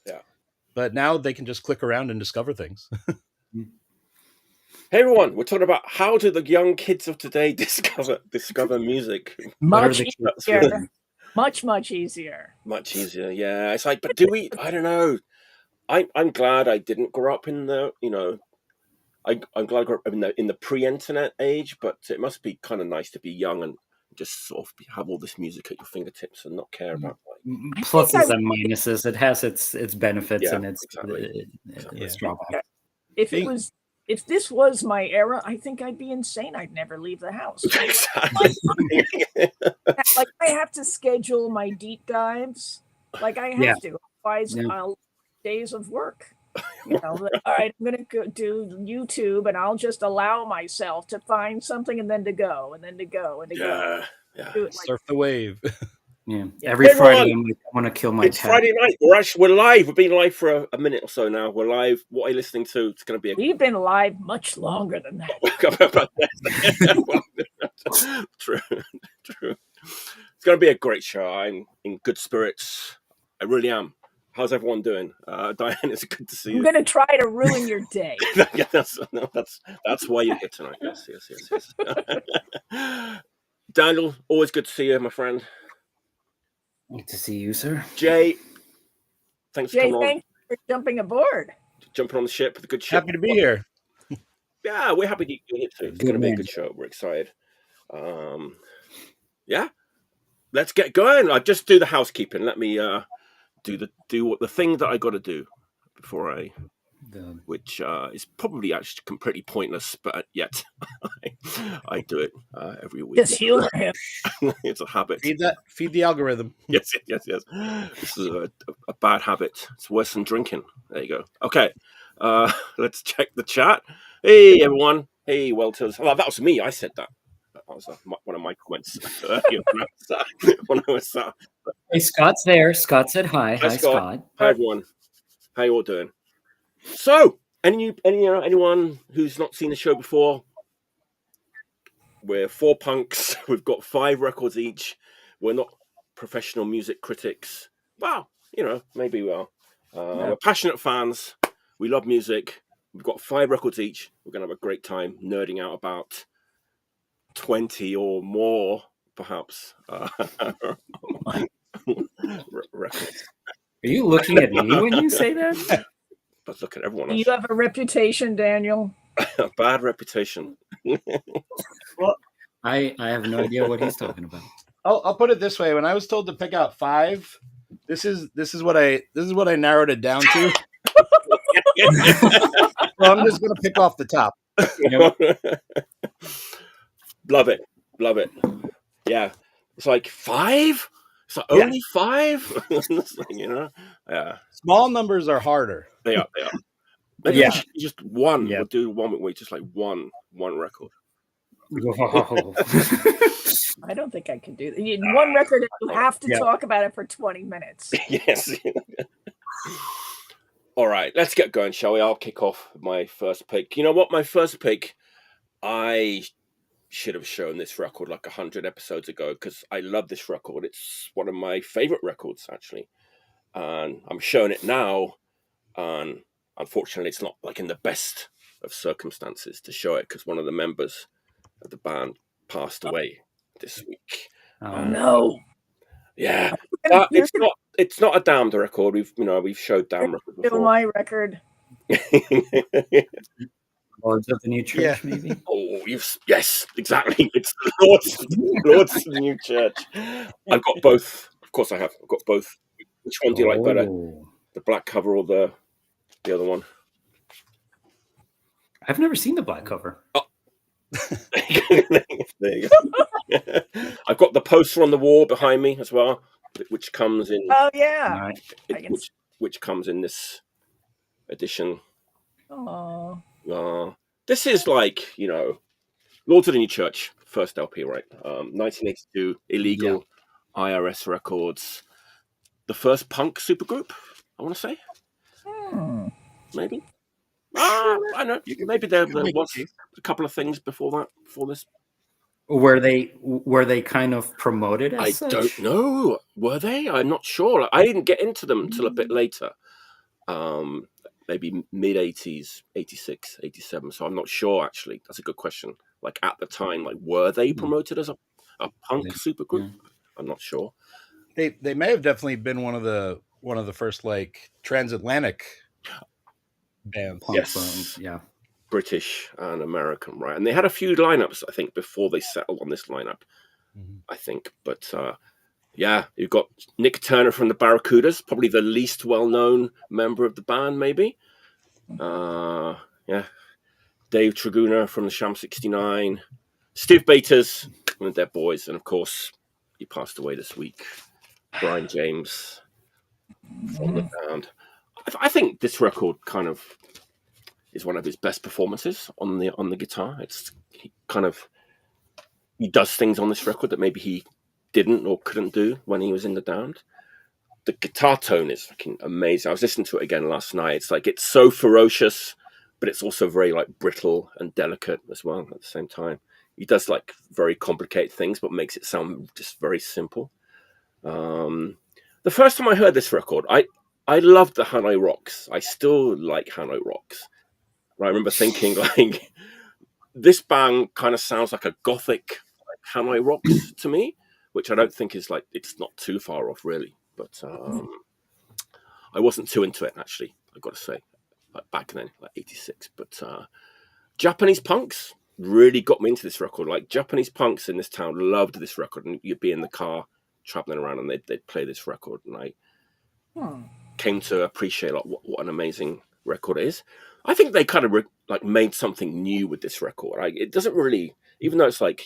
Yeah. But now they can just click around and discover things. Hey everyone, we're talking about how do the young kids of today discover music. Much easier. Much easier. Much easier, yeah. It's like, but do we? I don't know. I'm glad I didn't grow up in the, I'm glad I grew up in the pre-internet age. But it must be kind of nice to be young and just sort of have all this music at your fingertips and not care about pluses and minuses. It has its benefits and its drawbacks. If this was my era, I think I'd be insane. I'd never leave the house. Like I have to schedule my deep dives. Like I have to. Otherwise, I'll days of work. All right, I'm going to do YouTube, and I'll just allow myself to find something, and then to go, and then to go, and to go. Yeah. Surf the wave. Yeah. Every Friday, I want to kill my It's cat. Friday night. We're live. We've been live for a minute or so now. We're live. What are you listening to? It's going to be. We've been live much longer than that. True. It's going to be a great show. I'm in good spirits. I really am. How's everyone doing? Diane, it's good to see you. I'm going to try to ruin your day. Yeah, that's why you're here tonight. Yes. Daniel, always good to see you, my friend. Good to see you, sir. Jay, thanks for coming on. Thanks for jumping aboard. Jumping on the ship, the good ship. Happy to be here. Yeah, we're happy to be here too. It's going to be a good show. We're excited. Yeah, let's get going. I just do the housekeeping. Let me do the thing that I got to do before which is probably actually completely pointless, but yet I do it every week. Just humor him. It's a habit. Feed the algorithm. Yes. This is a bad habit. It's worse than drinking. There you go. Okay, let's check the chat. Hey everyone. Hey Welters. Oh, that was me. I said that. That was one of my comments earlier when I was Hey, Scott's there. Scott said hi. Hi, Scott. Hi everyone. How you all doing? So, anyone who's not seen the show before, we're four punks. We've got 5 records each. We're not professional music critics. Well, maybe we are. We're passionate fans. We love music. We've got 5 records each. We're going to have a great time nerding out about 20 or more, perhaps, records. Are you looking at me when you say that? But look at everyone else. You have a reputation, Daniel. A bad reputation. Well, I have no idea what he's talking about. I'll put it this way: when I was told to pick out 5, this is what I narrowed it down to. Well, I'm just going to pick off the top. Love it. Yeah, it's like 5. It's like only 5. Yeah. Small numbers are harder. They are. Maybe just one. We'll do one week, just like one record. I don't think I can do that. One record, you have to talk about it for 20 minutes. Yes. All right, let's get going, shall we? I'll kick off my first pick. You know what? My first pick, I should have shown this record like 100 episodes ago because I love this record. It's one of my favorite records, actually. And I'm showing it now. And unfortunately, it's not like in the best of circumstances to show it because one of the members of the band passed away this week. Oh, no. Yeah. It's not a damned record. We've showed damned records before. Still my record. Lords of the New Church, maybe? Oh, yes, exactly. It's Lords of the New Church. I've got both. Of course I have. I've got both. Which one do you like better? The black cover or the other one? I've never seen the black cover. Oh. There you go. I've got the poster on the wall behind me as well, which comes in. Oh, yeah. Which comes in this edition. Oh. This is like, Lords of the New Church, first LP, right? 1982, illegal I.R.S. records. The first punk supergroup, I want to say. Maybe. I don't know. Maybe there was a couple of things before this. Were they kind of promoted as such? Don't know. Were they? I'm not sure. I didn't get into them until a bit later. maybe mid 80s, 86, 87. So I'm not sure, actually. That's a good question. Like at the time, like were they promoted as a punk supergroup? I'm not sure. They may have definitely been one of the first like transatlantic bands. Yes. Yeah. British and American, right? And they had a few lineups, I think, before they settled on this lineup, I think. But yeah, you've got Nick Turner from the Barracudas, probably the least well-known member of the band, maybe. Yeah. Dave Traguna from the Sham 69. Steve Baters from the Dead Boys. And, of course, he passed away this week. Brian James from the band. I think this record kind of is one of his best performances on the guitar. He does things on this record that maybe he didn't or couldn't do when he was in the Damned. The guitar tone is fucking amazing. I was listening to it again last night. It's like it's so ferocious, but it's also very like brittle and delicate as well at the same time. He does like very complicated things, but makes it sound just very simple. The first time I heard this record, I loved the Hanoi Rocks. I still like Hanoi Rocks. I remember thinking like this band kind of sounds like a gothic like Hanoi Rocks to me, which I don't think is like it's not too far off really. But I wasn't too into it actually. I've got to say, like back then, like '86. But Japanese punks really got me into this record. Like Japanese punks in this town loved this record, and you'd be in the car traveling around, and they'd play this record, and I came to appreciate like what an amazing record it is. I think they kind of like made something new with this record. Like it doesn't really, even though it's like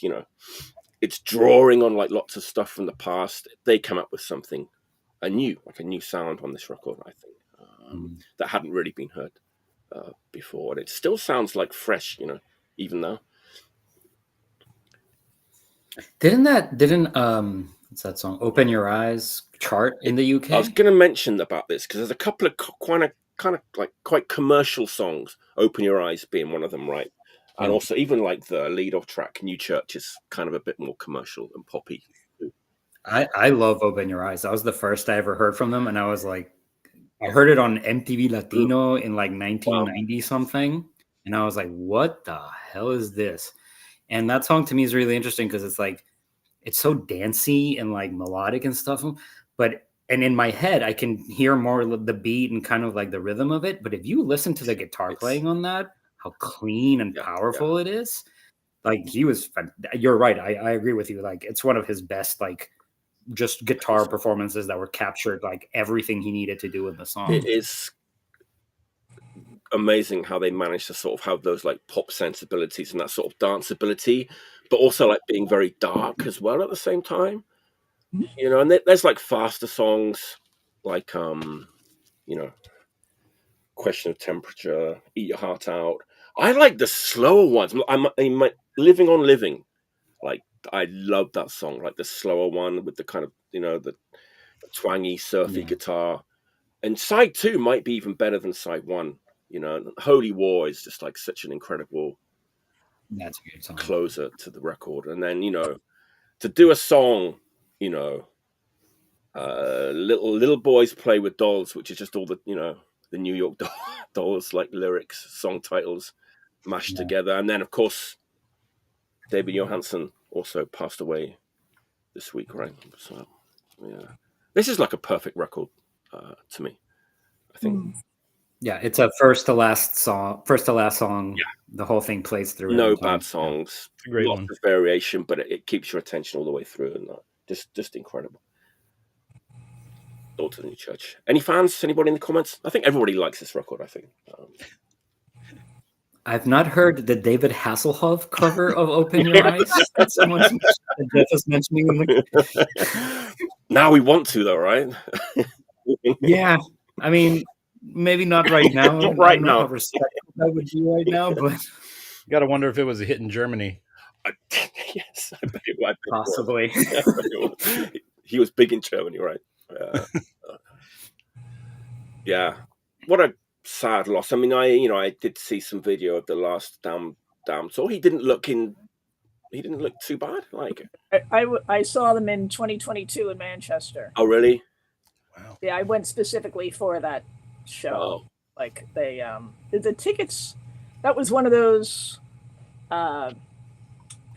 it's drawing on like lots of stuff from the past. They come up with something new sound on this record. I think that hadn't really been heard before, and it still sounds like fresh. Even though didn't what's that song? Open Your Eyes chart in the UK. I was going to mention about this because there's a couple of kind of like quite commercial songs. Open Your Eyes being one of them, right? And also even like the lead-off track, New Church, is kind of a bit more commercial and poppy. I love Open Your Eyes. That was the first I ever heard from them, and I was like, I heard it on MTV Latino in like 1990 something, and I was like, what the hell is this? And that song to me is really interesting because it's like it's so dancey and like melodic and stuff, and in my head I can hear more the beat and kind of like the rhythm of it. But if you listen to the guitar playing on that, how clean and powerful it is. Like you're right. I agree with you. Like it's one of his best like just guitar performances that were captured like everything he needed to do in the song. It is amazing how they managed to sort of have those like pop sensibilities and that sort of danceability, but also like being very dark as well at the same time. And there's like faster songs like Question of Temperature, Eat Your Heart Out. I like the slower ones. I'm Living on Living. Like I love that song, like the slower one with the kind of the twangy surfy guitar. And side 2 might be even better than side 1. Holy War is just like such an incredible That's a good song. Closer to the record. And then to do a song Little Boys Play with Dolls, which is just all the the New York Dolls like lyrics, song titles mashed together. And then of course David Johansen also passed away this week, right? So this is like a perfect record to me, I think. Yeah, it's a first to last song. Yeah. The whole thing plays through. No bad songs. It's a great Lots of variation, but it keeps your attention all the way through, and just incredible. Door to the New Church. Any fans? Anybody in the comments? I think everybody likes this record. I think. I've not heard the David Hasselhoff cover of "Open Your Eyes" that someone's just mentioning. Now we want to, though, right? Yeah, I mean, maybe not right now. Not right now. How respectful that would be right now, but you got to wonder if it was a hit in Germany. Yes, I bet it was. Possibly. He was big in Germany, right? Yeah. What a sad loss. I mean, I did see some video of the last Damn tour. He didn't look too bad. Like I saw them in 2022 in Manchester. Oh, really? Wow. Yeah, I went specifically for that show. Wow. Like they the tickets, that was one of those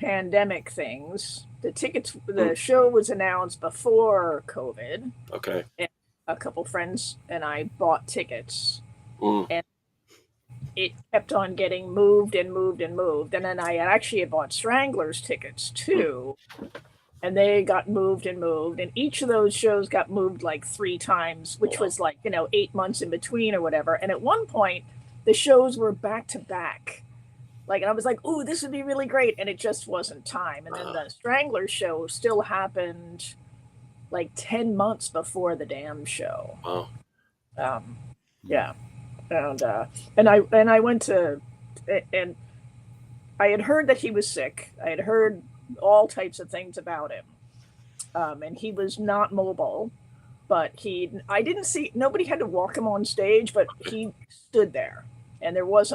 pandemic things. The show was announced before COVID. Okay. And a couple friends and I bought tickets. And it kept on getting moved and moved and moved. And then I actually had bought Stranglers tickets too. And they got moved and moved. And each of those shows got moved like 3 times, which was like, 8 months in between or whatever. And at one point, the shows were back to back. Like, and I was like, ooh, this would be really great. And it just wasn't time. And then the Stranglers show still happened like 10 months before the damn show. Wow. Yeah. And I went to, and I had heard that he was sick. I had heard all types of things about him. And he was not mobile, but I didn't see, nobody had to walk him on stage, but he stood there and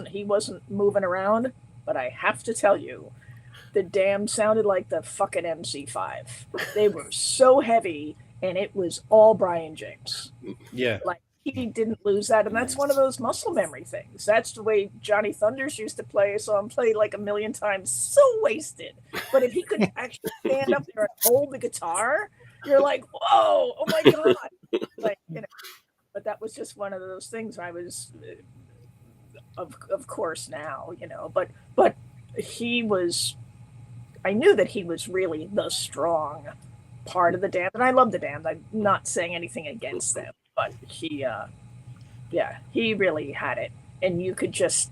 he wasn't moving around. But I have to tell you, the dam sounded like the fucking MC5. They were so heavy, and it was all Brian James. Yeah. Like, he didn't lose that, and that's one of those muscle memory things. That's the way Johnny Thunders used to play. So I'm played like a million times, so wasted. But if he could actually stand up there and hold the guitar, you're like, whoa, oh my god! Like, but that was just one of those things. I was, of course, now, but he was. I knew that he was really the strong part of the Damned, and I love the Damned. I'm not saying anything against them, but he really had it, and you could just,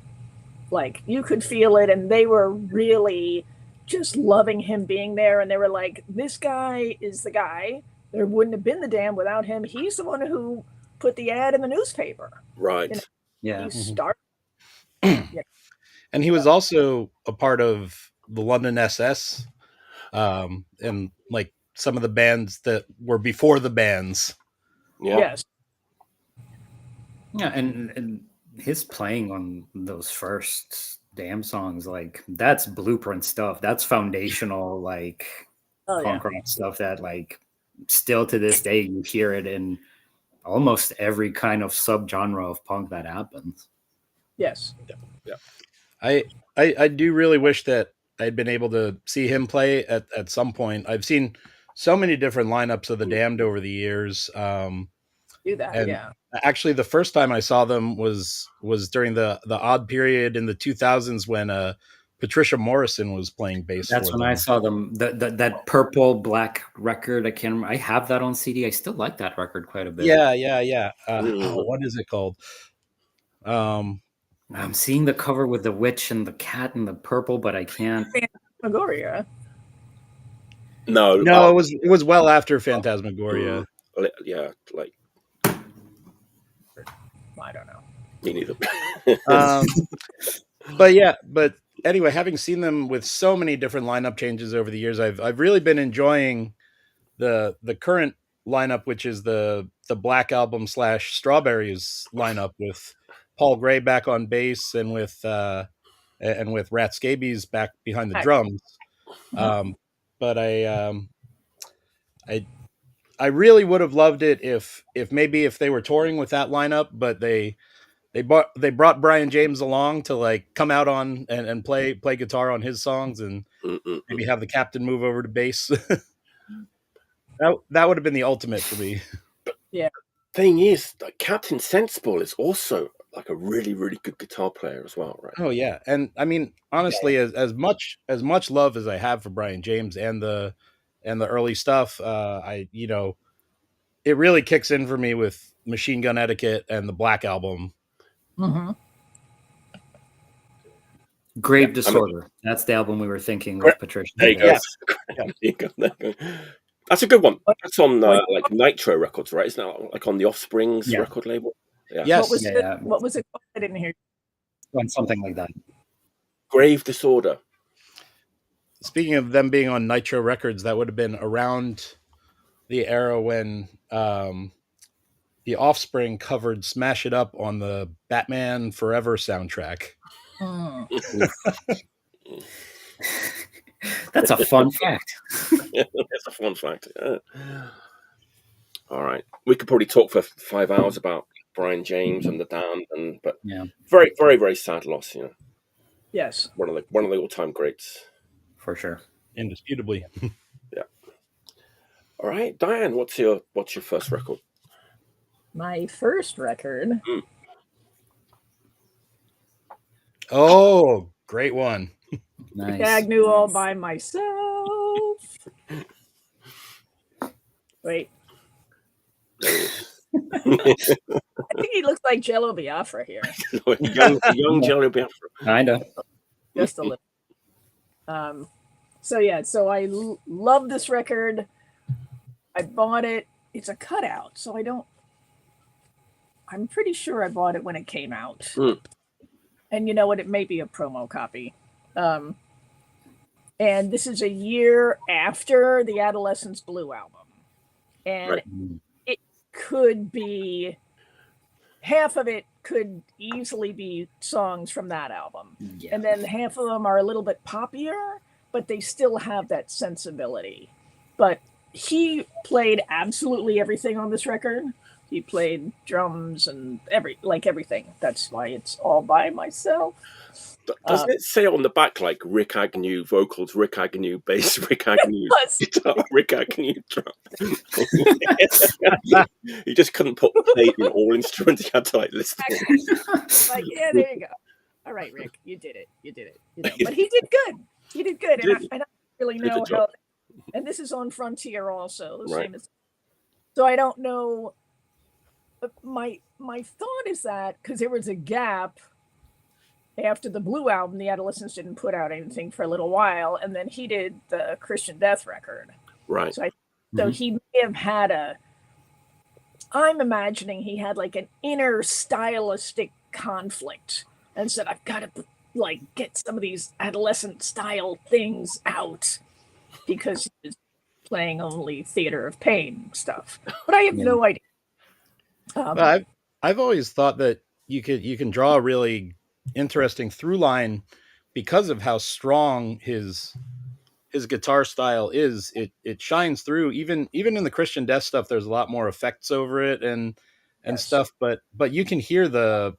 you could feel it, and they were really just loving him being there, and they were like, this guy is the guy. There wouldn't have been the Damned without him. He's the one who put the ad in the newspaper. Right. He started. And he was also a part of the London SS, and like some of the bands that were before the bands. Yeah. Yes. Yeah, and his playing on those first Damn songs, like, that's blueprint stuff. That's foundational, punk rock stuff that, still to this day you hear it in almost every kind of subgenre of punk that happens. Yes. Yeah. I do really wish that I'd been able to see him play at some point. I've seen so many different lineups of the Damned over the years. Do that, and yeah. Actually, the first time I saw them was during the odd period in the 2000s when Patricia Morrison was playing bass. That's when I saw them. That purple black record. I can't remember. I have that on CD. I still like that record quite a bit. Yeah. What is it called? I'm seeing the cover with the witch and the cat and the purple, but I can't. Phantasmagoria. No, it was well after Phantasmagoria. Yeah, I don't know. Me neither. But anyway, having seen them with so many different lineup changes over the years, I've really been enjoying the current lineup, which is the Black Album / Strawberries lineup with Paul Gray back on bass and with Rat Scabies back behind the drums. But I really would have loved it if they were touring with that lineup, but they brought Brian James along to come out on and play guitar on his songs, and maybe have the captain move over to bass. that would have been the ultimate for me. Yeah. Thing is, Captain Sensible is also a really, really good guitar player as well, right? Oh yeah, and I mean, honestly, as much love as I have for Brian James and the early stuff, it really kicks in for me with Machine Gun Etiquette and the Black Album. Mm-hmm. Grave Disorder. That's the album we were thinking with Patricia. There you go. There you go. That's a good one. That's on Nitro Records, right? Isn't that on the Offspring's record label? Yeah. Yes. What was it called? I didn't hear. On something like that. Grave Disorder. Speaking of them being on Nitro Records, that would have been around the era when the Offspring covered Smash It Up on the Batman Forever soundtrack. That's a fun fact. That's a fun fact. Yeah. All right. We could probably talk for 5 hours about Brian James and the Damned, but Yeah, very, very, very sad loss. Yes. One of the all-time greats. for sure. Indisputably. Yeah. All right, Diane, what's your first record? My first record. Oh, great one. Nice. Agnew all by myself. Wait. I think he looks like Jello Biafra here. young Jello Biafra. Kinda. Just a little. So I love this record. I bought it. It's a cutout, so I'm pretty sure I bought it when it came out. And you know what? It may be a promo copy. And this is a year after the Adolescence Blue album. And it could be, half of it could easily be songs from that album. Yeah. And then half of them are a little bit poppier, but they still have that sensibility. But he played absolutely everything on this record. He played drums and everything. That's why it's all by myself. Doesn't it say on the back like Rick Agnew vocals, Rick Agnew bass, Rick Agnew guitar, Rick Agnew drum? He just couldn't put play in all instruments. He had to list them. Yeah, there you go. All right, Rick, you did it. But he did good. And I don't really know how. And this is on Frontier also, the same as. So I don't know. But my thought is that because there was a gap after the Blue album, the Adolescents didn't put out anything for a little while, and then he did the Christian Death record. Right. So he may have had I'm imagining he had like an inner stylistic conflict and said, I've got to get some of these adolescent style things out because he was playing only Theater of Pain stuff. But I have no idea. I've always thought that you can draw a really interesting through line because of how strong his guitar style is. It shines through even in the Christian Death stuff. There's a lot more effects over it and stuff, but you can hear the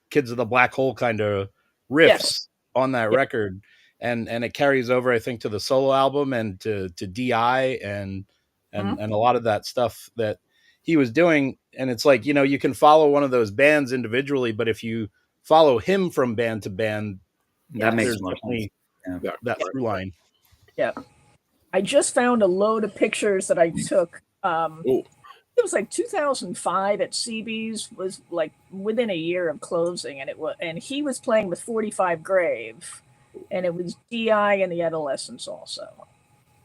Kids of the Black Hole kind of riffs on that record, and it carries over I think to the solo album and to DI and a lot of that stuff that he was doing. And it's like, you can follow one of those bands individually, but if you follow him from band to band, that makes more sense. That through line. Yeah. I just found a load of pictures that I took. It was 2005 at CB's, was within a year of closing, and he was playing with 45 Grave, and it was DI and the Adolescents also.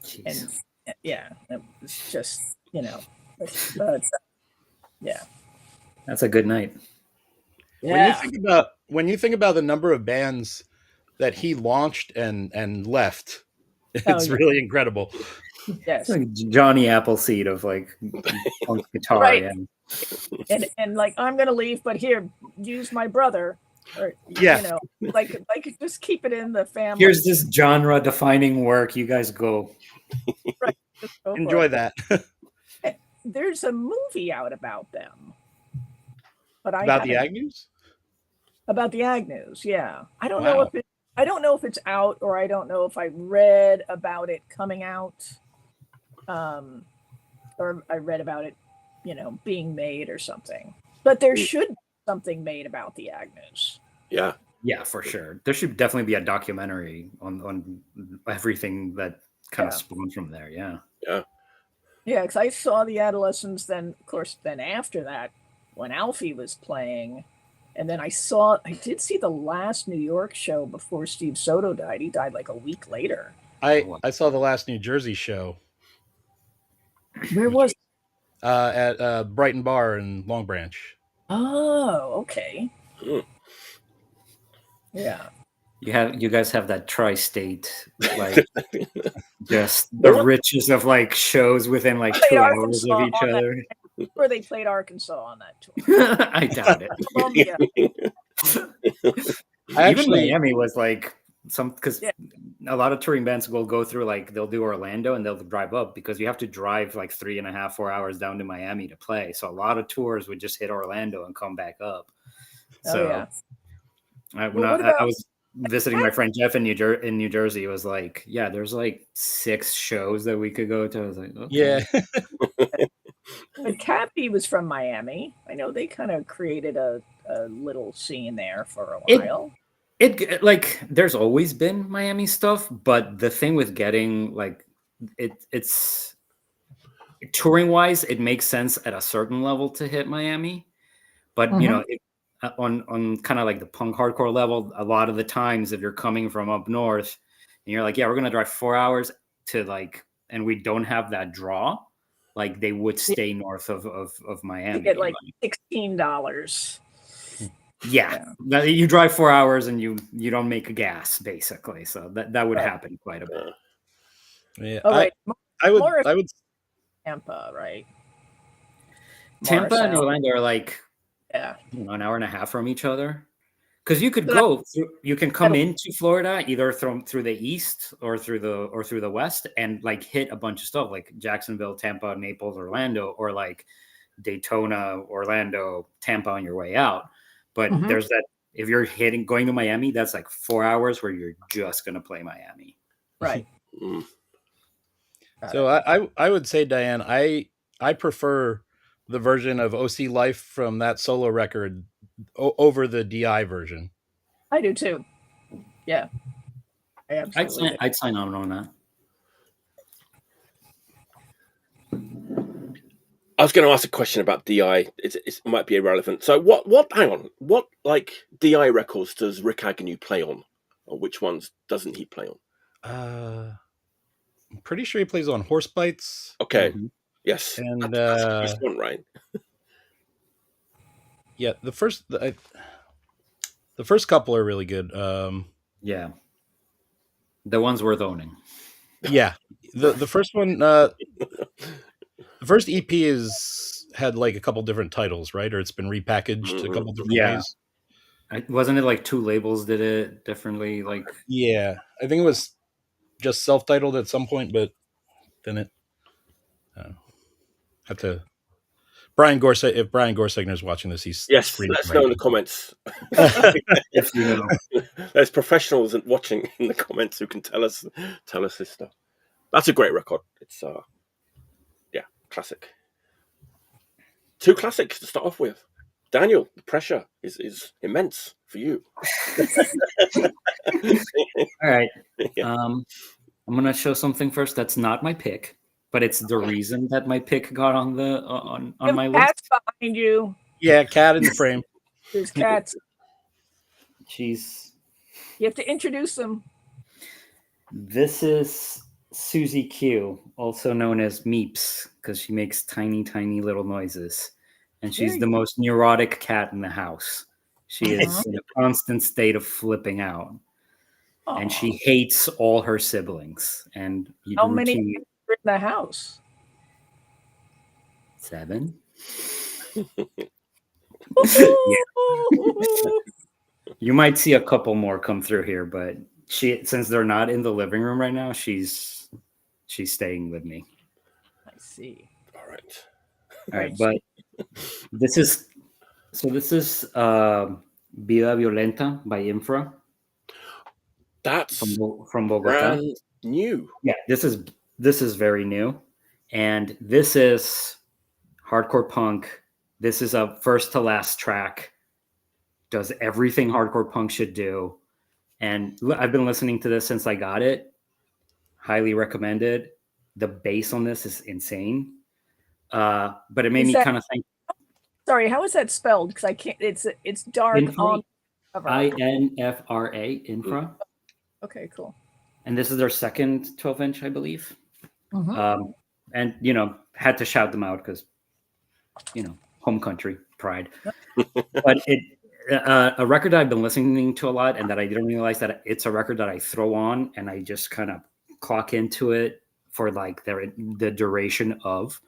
Jeez. And it was just that's a good night. Yeah. When you think about the number of bands that he launched and left, it's really incredible. Yes. It's like Johnny Appleseed of punk guitar. Right. And I'm gonna leave, but here, use my brother. Or just keep it in the family. Here's this genre defining work. You guys go. Right. Go enjoy that. There's a movie out about them. But about the Agnews? About the Agnews, yeah. I don't know if it's out, or I don't know if I read about it coming out. Or I read about it, being made or something. But there should be something made about the Agnews. Yeah. Yeah, for sure. There should definitely be a documentary on everything that kind of spawned from there. Yeah. Yeah. Yeah, because I saw the Adolescents then, of course, then after that, when Alfie was playing, and then I did see the last New York show before Steve Soto died. He died a week later. I saw the last New Jersey show. Where was it? At Brighton Bar in Long Branch. Oh, okay. Yeah. You guys have that tri-state, just the riches of shows within 2 hours of each other. Or they played Arkansas on that tour. I doubt it. Even Miami was because a lot of touring bands will go through, like, they'll do Orlando and they'll drive up because you have to drive like 3.5, 4 hours down to Miami to play. So a lot of tours would just hit Orlando and come back up. So yeah. when Well, I was visiting my friend Jeff in New Jersey, it was like, yeah, there's like 6 shows that we could go to. I was like, okay. Yeah. But Cappy was from Miami. I know they kind of created a little scene there for a while. It like, there's always been Miami stuff, but the thing with getting like it's touring wise, it makes sense at a certain level to hit Miami, but you know, on kind of like the punk hardcore level, a lot of the times if you're coming from up north and you're like, yeah, we're gonna drive 4 hours to like, and we don't have that draw, like they would stay north of Miami. You get like $16. Yeah. You drive 4 hours and you don't make a gas, basically. So that would happen quite a bit. Yeah. Oh, right. I would Tampa, right? Tampa and Orlando are like, yeah, an hour and a half from each other. Because you could go through, you can come into Florida either through the east or through the west and like hit a bunch of stuff like Jacksonville, Tampa, Naples, Orlando, or like Daytona, Orlando, Tampa on your way out. But there's that, if you're going to Miami, that's like 4 hours where you're just going to play Miami. Right. So I would say, Diane, I prefer the version of OC Life from that solo record over the DI version. I do too. Yeah. I'd sign on that. I was going to ask a question about DI. It might be irrelevant. So what like DI records does Rick Agnew play on, or which ones doesn't he play on? I'm pretty sure he plays on Horse Bites. Okay. Yes. And that's the first one, right? Yeah, the first couple are really good. Yeah. The one's worth owning. Yeah. The first one, the first EP had like a couple different titles, right? Or it's been repackaged a couple different ways. Wasn't it like 2 labels did it differently? Like, yeah, I think it was just self-titled at some point, but then it have to. If Brian Gorsegner's watching this, he's yes. Let's know in the comments. If you know, there's professionals watching in the comments who can tell us this stuff. That's a great record. It's classic. 2 classics to start off with. Daniel, the pressure is immense for you. All right. Yeah. I'm gonna show something first. That's not my pick, but it's the reason that my pick got on the on my list. Cat's behind you. Yeah, cat in the frame. There's cats. She's. You have to introduce them. This is Susie Q, also known as Meeps, because she makes tiny, tiny little noises. And she's the most neurotic cat in the house. She is in a constant state of flipping out. Aww. And she hates all her siblings. And how many people are in the house? 7. You might see a couple more come through here, but since they're not in the living room right now, she's staying with me. I see. All right. All right, but this is Vida Violenta by Infra. That's from Bogota. Brand new. Yeah, this is very new, and this is hardcore punk. This is a first to last track. Does everything hardcore punk should do, and I've been listening to this since I got it. Highly recommended. The bass on this is insane. But it made me kind of think. Sorry, how is that spelled? Because I can't. It's dark on. INFRA, Infra. Okay, cool. And this is their second 12-inch, I believe. And had to shout them out because home country pride. But a record that I've been listening to a lot, and that I didn't realize that it's a record that I throw on and I just kind of clock into it for like the duration of.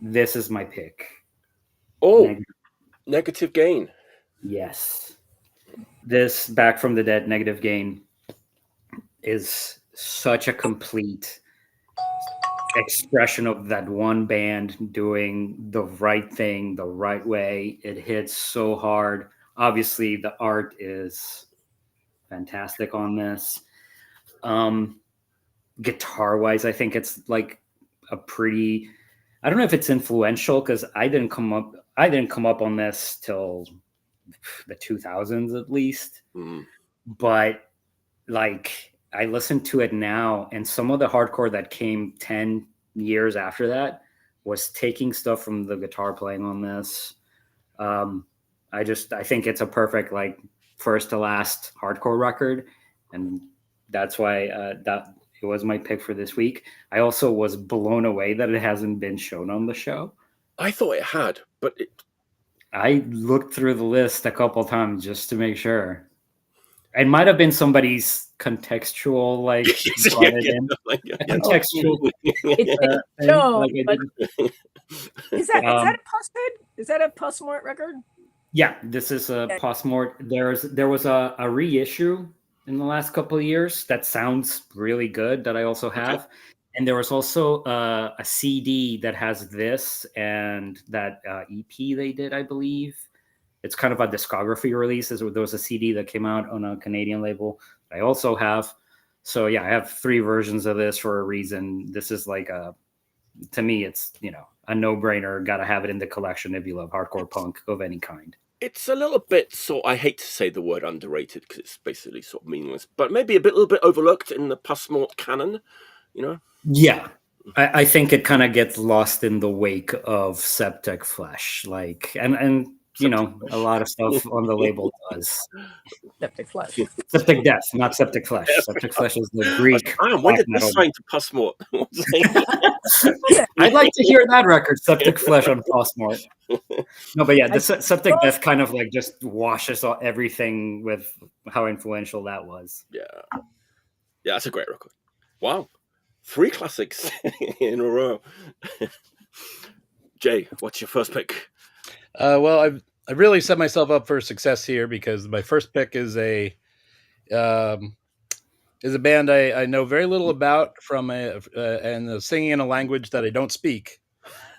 This is my pick. Oh, Negative Gain. Yes. This Back from the Dead, Negative Gain. is such a complete expression of that one band doing the right thing the right way. It hits so hard. Obviously, the art is fantastic on this. Guitar-wise, I think it's like a pretty. I don't know if it's influential because I didn't come up on this till the 2000s at least. But like I listen to it now, and some of the hardcore that came 10 years after that was taking stuff from the guitar playing on this. I think it's a perfect like first to last hardcore record, and that's why that it was my pick for this week. I also was blown away that it hasn't been shown on the show. I thought it had, but I looked through the list a couple times just to make sure. It might have been somebody's contextual, like, contextual. Is that a Pusshead? Is that a Pussmort record? Yeah, this is a Pussmort. There was a reissue in the last couple of years that sounds really good that I also have. Okay. And there was also a CD that has this and that EP they did, I believe. It's kind of a discography release. There was a CD that came out on a Canadian label I also have. So yeah, I have 3 versions of this for a reason. This is like to me, it's, a no-brainer. Got to have it in the collection if you love hardcore punk of any kind. It's a little bit I hate to say the word underrated because it's basically sort of meaningless, but maybe a little bit overlooked in the Pussmort canon, Yeah. I think it kind of gets lost in the wake of Septic Flesh, like, and a lot of stuff on the label does. Septic Flesh. Septic Death, not Septic Flesh. Septic Flesh is the Greek. When did this sign to Pussmort? I'd like to hear that record, Septic Flesh on Pussmort. No, but yeah, the Septic Death kind of like just washes everything with how influential that was. Yeah, that's a great record. Wow. 3 classics in a row. Jay, what's your first pick? Well, I've really set myself up for success here because my first pick is a band I know very little about and singing in a language that I don't speak.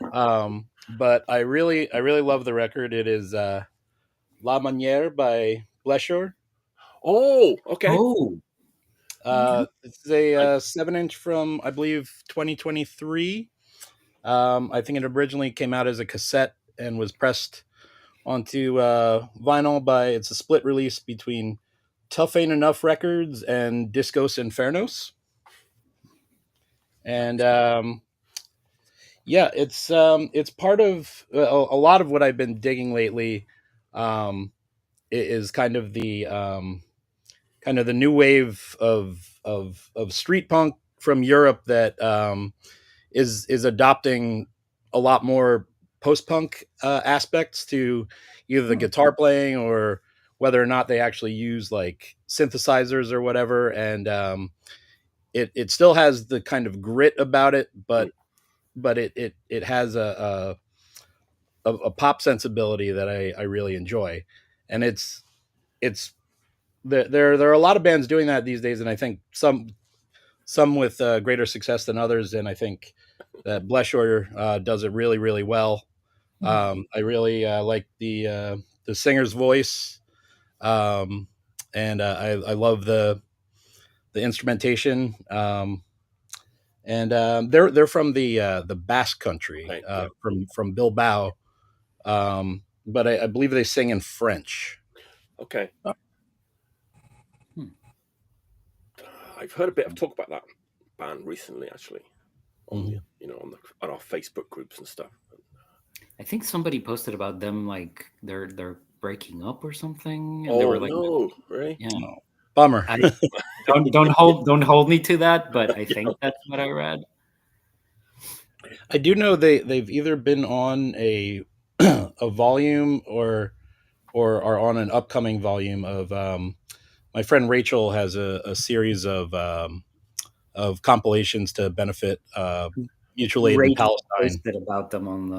But I really love the record. It is La Manière by Blessure. Oh, okay. Oh. It's a 7-inch from, I believe, 2023. I think it originally came out as a cassette and was pressed onto vinyl it's a split release between Tough Ain't Enough Records and Discos Infernos. And it's part of a lot of what I've been digging lately. Is kind of the new wave of street punk from Europe that is adopting a lot more post-punk aspects to either the guitar playing or whether or not they actually use like synthesizers or whatever. And it still has the kind of grit about it, but it has a pop sensibility that I really enjoy. And it's there are a lot of bands doing that these days, and I think some with greater success than others. And I think that Blessure does it really, really well. I really like the singer's voice, and I love the instrumentation. And they're from the Basque country, right, from Bilbao, but I believe they sing in French. Okay. I've heard a bit of talk about that band recently, actually, on on our Facebook groups and stuff. I think somebody posted about them, like they're breaking up or something. And they were like, no, really? Yeah. No. Bummer. Don't hold me to that, but I think that's what I read. I do know they've either been on a volume or are on an upcoming volume of. My friend Rachel has a series of compilations to benefit mutual aid in Palestine. Posted about them in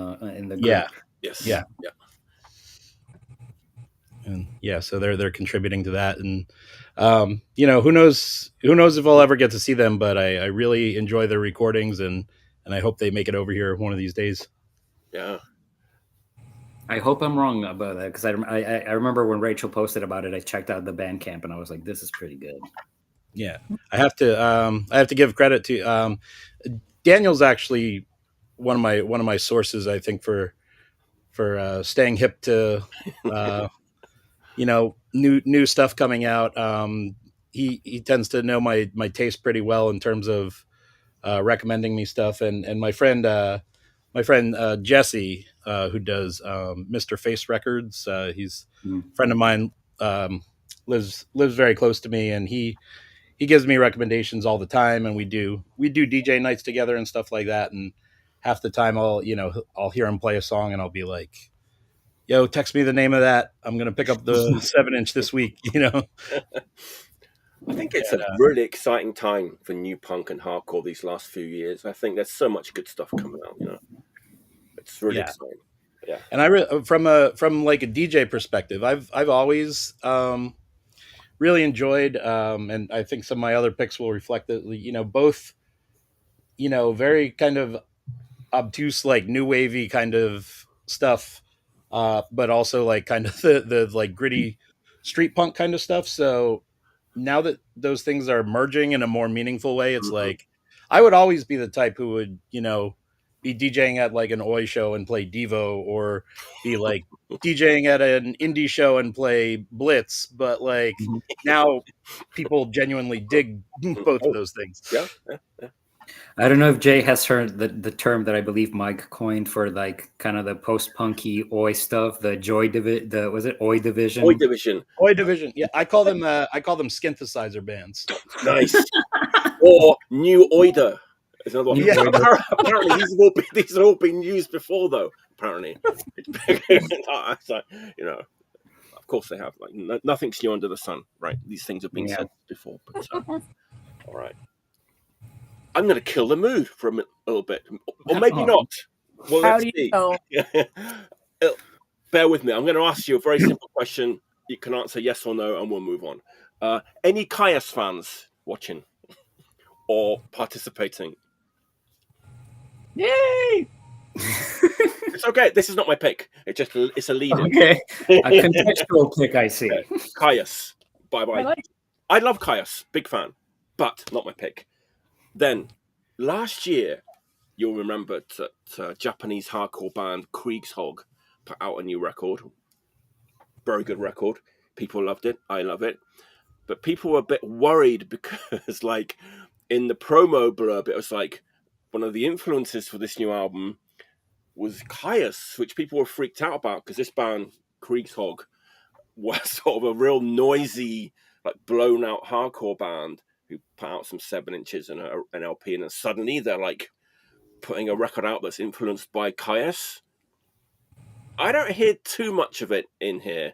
the group. Yeah. Yes. Yeah. And yeah, so they're contributing to that. And you know, who knows if I'll ever get to see them, but I really enjoy their recordings, and I hope they make it over here one of these days. Yeah. I hope I'm wrong about that, because I remember when Rachel posted about it, I checked out the Bandcamp and I was like, this is pretty good. Yeah, I have to give credit to Daniel's actually one of my sources, I think, for staying hip to you know, new stuff coming out. He tends to know my taste pretty well in terms of recommending me stuff, and my friend Jesse, who does Mr. Face Records. He's a friend of mine, lives very close to me, and he gives me recommendations all the time, and we do DJ nights together and stuff like that. And half the time I'll hear him play a song and I'll be like, yo, text me the name of that. I'm going to pick up the 7-inch this week, you know? I think it's a really exciting time for new punk and hardcore these last few years. I think there's so much good stuff coming out, you know? It's really exciting. Yeah. And from like a DJ perspective, I've always really enjoyed, and I think some of my other picks will reflect that, you know, both, you know, very kind of obtuse, like new wavy kind of stuff, but also like kind of the like gritty street punk kind of stuff. So now that those things are merging in a more meaningful way, it's like I would always be the type who would, you know, be DJing at like an Oi show and play Devo, or be like DJing at an indie show and play Blitz. But like now people genuinely dig both of those things. Yeah. I don't know if Jay has heard the term that I believe Mike coined for like kind of the post-punky Oi stuff, the Joy Division, was it Oi Division? Oi Division. Oi Division. Yeah, I call them synthesizer bands. Nice. Or New Oida. Is another one. New Oida. Apparently these have all been used before, though. Apparently. So, you know, of course they have. Like nothing's new under the sun, right? These things have been said before. But, all right. I'm going to kill the mood for a little bit, or maybe not. Well, How let's do see. you know? Bear with me. I'm going to ask you a very simple question. You can answer yes or no, and we'll move on. Any I.R.S fans watching or participating? Yay! It's okay. This is not my pick. It's a lead. Okay, a contextual pick, I see. I.R.S. Bye-bye. I love I.R.S. Big fan, but not my pick. Then, last year, you'll remember that Japanese hardcore band Kriegshog put out a new record. Very good record. People loved it. I love it. But people were a bit worried because, like, in the promo blurb, it was like, one of the influences for this new album was I.R.S, which people were freaked out about because this band, Kriegshog, was sort of a real noisy, like, blown-out hardcore band who put out some 7-inches and an LP, and then suddenly they're like putting a record out that's influenced by I.R.S. I don't hear too much of it in here,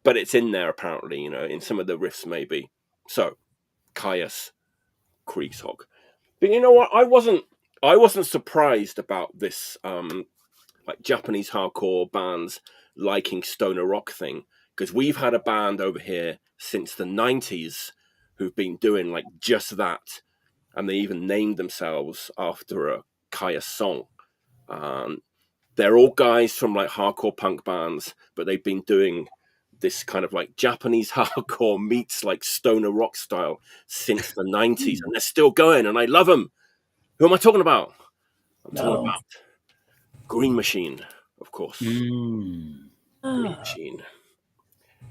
but it's in there apparently, you know, in some of the riffs maybe. So, I.R.S, Kriegshog. But you know what? I wasn't surprised about this like Japanese hardcore bands liking stoner rock thing, because we've had a band over here since the 90s who've been doing like just that, and they even named themselves after a I.R.S song. They're all guys from like hardcore punk bands, but they've been doing this kind of like Japanese hardcore meets like stoner rock style since the 90s, and they're still going, and I love them. Who am I talking about? I'm talking about Greenmachine, of course. Greenmachine.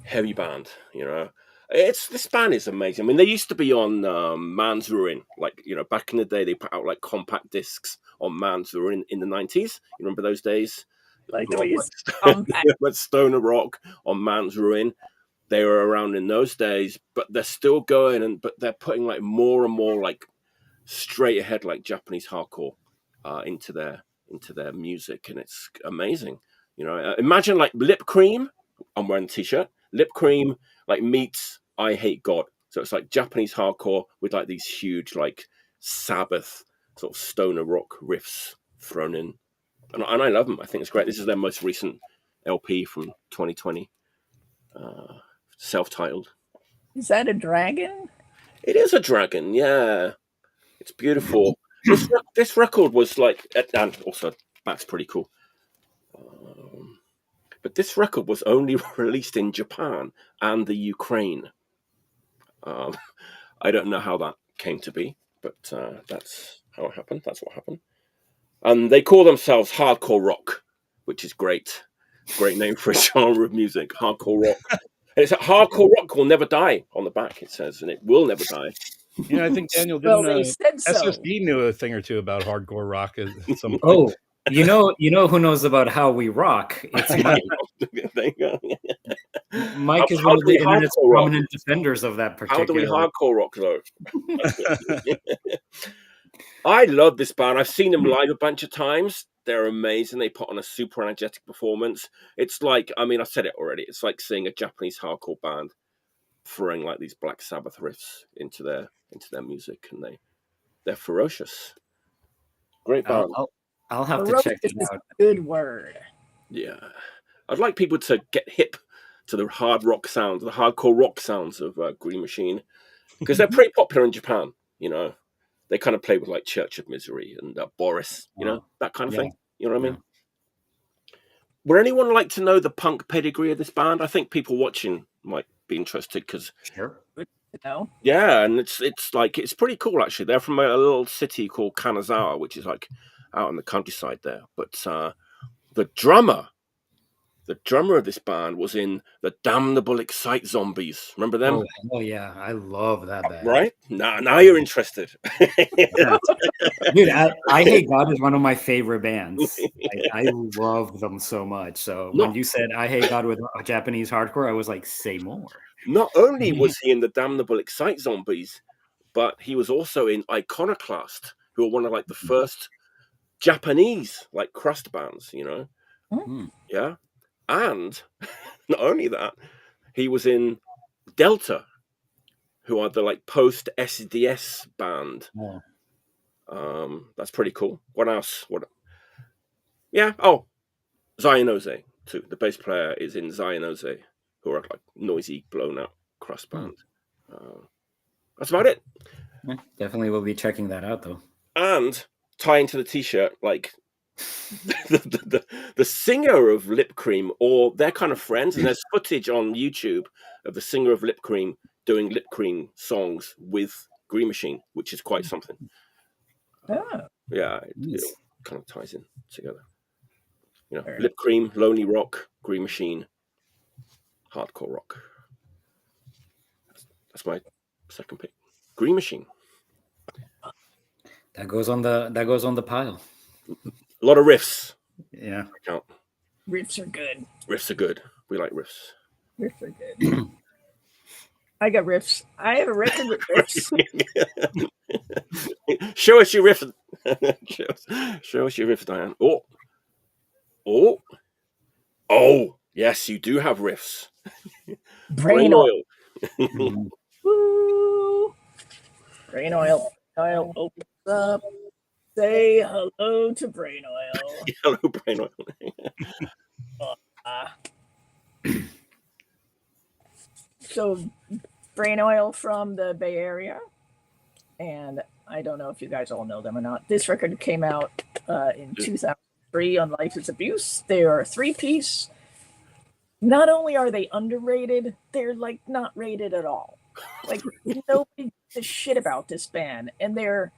Heavy band, you know. This band is amazing. I mean, they used to be on Man's Ruin, like, you know, back in the day. They put out like compact discs on Man's Ruin in the 90s. You remember those days? Like the way you compact. Stoner rock on Man's Ruin. They were around in those days, but they're still going, but they're putting like more and more like straight ahead, like Japanese hardcore into their music, and it's amazing. You know, imagine like Lip Cream. I'm wearing a t-shirt. Lip Cream like meets I Hate God. So it's like Japanese hardcore with like these huge like Sabbath sort of stoner rock riffs thrown in, and I love them. I think it's great. This is their most recent LP from 2020. self-titled. Is that a dragon? It is a dragon, yeah. It's beautiful. This record was like, and also that's pretty cool. But this record was only released in Japan and the Ukraine. I don't know how that came to be, but that's how it happened. That's what happened. And they call themselves hardcore rock, which is great. Great name for a genre of music, hardcore rock. And it's a hardcore rock will never die on the back, it says, and it will never die. You know, I think Daniel Well, didn't. they said so. SSD knew a thing or two about hardcore rock at some point. Oh, you know who knows about how we rock? It's Mike. There you go. Mike is one of the internet's prominent defenders of that particular. How do we hardcore rock, though? I love this band. I've seen them live a bunch of times. They're amazing. They put on a super energetic performance. It's like, I mean, I said it already. It's like seeing a Japanese hardcore band throwing like these Black Sabbath riffs into their music, and they're ferocious. Great band. I'll have Ferocious to check it out. Good word. Yeah, I'd like people to get hip to the hard rock sounds, the hardcore rock sounds of Greenmachine, because they're pretty popular in Japan. You know, they kind of play with like Church of Misery and Boris, you know, that kind of thing. You know what I mean? Would anyone like to know the punk pedigree of this band? I think people watching might be interested because, Sure. yeah, and it's like it's pretty cool actually. They're from a little city called Kanazawa, which is like out in the countryside there. But the drummer of this band was in the Damnable Excite Zombies. Remember them? Oh yeah, I love that band. Right? Now you're interested. Dude, I Hate God is one of my favorite bands. I love them so much. So when you said I Hate God with a Japanese hardcore, I was like, say more. Not only was he in the Damnable Excite Zombies, but he was also in Iconoclast, who are one of like the first Japanese like crust bands, you know? Mm. Yeah. And not only that, he was in Delta, who are the like post SDS band. Yeah. That's pretty cool. What else? Yeah. Oh, Zionose too. The bass player is in Zionose, who are like noisy, blown out crust band. That's about it. Yeah, definitely will be checking that out though. And tying to the t-shirt, like the singer of Lip Cream or their kind of friends, and there's footage on YouTube of the singer of Lip Cream doing Lip Cream songs with Greenmachine, which is quite something. Yeah, it kind of ties in together. You know, Lip Cream, Lonely Rock, Greenmachine, hardcore rock. That's my second pick. Greenmachine. That goes on the pile. A lot of riffs. Yeah. Riffs are good. Riffs are good. We like riffs. Riffs are good. I got riffs. I have a record with riffs. Show us your riffs. Show us your riffs, Diane. Oh, yes, you do have riffs. Brain oil. Woo! Brain oil. Oil opens up. Say hello to brain oil. Hello, brain oil. So, brain oil from the Bay Area, and I don't know if you guys all know them or not. This record came out in 2003 on Life is Abuse. They are a 3-piece. Not only are they underrated, they're like not rated at all. Like nobody gives a shit about this band, and they're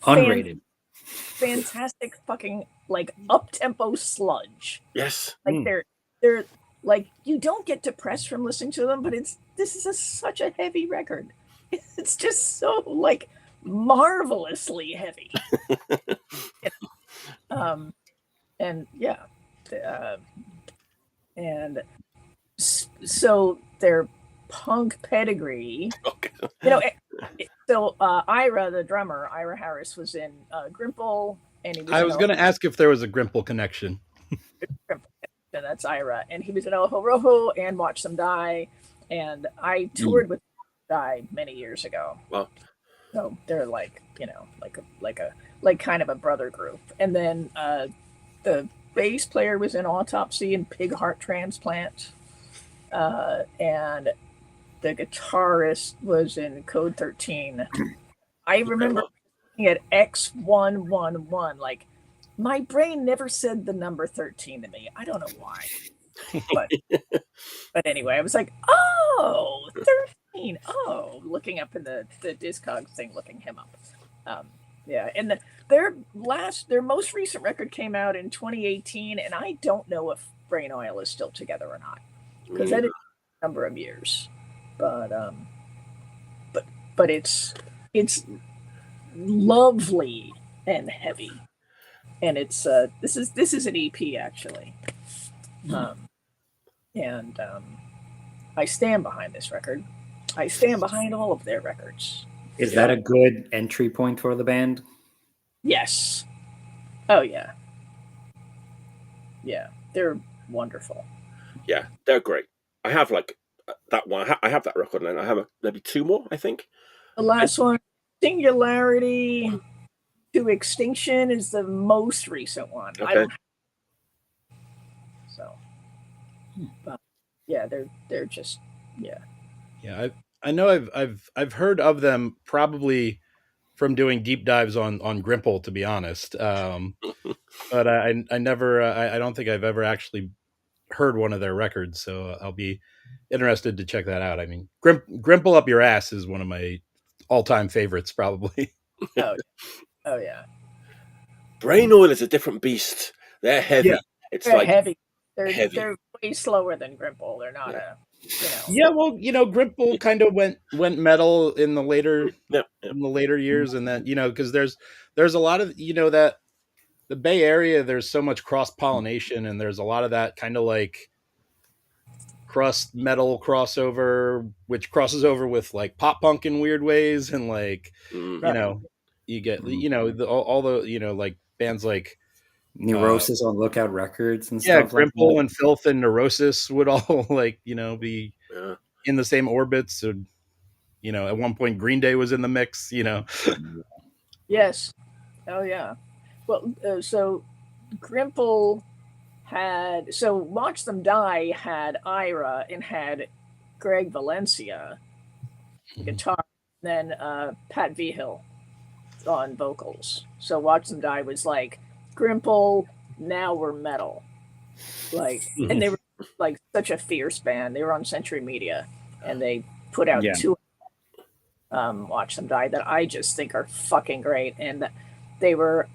unrated. Fantastic fucking like up-tempo sludge. Yes. Like they're like, you don't get depressed from listening to them, but this is such a heavy record. It's just so like marvelously heavy. And yeah. And so their punk pedigree, you know, so Ira, the drummer, Ira Harris, was in Grimple, and he was I was going to ask if there was a Grimple connection. And that's Ira, and he was in Ojo Rojo and Watch Them Die, and I toured with Die many years ago. Wow. So they're like, you know, like kind of a brother group. And then the bass player was in Autopsy and Pig Heart Transplant. and the guitarist was in Code 13. I remember looking at X111. Like, my brain never said the number 13 to me. I don't know why. But anyway, I was like, oh, 13. Oh, looking up in the Discogs thing, looking him up. Yeah, and their most recent record came out in 2018, and I don't know if Brain Oil is still together or not, because that is a number of years. But it's lovely and heavy, and it's this is an EP actually, and I stand behind this record. I stand behind all of their records. Is that a good entry point for the band? Yes. Oh yeah. Yeah, they're wonderful. Yeah, they're great. I have like that one. I have that record, and I have maybe two more, I think. The last one, Singularity to Extinction, is the most recent one. Okay. But yeah, they're just Yeah, I know I've heard of them probably from doing deep dives on Grimple, to be honest. But I never I don't think I've ever actually heard one of their records, so I'll be interested to check that out. I mean, Grimple Up Your Ass is one of my all-time favorites, probably. oh yeah. Brain Oil is a different beast. They're heavy. Yeah. It's They're like heavy. heavy. They're way slower than Grimple. They're not Yeah, well, Grimple kind of went metal in the later in the later years, and then because there's a lot of that the Bay Area, there's so much cross pollination, and there's a lot of that kind of like crust metal crossover, which crosses over with like pop punk in weird ways, and like you get all the like bands like Neurosis on Lookout Records and yeah, stuff like Grimple that. and Filth and Neurosis would all like be in the same orbits. So, at one point Green Day was in the mix. Yes. Oh yeah. Well, so Grimple had Watch Them Die had Ira and had Greg Valencia guitar, then Pat Vigil on vocals. So Watch Them Die was like Grimple, now we're metal. Like, and they were like such a fierce band. They were on Century Media, and they put out two Watch Them Die that I just think are fucking great, and they were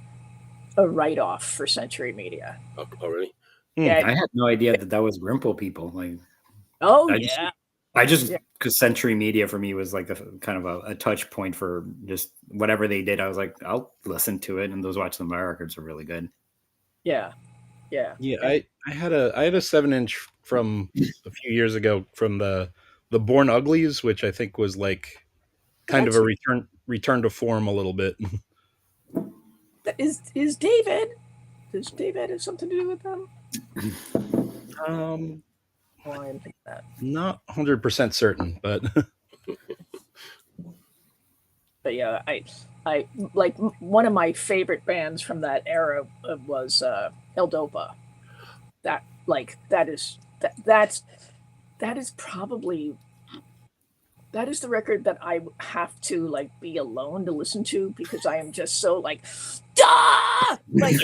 a write-off for Century Media. Oh really? Yeah, I had no idea that was Grimple people. Like, I just because Century Media for me was like a kind of a touch point for just whatever they did. I was like, I'll listen to it, and those Watch Them Die records are really good. Yeah. I had a 7-inch from a few years ago from the Born Uglies, which I think was like kind of a return to form a little bit. Is David? Does David have something to do with them? I think that. Not 100% certain, but but yeah, I like one of my favorite bands from that era was L-Dopa. That is probably the record that I have to like be alone to listen to, because I am just so like, duh! Like,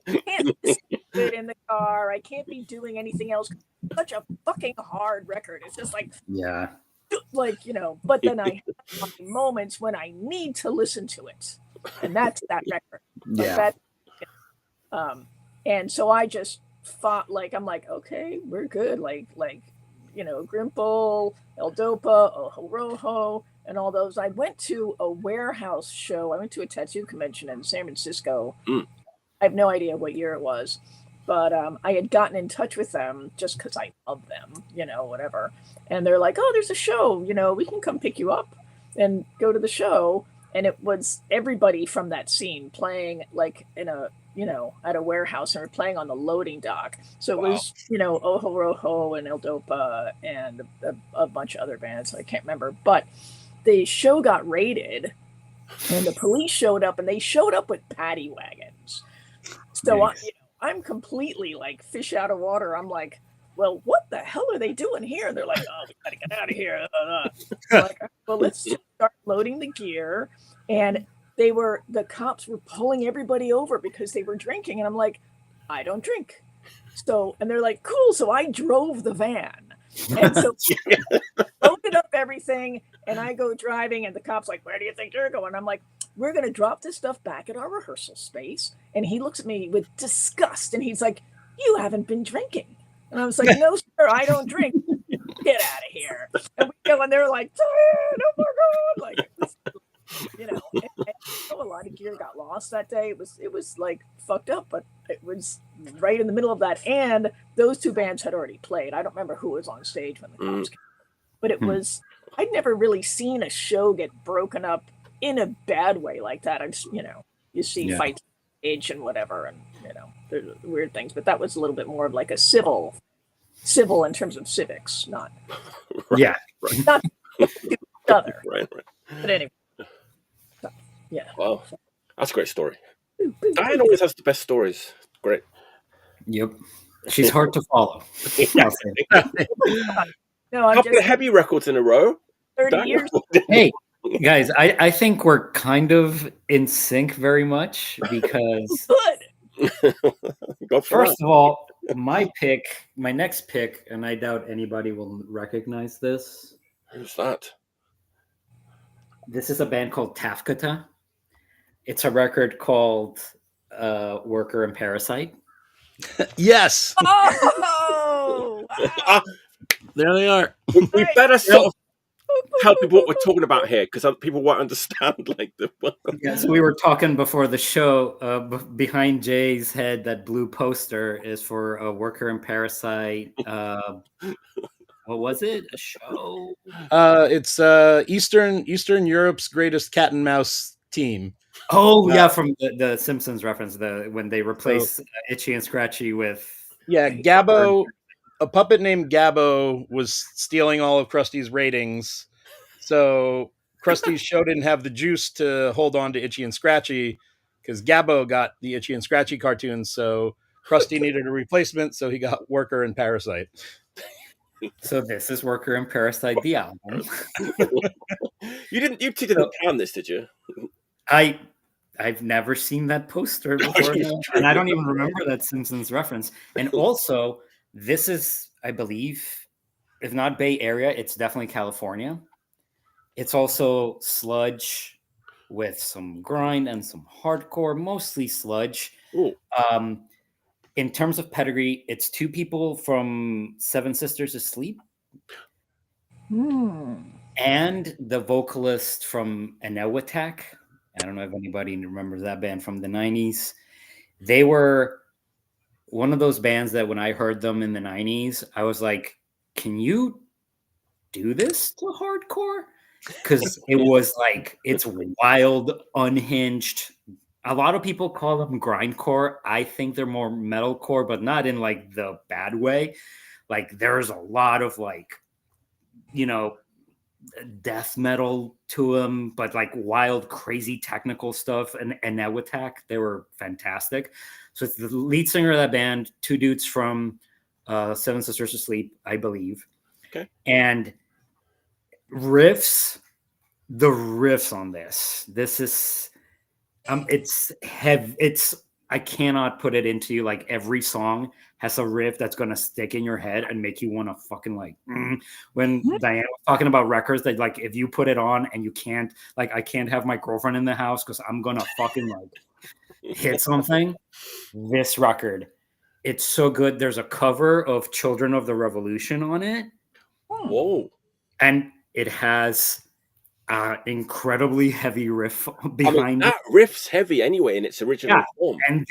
I can't listen to it in the car. I can't be doing anything else. It's such a fucking hard record. It's just like, like, but then I have my moments when I need to listen to it, and that's that record. Like and so I just thought, like, I'm like, okay, we're good. Like Grimple, L-Dopa, Ojo Rojo, and all those. I went to a warehouse show. I went to a tattoo convention in San Francisco. I have no idea what year it was, but I had gotten in touch with them just because I love them, whatever. And they're like, oh, there's a show, we can come pick you up and go to the show. And it was everybody from that scene playing like in a, at a warehouse, and we're playing on the loading dock. So it was, Ojo Rojo and L-Dopa and a bunch of other bands. I can't remember, but the show got raided and the police showed up, and they showed up with paddy wagons. So I'm completely like fish out of water. I'm like, well, what the hell are they doing here? And they're like, oh, we gotta get out of here. I'm like, well, let's just start loading the gear. And the cops were pulling everybody over because they were drinking. And I'm like, I don't drink. So, and they're like, cool. So I drove the van. And so loaded up everything, and I go driving, and the cop's like, where do you think you're going? I'm like, we're going to drop this stuff back at our rehearsal space. And he looks at me with disgust, and he's like, you haven't been drinking. And I was like, no, sir, I don't drink. Get out of here. And we go, and they're like, Diane, oh my God. Like, you know, and a lot of gear got lost that day. It was like fucked up, but it was right in the middle of that. And those two bands had already played. I don't remember who was on stage when the cops came. But it was, I'd never really seen a show get broken up in a bad way like that. I've, you know, you see fights age and whatever, and, you know, there's weird things, but that was a little bit more of like a civil in terms of civics, not, not each other. Right. But anyway, so, yeah. Wow. That's a great story. Diane always has the best stories. Great. Yep. She's hard to follow. No, I'm Couple of heavy records in a row. 30 years. Hey, guys, I think we're kind of in sync very much because Good. first of all, my next pick, and I doubt anybody will recognize this. Who's that? This is a band called Tapeata. It's a record called Worker and Parasite. Yes. Oh, wow. There they are. We better sort of tell people what we're talking about here, because people won't understand. Like so we were talking before the show. Behind Jay's head, that blue poster is for a Worker and Parasite. What was it? A show? It's Eastern Europe's greatest cat and mouse team. Oh yeah, from the Simpsons reference, when they replace Itchy and Scratchy with Gabbo. A puppet named Gabbo was stealing all of Krusty's ratings, so Krusty's show didn't have the juice to hold on to Itchy and Scratchy because Gabbo got the Itchy and Scratchy cartoons, so Krusty needed a replacement, so he got Worker and Parasite. So this is Worker and Parasite, the album. You two didn't plan this, did you? I've never seen that poster before, and I don't even remember that Simpsons reference. And also, this is, I believe, if not Bay Area, it's definitely California. It's also sludge with some grind and some hardcore, mostly sludge. In terms of pedigree, it's two people from Seven Sisters of Sleep. And the vocalist from Attack. I don't know if anybody remembers that band from the 90s. They were one of those bands that when I heard them in the 90s, I was like, can you do this to hardcore? Because it was like, it's wild, unhinged. A lot of people call them grindcore. I think they're more metalcore, but not in like the bad way. Like there's a lot of like, you know, death metal to them, but like wild, crazy technical stuff. And now Attack, they were fantastic. So it's the lead singer of that band, two dudes from Seven Sisters of Sleep, I believe. Okay. And the riffs on this is it's heavy. I cannot put it into you. Like every song has a riff that's going to stick in your head and make you want to fucking like, when Diane was talking about records that like, if you put it on and you can't, like, I can't have my girlfriend in the house because I'm going to fucking like hit something. This record, it's so good. There's a cover of Children of the Revolution on it. Whoa. And it has incredibly heavy riff behind that riff's heavy anyway in its original form. And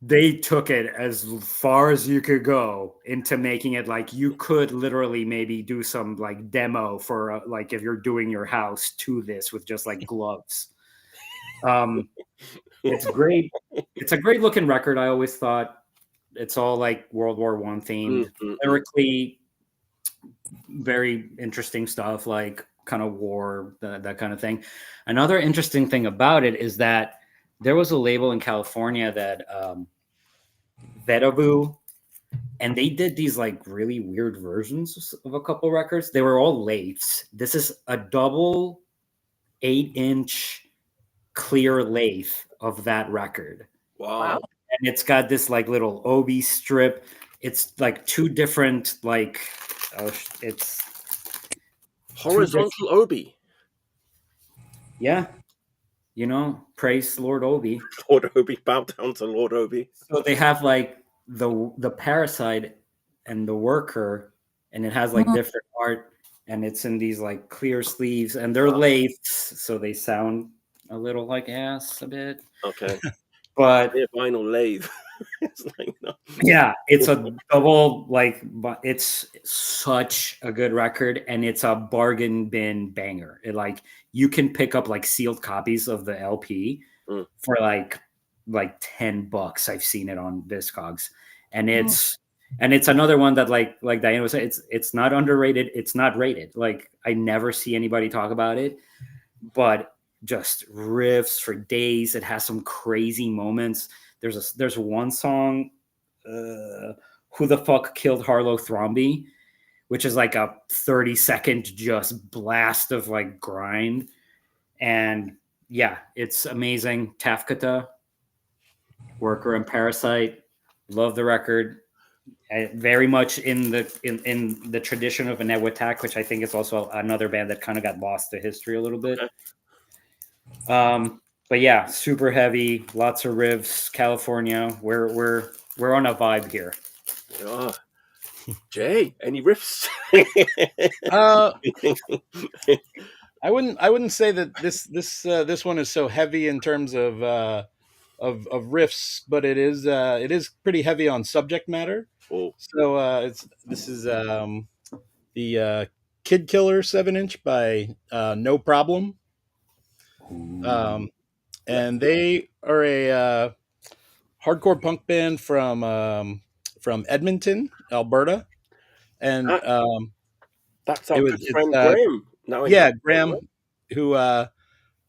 they took it as far as you could go into making it like you could literally maybe do some like demo for like if you're doing your house to this with just like gloves. It's great. It's a great looking record. I always thought it's all like World War I themed, lyrically very interesting stuff, like kind of war, that kind of thing. Another interesting thing about it is that there was a label in California that Vetavu And they did these like really weird versions of a couple records. They were all lathes. This is a double 8-inch clear lathe of that record. Wow. And it's got this like little obi strip. It's like two different like it's horizontal obi. Yeah. You know, praise Lord Obi. Lord Obi, bow down to Lord Obi. So they have like the parasite and the worker, and it has like different art, and it's in these like clear sleeves, and they're lathes, so they sound a little like ass a bit. Okay. But vinyl lathe. It's like, no. Yeah, it's a double like, but it's such a good record, and it's a bargain bin banger. It like you can pick up like sealed copies of the LP for like $10. I've seen it on Discogs, and it's another one that like Diane was saying, it's not underrated. It's not rated. Like I never see anybody talk about it, but just riffs for days. It has some crazy moments. There's one song, Who the Fuck Killed Harlow Thrombey, which is like a 30-second just blast of like grind. And yeah, it's amazing. Tapeata, Worker and Parasite. Love the record. Very much in the tradition of Attack, which I think is also another band that kind of got lost to history a little bit. But yeah, super heavy, lots of riffs. California, we're on a vibe here. Oh. Jay, any riffs? I wouldn't say that this one is so heavy in terms of riffs, but it is pretty heavy on subject matter. Oh. So this is the Kid Killer 7-inch by No Problem. And they are a hardcore punk band from Edmonton, Alberta, and that's our good friend Graham. Graham, who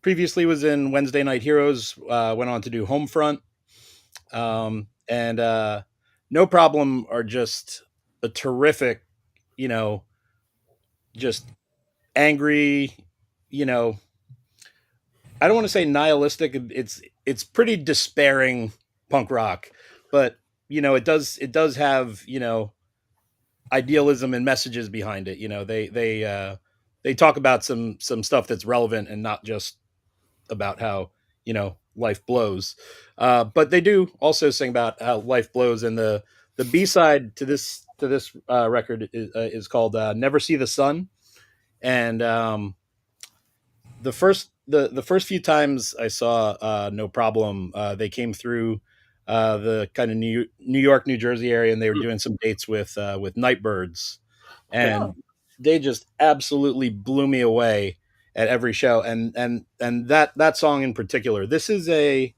previously was in Wednesday Night Heroes, went on to do Homefront, and No Problem are just a terrific, just angry, I don't want to say nihilistic. It's pretty despairing punk rock, but it does have idealism and messages behind it. They talk about some stuff that's relevant and not just about how life blows. But they do also sing about how life blows, and the B-side to this record is called "Never See the Sun," and the first few times I saw No Problem, they came through the kind of New York, New Jersey area, and they were doing some dates with Nightbirds, and they just absolutely blew me away at every show. And that song in particular, this is a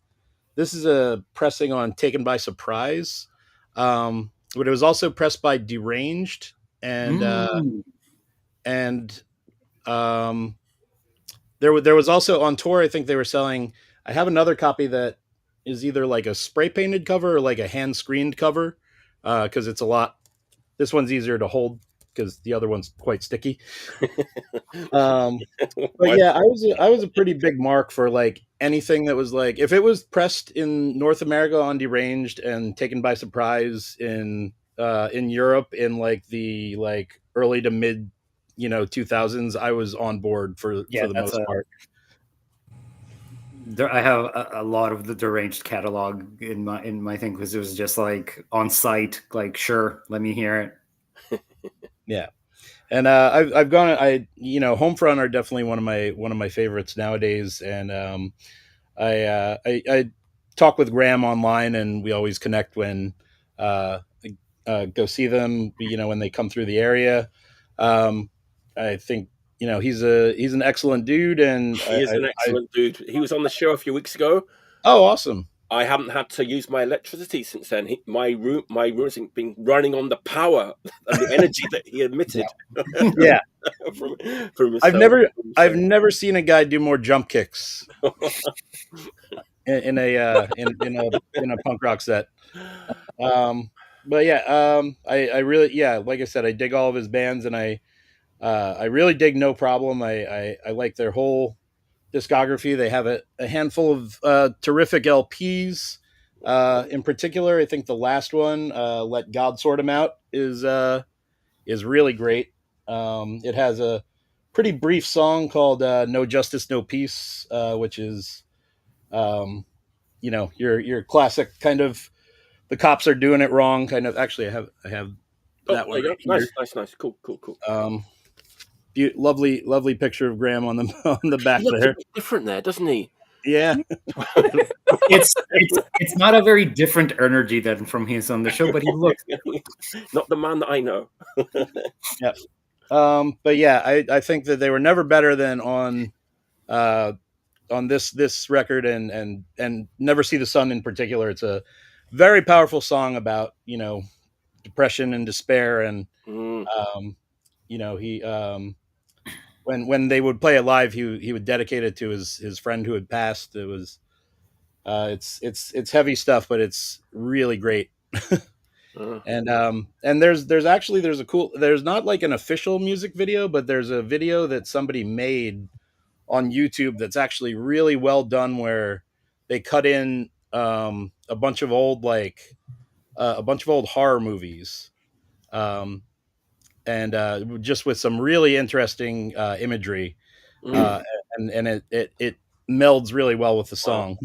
pressing on Taken by Surprise, but it was also pressed by Deranged, and there was also on tour, I think they were selling, I have another copy that is either like a spray painted cover or like a hand screened cover, because it's this one's easier to hold because the other one's quite sticky. But yeah, I was a pretty big mark for like anything that was like, if it was pressed in North America on Deranged and Taken by Surprise in Europe in like the early to mid 2000s, I was on board for the most part. I have a lot of the Deranged catalog in my thing, because it was just like on site, like, sure, let me hear it. Yeah. And I've gone, Homefront are definitely one of my favorites nowadays. And I talk with Graham online, and we always connect when go see them, when they come through the area. I think he's an excellent dude, and he is an excellent dude. He was on the show a few weeks ago. Oh, awesome! I haven't had to use my electricity since then. My room's been running on the power and the energy that he emitted. Yeah, from I've never seen a guy do more jump kicks in a punk rock set. but yeah, I really, yeah, like I said, I dig all of his bands, and I really dig No Problem. I like their whole discography. They have a handful of terrific LPs. In particular, I think the last one, "Let God Sort 'Em Out," is really great. It has a pretty brief song called "No Justice, No Peace," which is, um, your classic kind of the cops are doing it wrong kind of. Actually, I have Oh, that there one you right go. here. Nice. Cool. Lovely picture of Graham on the on the back He looks a there. bit different there, doesn't he? Yeah. It's not a very different energy than from his on the show, but he looks Not the man that I know. Yeah. But yeah, I think that they were never better than uh, on this record, and Never See the Sun in particular. It's a very powerful song about depression and despair, and Mm. he when they would play it live, he would dedicate it to his friend who had passed. It was it's heavy stuff, but it's really great. And there's not like an official music video, but there's a video that somebody made on YouTube that's actually really well done, where they cut in a bunch of old horror movies, um, and just with some really interesting imagery, uh, and it melds really well with the song.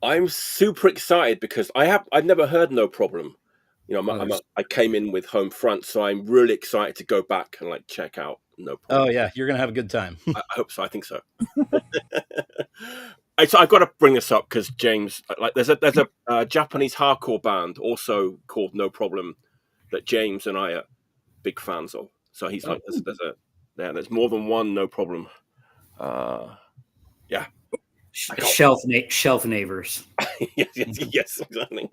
I'm super excited because I've never heard No Problem. I came in with home front, so I'm really excited to go back and like check out No Problem. Oh yeah, you're gonna have a good time. I hope so. I think so. I've got to bring this up because James, like, there's a Japanese hardcore band also called No Problem that James and I are big fans of. So he's like, there's more than one No Problem. Yeah. shelf neighbors. yes, exactly.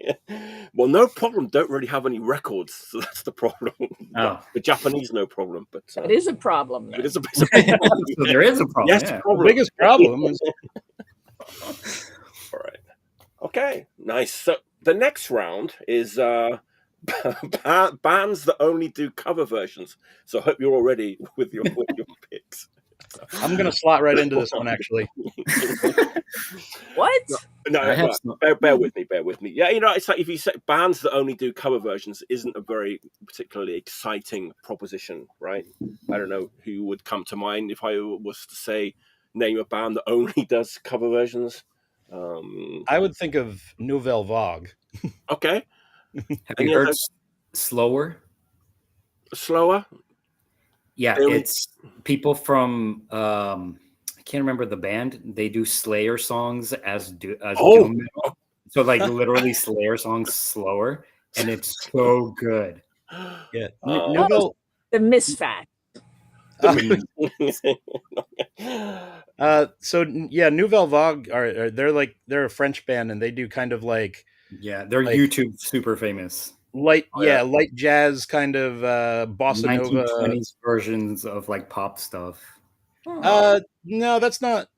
Well, No Problem don't really have any records, so that's the problem. Oh. The Japanese No Problem, but It is a problem. it is a So there is a problem. Yes, yeah. problem. The biggest problem is All right. Okay, nice. So the next round is bands that only do cover versions. So I hope you're all ready with your picks. I'm gonna slot right into this one actually. What? No, bear with me. Yeah, it's like if you say bands that only do cover versions isn't a very particularly exciting proposition, right? I don't know who would come to mind if I was to say name a band that only does cover versions. I would think of Nouvelle Vague. Okay. Have you heard Slower? Slower? Yeah, it's people from I can't remember the band. They do Slayer songs as doom metal. So like literally Slayer songs slower, and it's so good. Yeah, Nouvelle, the Misfat. So yeah, Nouvelle Vague they're a French band, and they do kind of like they're like, YouTube super famous. Light jazz kind of bossa 1920s nova versions of like pop stuff. No, that's not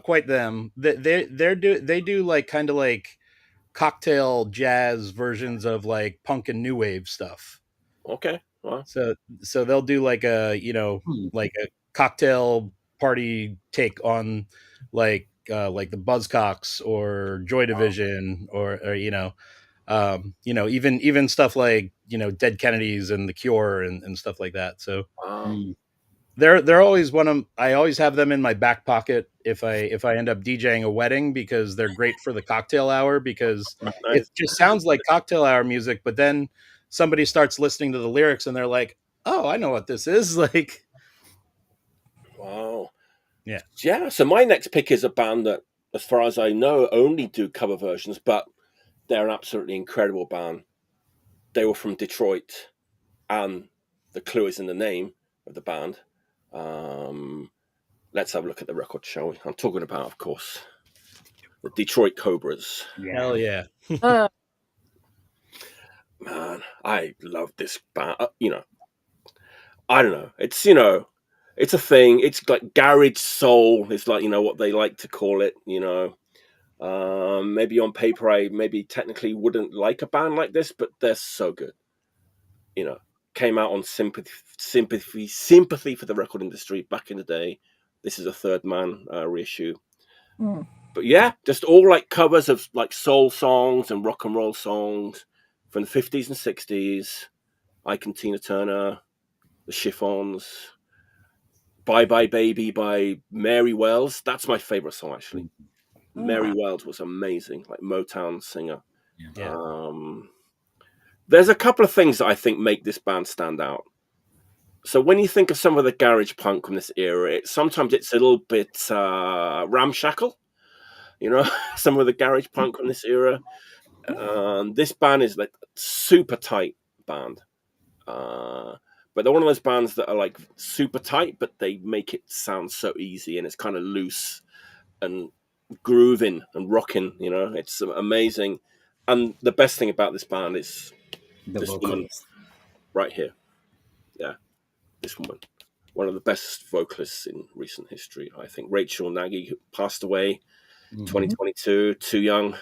quite them. They do like kind of like cocktail jazz versions of like punk and new wave stuff. Okay. Wow. So they'll do like a like a cocktail party take on like the Buzzcocks or Joy Division or even stuff like Dead Kennedys and The Cure and stuff like that. So they're always I always have them in my back pocket if I end up DJing a wedding, because they're great for the cocktail hour, because it just sounds like cocktail hour music, but then somebody starts listening to the lyrics and they're like, oh, I know what this is. Like, wow. Yeah. So my next pick is a band that, as far as I know, only do cover versions, but they're an absolutely incredible band. They were from Detroit, and the clue is in the name of the band. Let's have a look at the record, shall we? I'm talking about, of course, the Detroit Cobras. Hell yeah. Man, I love this band. I don't know. It's, it's a thing. It's like garage soul. It's like, what they like to call it, Maybe on paper, I maybe technically wouldn't like a band like this, but they're so good. You know, came out on sympathy for the record industry back in the day. This is a third man reissue. But yeah, just all like covers of like soul songs and rock and roll songs from the 50s and 60s. Ike and Tina Turner, the Chiffons, Bye Bye Baby by Mary Wells. That's my favorite song, actually. Mary Wells was amazing, like Motown singer. Yeah. There's a couple of things that I think make this band stand out. So when you think of some of the garage punk from this era, sometimes it's a little bit ramshackle. You know, some of the garage punk from this era. This band is like super tight band. But they're one of those bands that are like super tight, but they make it sound so easy, and it's kind of loose and grooving and rocking. You know, it's amazing. And the best thing about this band is this woman right here. Yeah, this woman. One of the best vocalists in recent history, I think. Rachel Nagy, who passed away 2022, too young.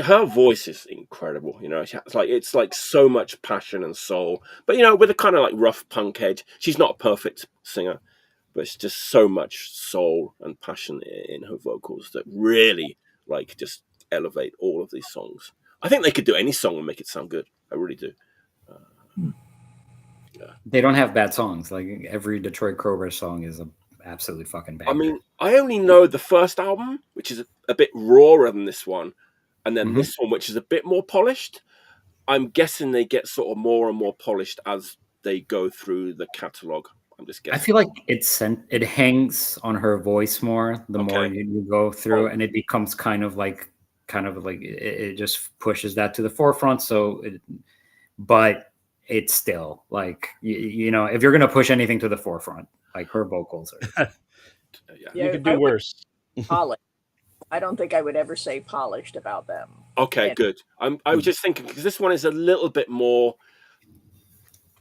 Her voice is incredible, you know. It's like so much passion and soul, but you know, with a kind of like rough punk edge. She's not a perfect singer, but it's just so much soul and passion in her vocals that really like just elevate all of these songs. I think they could do any song and make it sound good. I really do. They don't have bad songs. Like every Detroit Cobras song is a absolutely fucking banger. I mean, I only know the first album, which is a bit rawer than this one, and then this one, which is a bit more polished. I'm guessing they get sort of more and more polished as they go through the catalog. I'm just guessing. I feel like it hangs on her voice more the more you go through, and it becomes kind of like it just pushes that to the forefront. But it's still like you know, if you're gonna push anything to the forefront, like her vocals are. You could do worse. Polished. I don't think I would ever say polished about them. Okay, good. I was just thinking because this one is a little bit more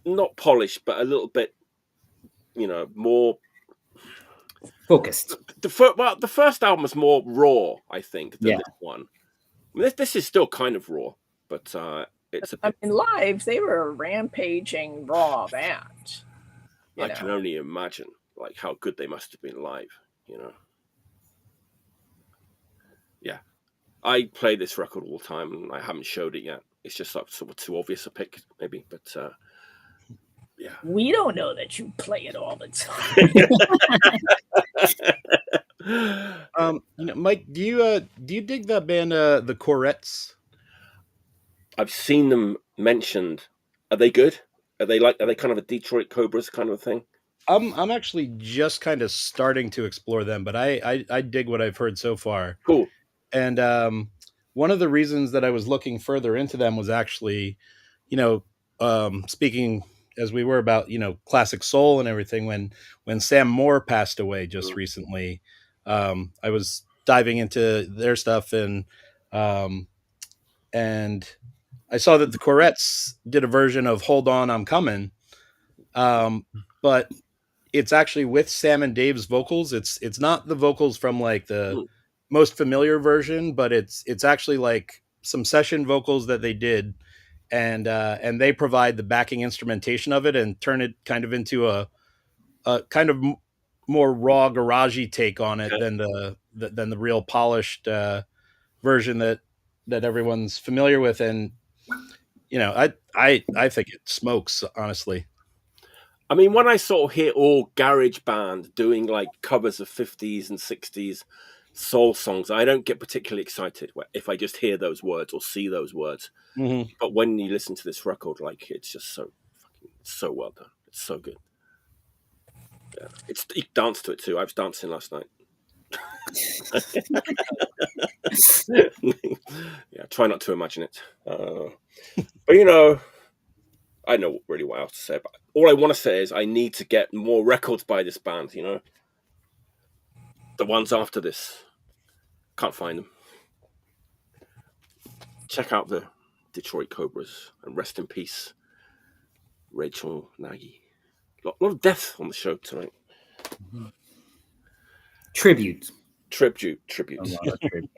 not polished, but a little bit, you know, more focused. The first album was more raw, I think, than this one. I mean, this is still kind of raw, but it's. I mean, live they were a rampaging raw band. I can only imagine like how good they must have been live. You know. Yeah, I play this record all the time, and I haven't showed it yet. It's just like sort of too obvious a pick, maybe, but. Yeah. We don't know that you play it all the time. You know, Mike, do you dig that band, the Corettes? I've seen them mentioned. Are they good? Are they kind of a Detroit Cobras kind of a thing? I'm actually just kind of starting to explore them, but I dig what I've heard so far. Cool. And one of the reasons that I was looking further into them was actually, you know, speaking as we were about, you know, classic soul and everything, when Sam Moore passed away just recently, I was diving into their stuff and I saw that the Corettes did a version of Hold On, I'm Coming. But it's actually with Sam and Dave's vocals. It's not the vocals from like the most familiar version, but it's actually like some session vocals that they did. And they provide the backing instrumentation of it and turn it kind of into a kind of more raw garagey take on it than the real polished version that everyone's familiar with. And you know, I think it smokes, honestly. I mean, when I sort of hear all garage band doing like covers of 50s and 60s soul songs, I don't get particularly excited if I just hear those words or see those words. Mm-hmm. But when you listen to this record, like it's just so well done. It's so good. Yeah, you dance to it too. I was dancing last night. Yeah, try not to imagine it. But you know, I know really what else to say. But all I want to say is I need to get more records by this band. You know, the ones after this, can't find them. Check out the Detroit Cobras and rest in peace, Rachel Nagy. A lot of death on the show tonight. Tribute. Tribute. A lot of tribute.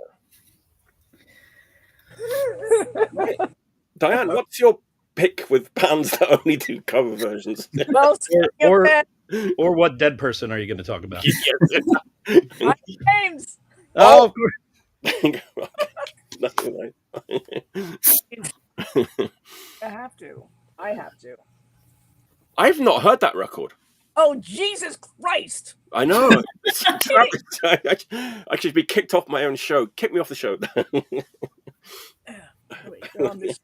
Right. Diane, what's your pick with bands that only do cover versions? Well, or what dead person are you going to talk about? James. Oh, of course. Nothing I have to. I've not heard that record. Oh, Jesus Christ! I know. I should be kicked off my own show. Kick me off the show. Wait, you're on this.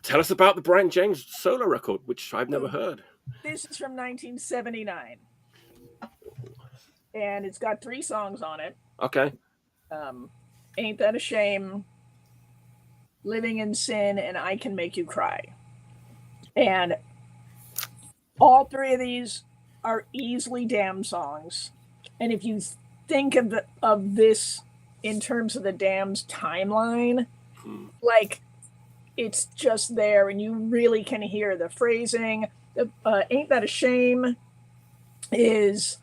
Tell us about the Brian James solo record, which I've never heard. This is from 1979. And it's got 3 songs on it. Okay. Ain't That a Shame, Living in Sin, and I Can Make You Cry. And all 3 of these are easily Damn songs. And if you think of this in terms of the Damn's timeline, like, it's just there, and you really can hear the phrasing. Ain't That a Shame is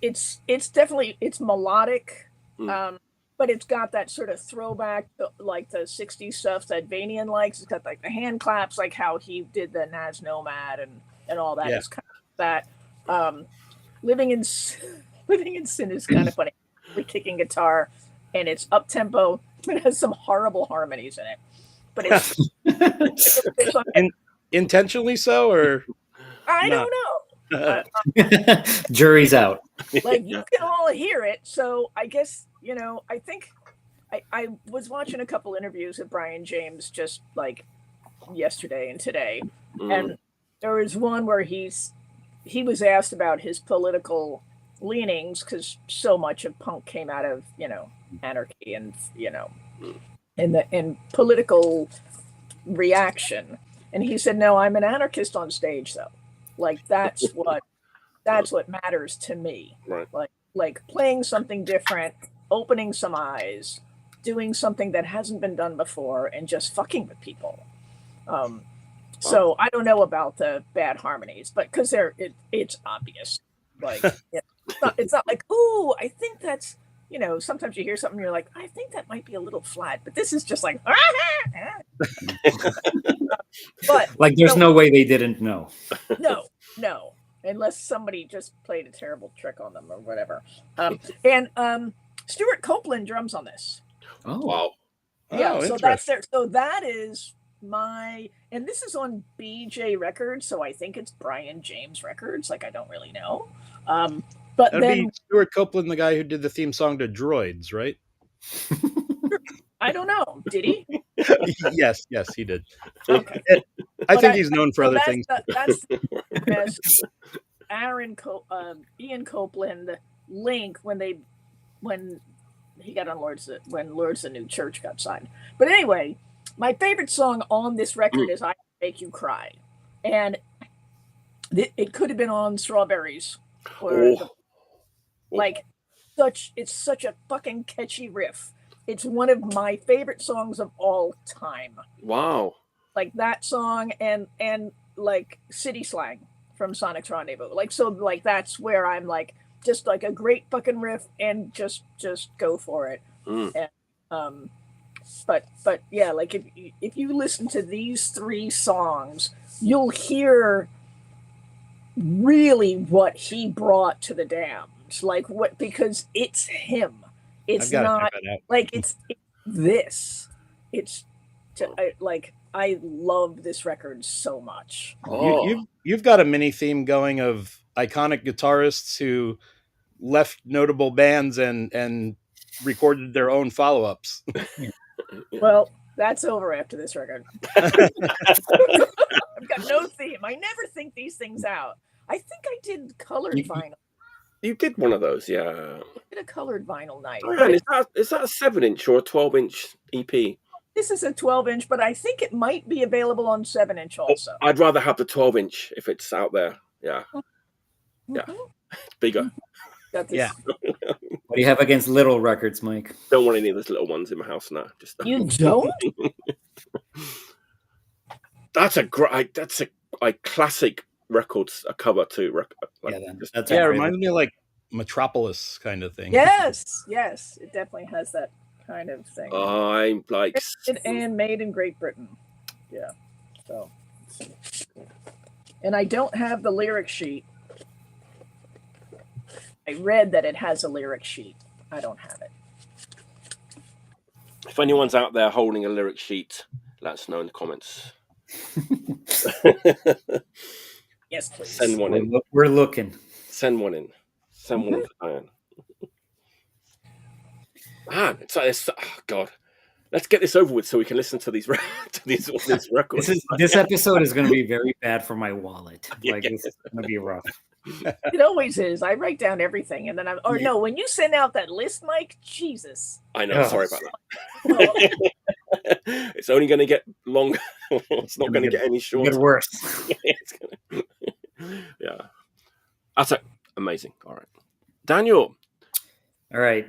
it's definitely melodic, but it's got that sort of throwback to, like, the 60s stuff that Vanian likes. It's got like the hand claps, like how he did the Nas Nomad and all that. Yeah. It's kind of that. Living in Sin is kind of funny. We're kicking guitar, and it's up tempo. It has some horrible harmonies in it, but it's intentionally so, or I don't know. Jury's out. Like, you can all hear it, so I guess, I think I was watching a couple interviews with Brian James just like yesterday and today, and there was one where he was asked about his political leanings, because so much of punk came out of anarchy and and political reaction, and he said, "No, I'm an anarchist on stage, though. Like, that's what matters to me. Right. Like playing something different, opening some eyes, doing something that hasn't been done before, and just fucking with people." So I don't know about the bad harmonies, but because it's obvious. Like, it's not like, oh, I think that's, sometimes you hear something, you're like, I think that might be a little flat, but this is just like, but like, there's no way they didn't know. No, unless somebody just played a terrible trick on them or whatever. And Stuart Copeland drums on this. Oh, wow. Yeah, so that's there. So that is and this is on BJ Records, so I think it's Brian James Records. Like, I don't really know. But that'd then be Stuart Copeland, the guy who did the theme song to Droids, right? I don't know. Did he? Yes, he did. Okay. I think he's known for other things. That's Ian Copeland link when he got on when Lord's the New Church got signed. But anyway, my favorite song on this record is I Can Make You Cry. And it could have been on Strawberries. It's such a fucking catchy riff. It's one of my favorite songs of all time. Wow. Like that song and like City Slang from Sonic's Rendezvous. Like that's where I'm like, just like a great fucking riff, and just go for it. And, but yeah, like if you listen to these 3 songs, you'll hear really what he brought to the Damned, like because it's him. It's not like it's this. It's I love this record so much. You've got a mini theme going of iconic guitarists who left notable bands and recorded their own follow-ups. Well, that's over after this record. I've got no theme. I never think these things out. I think I did colored vinyl. You did one of those, yeah. I did a colored vinyl night. Is that a 7-inch or a 12-inch EP? This is a 12-inch, but I think it might be available on 7-inch also. I'd rather have the 12-inch if it's out there. Yeah. Mm-hmm. Yeah. It's bigger. Yeah. What do you have against little records, Mike? Don't want any of those little ones in my house now. Just you don't? That's a like classic records, a cover too. Like, that's it reminds me of like Metropolis kind of thing. Yes, it definitely has that kind of thing. I'm like, and made in Great Britain. Yeah. So, and I don't have the lyric sheet. I read that it has a lyric sheet. I don't have it. If anyone's out there holding a lyric sheet, let us know in the comments. Yes, please. Send one in. We're looking. Send one in. Send one in for Diane. Man, it's like this. Oh God, let's get this over with so we can listen to these records. This episode is going to be very bad for my wallet. Like this is going to be rough. It always is. I write down everything, and then no. When you send out that list, Mike, Jesus. I know. Sorry about that. It's only going to get longer. It's not going to get any shorter. Get worse. Yeah, that's amazing. All right, Daniel. All right.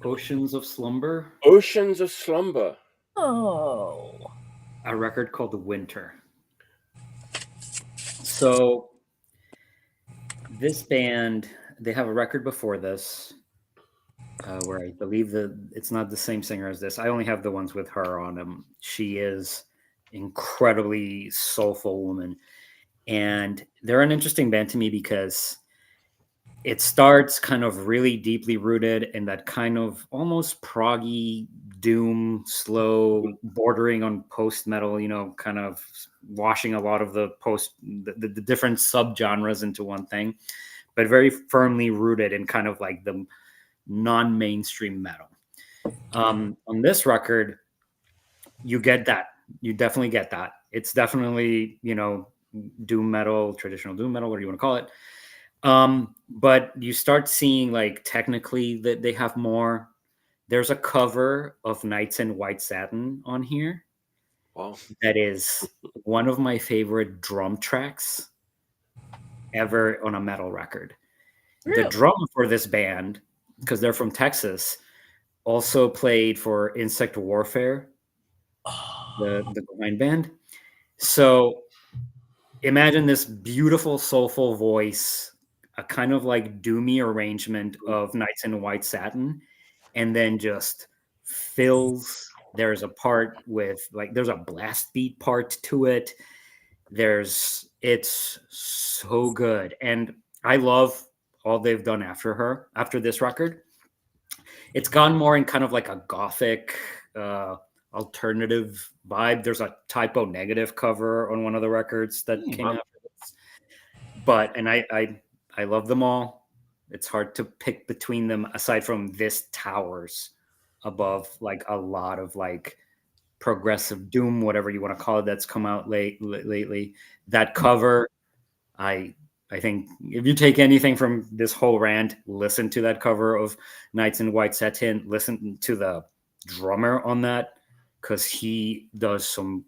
Oceans of Slumber. Oceans of Slumber. Oh. A record called The Winter. So this band, they have a record before this where I believe it's not the same singer as this. I only have the ones with her on them. She is incredibly soulful woman. And they're an interesting band to me because it starts kind of really deeply rooted in that kind of almost proggy doom, slow, bordering on post-metal, kind of washing a lot of the different subgenres into one thing, but very firmly rooted in kind of like the non-mainstream metal. On this record, you get that. You definitely get that. It's definitely, doom metal, traditional doom metal, whatever you want to call it. But you start seeing like technically that they have more. There's a cover of Nights in White Satin on here. Wow. That is one of my favorite drum tracks ever on a metal record. Really? The drummer for this band, because they're from Texas, also played for Insect Warfare, the grind band. So imagine this beautiful, soulful voice, a kind of like doomy arrangement of Nights in White Satin, and then just fills. There's a part with there's a blast beat part to it. It's so good. And I love all they've done after this record. It's gone more in kind of like a gothic, alternative vibe. There's a Typo Negative cover on one of the records that came out. But, and I love them all. It's hard to pick between them aside from this towers above like a lot of like progressive doom, whatever you want to call it, that's come out lately. That cover, I think if you take anything from this whole rant, listen to that cover of Nights in White Satin, listen to the drummer on that, because he does some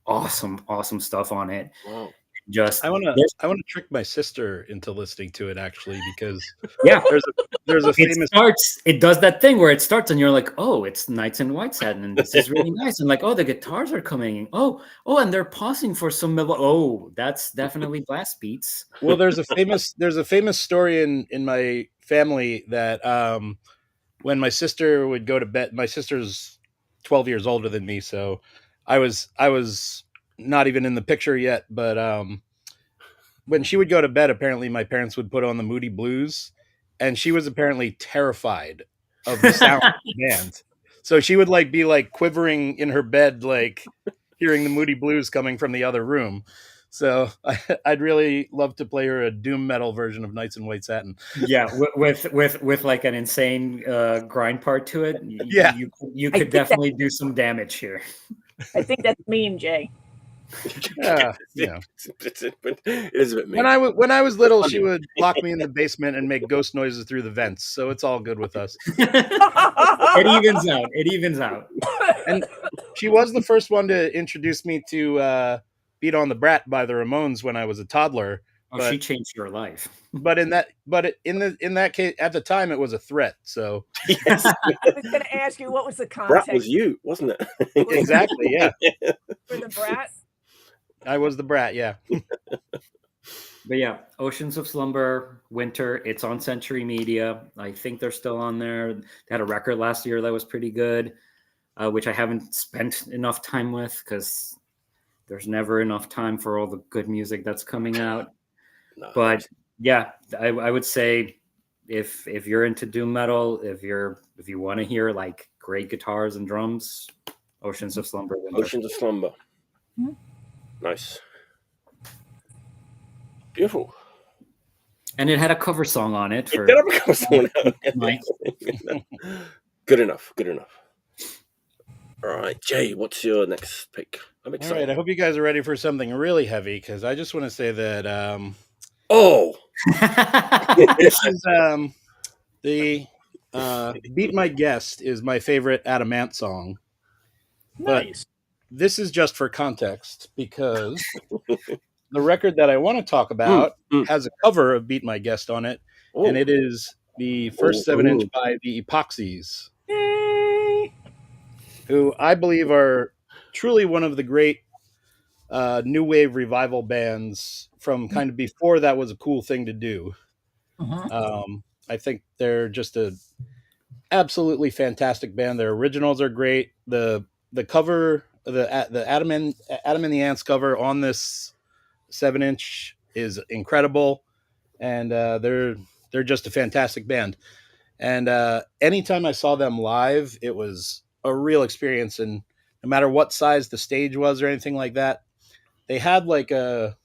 awesome stuff on it. Wow. I want to trick my sister into listening to it actually, because there's a famous. It does that thing where it starts and you're like, oh, it's Nights in White Satin and this is really nice, and like, oh, the guitars are coming in. Oh, and they're pausing for some middle. Oh, that's definitely blast beats. Well, there's a famous story in my family that when my sister would go to bed, my sister's 12 years older than me, so I was not even in the picture yet, but when she would go to bed, apparently my parents would put on the Moody Blues, and she was apparently terrified of the sound of the band. So she would be quivering in her bed, like hearing the Moody Blues coming from the other room. So I'd really love to play her a doom metal version of Nights in White Satin. Yeah, with like an insane grind part to it. Yeah, you could definitely do some damage here. I think that's mean, Jay. It is a bit mean. When I was little, she would lock me in the basement and make ghost noises through the vents, so it's all good with us. It evens out. And she was the first one to introduce me to Beat on the Brat by the Ramones when I was a toddler Oh, But- she changed your life. But in that case, at the time, it was a threat. So Yes, I was going to ask you what was the Brat context was you, wasn't it? exactly, yeah, for the brat. I was the brat. Yeah. But yeah, Oceans of Slumber, Winter. It's on Century Media. I think they're still on there. They had a record last year that was pretty good, which I haven't spent enough time with because there's never enough time for all the good music that's coming out. No. But yeah, I would say if you're into doom metal, if you want to hear like great guitars and drums, Oceans of Slumber, Winter. Oceans of Slumber. Mhm. Nice. Beautiful. And it had a cover song on it. It did have a cover song. Nice. Good enough. Good enough. All right, Jay, what's your next pick? I'm All excited. right. I hope you guys are ready for something really heavy because I just want to say that Oh, this is the "Beat My Guest" is my favorite Adamant song. But Nice. this is just for context because the record that I want to talk about has a cover of "Beat My Guest" on it, oh. and it is the first 7-inch by the Epoxies, Yay. who I believe are truly one of the great new wave revival bands from kind of before that was a cool thing to do. I think they're just a absolutely fantastic band. Their originals are great. The cover, the Adam and the Ants cover on this 7-inch is incredible, and they're just a fantastic band. And anytime I saw them live, it was a real experience. And no matter what size the stage was or anything like that, they had like a,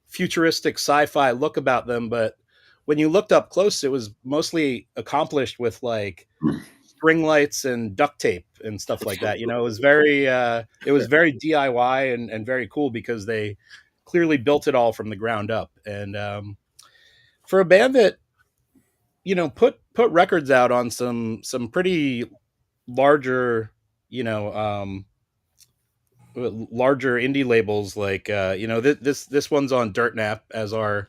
futuristic sci-fi look about them. But when you looked up close, it was mostly accomplished with like string lights and duct tape and stuff like that. It was very DIY and very cool because they clearly built it all from the ground up. And for a band that put records out on some pretty larger larger indie labels, like this one's on Dirt Nap, as are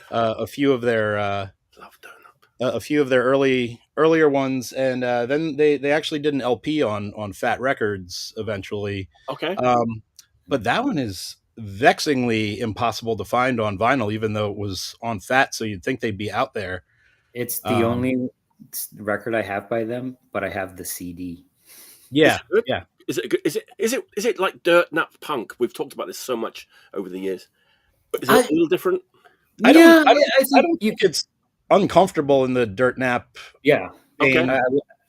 a few of their Love Dirt Nap. a few of their earlier ones, and then they actually did an LP on Fat Records eventually. Okay. But that one is vexingly impossible to find on vinyl, even though it was on Fat, so you'd think they'd be out there. It's the only record I have by them, but I have the CD. Yeah, Is it good? yeah. Is it like Dirt Nap punk? We've talked about this so much over the years. But is it a little different? I don't you think it's uncomfortable in the Dirt Nap. Yeah. Okay.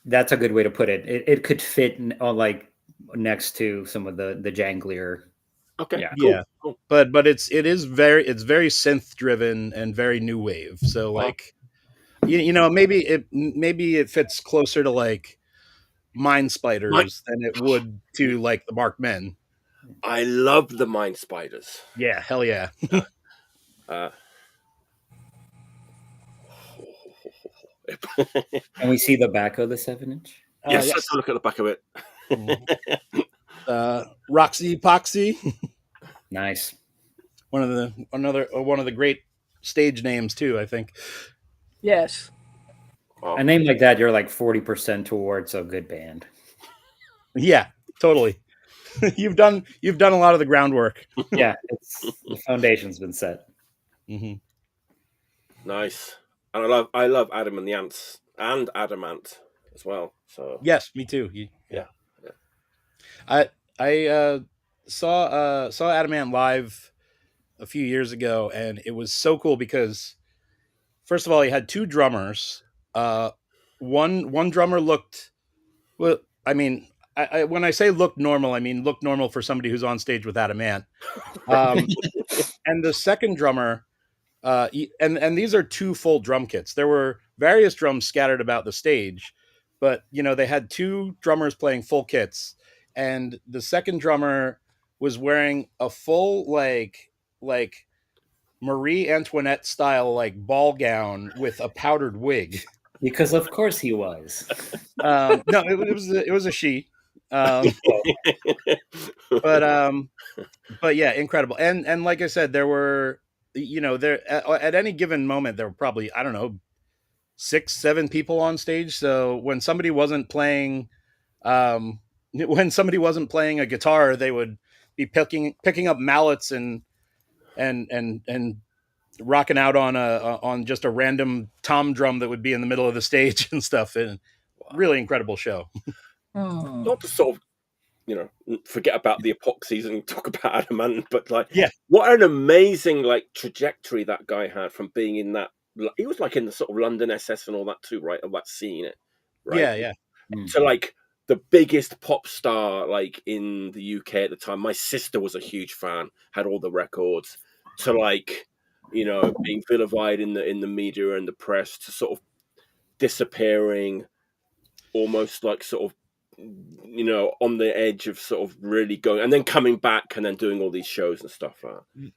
That's a good way to put it. It could fit like next to some of the janglier. Okay. Yeah. Cool. Yeah. Cool. But it's very synth driven and very new wave. So like maybe it fits closer to like Mind Spiders than it would to like the Mark Men. I love the Mind Spiders. Yeah, hell yeah. Can we see the back of the 7-inch? Yes, Yes. let's look at the back of it. Roxy Epoxy, Nice. one of the great stage names too, I think. Yes. A name like that, you're like 40% towards a good band. Yeah, totally. You've done a lot of the groundwork. Yeah, the foundation's been set. Mm-hmm. Nice. And I love Adam and the Ants and Adamant as well. So Yes, me too. Yeah. I saw Adamant live a few years ago, and it was so cool because first of all, he had two drummers. One drummer looked well. I mean, I when I say looked normal, I mean looked normal for somebody who's on stage with Adamant. And the second drummer, and these are two full drum kits. There were various drums scattered about the stage, but they had two drummers playing full kits, and the second drummer was wearing a full like Marie Antoinette style like ball gown with a powdered wig. Because of course he was. No, it was a she. But But yeah, incredible. And like I said, there were, there at any given moment there were probably, I don't know, 6-7 people on stage. So when somebody wasn't playing when somebody wasn't playing a guitar, they would be picking up mallets and rocking out on just a random tom drum that would be in the middle of the stage and stuff. And really incredible show. Not to sort of, forget about the Epoxies and talk about Adamant, but like, Yeah. what an amazing like trajectory that guy had from being in that. He was like in the sort of London SS and all that too, right? Of that scene, right? Yeah. So like the biggest pop star like in the UK at the time. My sister was a huge fan, had all the records. To like, being vilified in the media and the press, to sort of disappearing, almost like sort of, on the edge of sort of really going, and then coming back and then doing all these shows and stuff.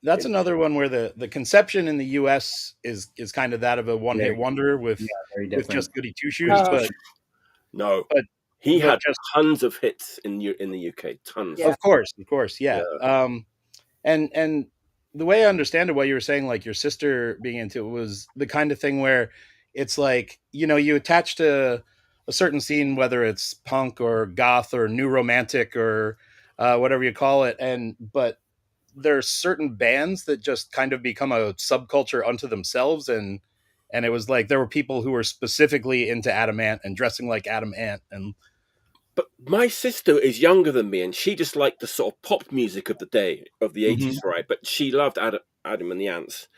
That's another one where the conception in the US is kind of that of a one-hit wonder with just Goody Two Shoes. But he had just tons of hits in the UK, tons. Of course, yeah. And the way I understand it, what you were saying, like your sister being into it, was the kind of thing where it's like, you attach to a certain scene, whether it's punk or goth or new romantic or whatever you call it. But there are certain bands that just kind of become a subculture unto themselves. And it was like, there were people who were specifically into Adam Ant and dressing like Adam Ant. But my sister is younger than me, and she just liked the sort of pop music of the day, of the 80s, right? But she loved Adam and the Ants.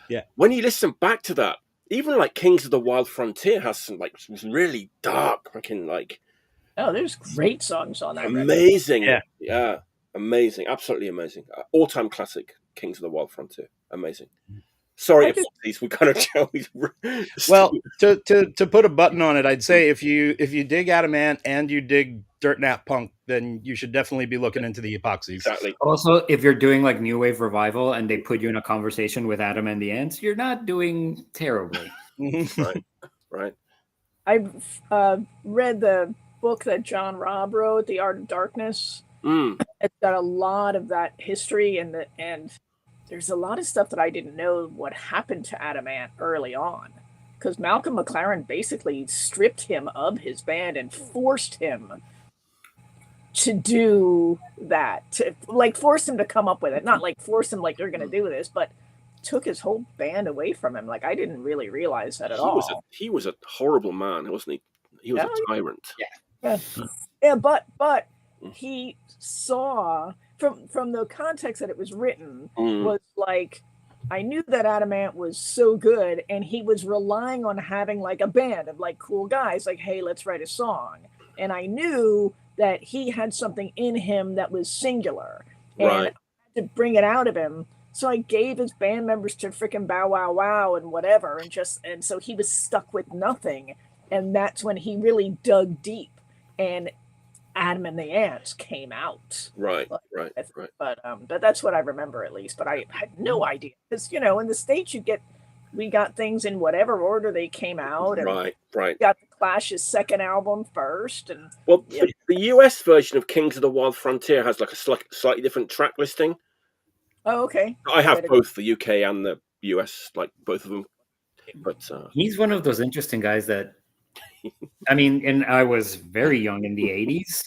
Yeah. When you listen back to that, even like Kings of the Wild Frontier has some like really dark, freaking like. Oh, there's great songs on that. Amazing. Record. Yeah. Amazing. Absolutely amazing. All-time classic, Kings of the Wild Frontier. Amazing. Sorry, Epoxies, we kind of well, to put a button on it, I'd say if you dig Adam Ant and you dig Dirt Nap Punk, then you should definitely be looking into the Epoxies. Exactly. Also, if you're doing like new wave revival and they put you in a conversation with Adam and the Ants, you're not doing terribly. Right. I've read the book that John Robb wrote, The Art of Darkness. It's got a lot of that history, and there's a lot of stuff that I didn't know what happened to Adam Ant early on, because Malcolm McLaren basically stripped him of his band and forced him to do that, to like force him to come up with it, not like force him like you're going to do this, but took his whole band away from him. Like, I didn't really realize that at all. He was a horrible man, wasn't he? He was a tyrant. Yeah, but he saw from the context that it was written was like, I knew that Adam Ant was so good, and he was relying on having like a band of like cool guys, like, hey, let's write a song. And I knew that he had something in him that was singular, and I had to bring it out of him. So I gave his band members to freaking Bow Wow Wow and whatever, and so he was stuck with nothing. And that's when he really dug deep, and Adam and the Ants came out. Right. But that's what I remember, at least. But I had no idea, because in the States we got things in whatever order they came out. And right. Got the Clash's second album first, and the US version of Kings of the Wild Frontier has like a slightly different track listing. Oh, okay. I have both the UK and the US, like both of them. But he's one of those interesting guys that, I mean, and I was very young in the 80s,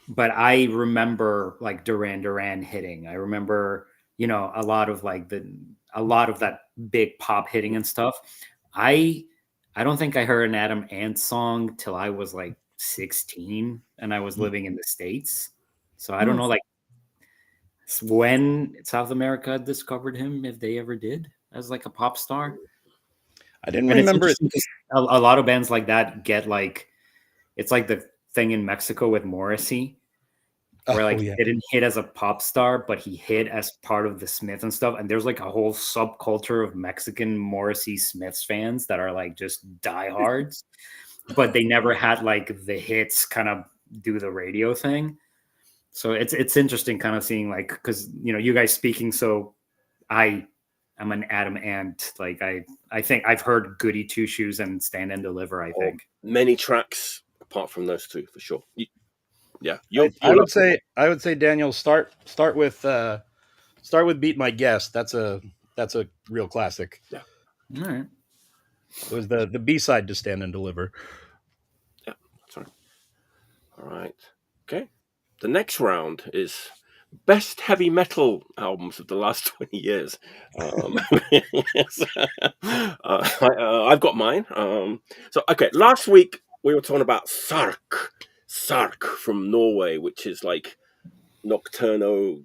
but I remember like Duran hitting. I remember, a lot of that big pop hitting and stuff. I don't think I heard an Adam Ant song till I was like 16, and I was living in the States. So I don't know, like, when South America discovered him, if they ever did, as like a pop star. I didn't remember it. A lot of bands like that get like, it's like the thing in Mexico with Morrissey, where he didn't hit as a pop star, but he hit as part of the Smiths and stuff. And there's like a whole subculture of Mexican Morrissey Smiths fans that are like just diehards, but they never had like the hits kind of do the radio thing. So it's interesting kind of seeing like, because you guys speaking, so I'm an Adam Ant, like I think I've heard Goody Two Shoes and Stand and Deliver, I think. Many tracks apart from those two, for sure. Yeah, I would say Daniel, start with Beat My Guest. That's a real classic. Yeah. All right. It was the B-side to Stand and Deliver. Yeah, that's right. All right. Okay. The next round is best heavy metal albums of the last 20 years. I've got mine. Okay, last week we were talking about Sark from Norway, which is like Nocturno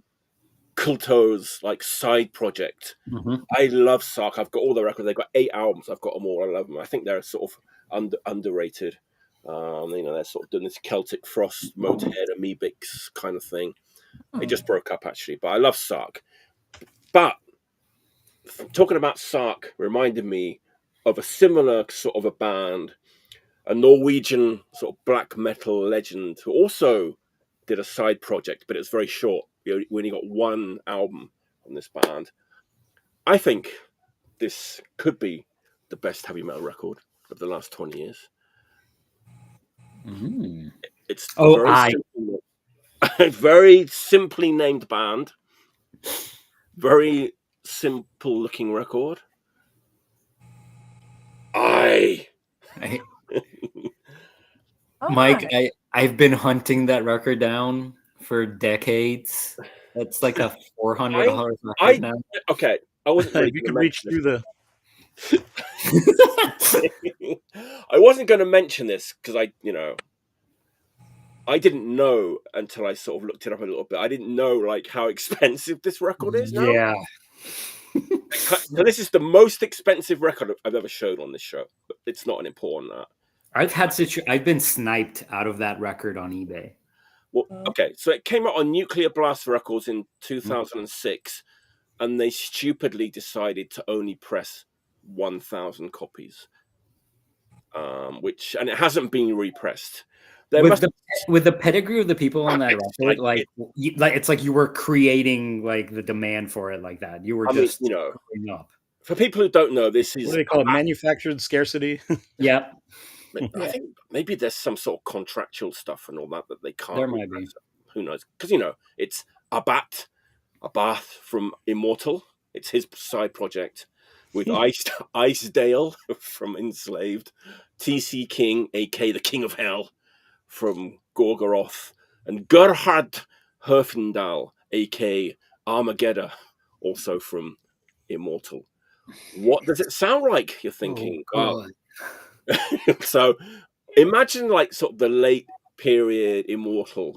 Culto's like side project. Mm-hmm. I love Sark. I've got all the records. They've got 8 albums. I've got them all. I love them. I think they're sort of underrated. They're sort of doing this Celtic Frost, Motorhead, Amoebics kind of thing. They just broke up actually, but I love Sark. But talking about Sark reminded me of a similar sort of a band, a Norwegian sort of black metal legend who also did a side project, but it was very short. We only got 1 album on this band. I think this could be the best heavy metal record of the last 20 years. Mm-hmm. It's very simply named band. Very simple looking record. Mike, I've been hunting that record down for decades. That's like a $400 record now. Okay, I wasn't really you could reach through the. I wasn't going to mention this because I didn't know until I sort of looked it up a little bit. I didn't know like how expensive this record is now. Yeah. So this is the most expensive record I've ever showed on this show. But it's not an important that. I've been sniped out of that record on eBay. Well, okay, so it came out on Nuclear Blast Records in 2006, and they stupidly decided to only press 1,000 copies, and it hasn't been repressed. With the pedigree of the people on that record, it's like you were creating like the demand for it like that. You were up. For people who don't know, this is what do they call it? Manufactured scarcity. Yeah. I think maybe there's some sort of contractual stuff and all that they can't. There might be. Who knows? Because it's Abath from Immortal. It's his side project with Icedale from Enslaved, TC King, aka the King of Hell, from Gorgoroth, and Gerhard Herfindahl, aka Armageddon, also from Immortal. What does it sound like? You're thinking. So imagine like sort of the late period Immortal,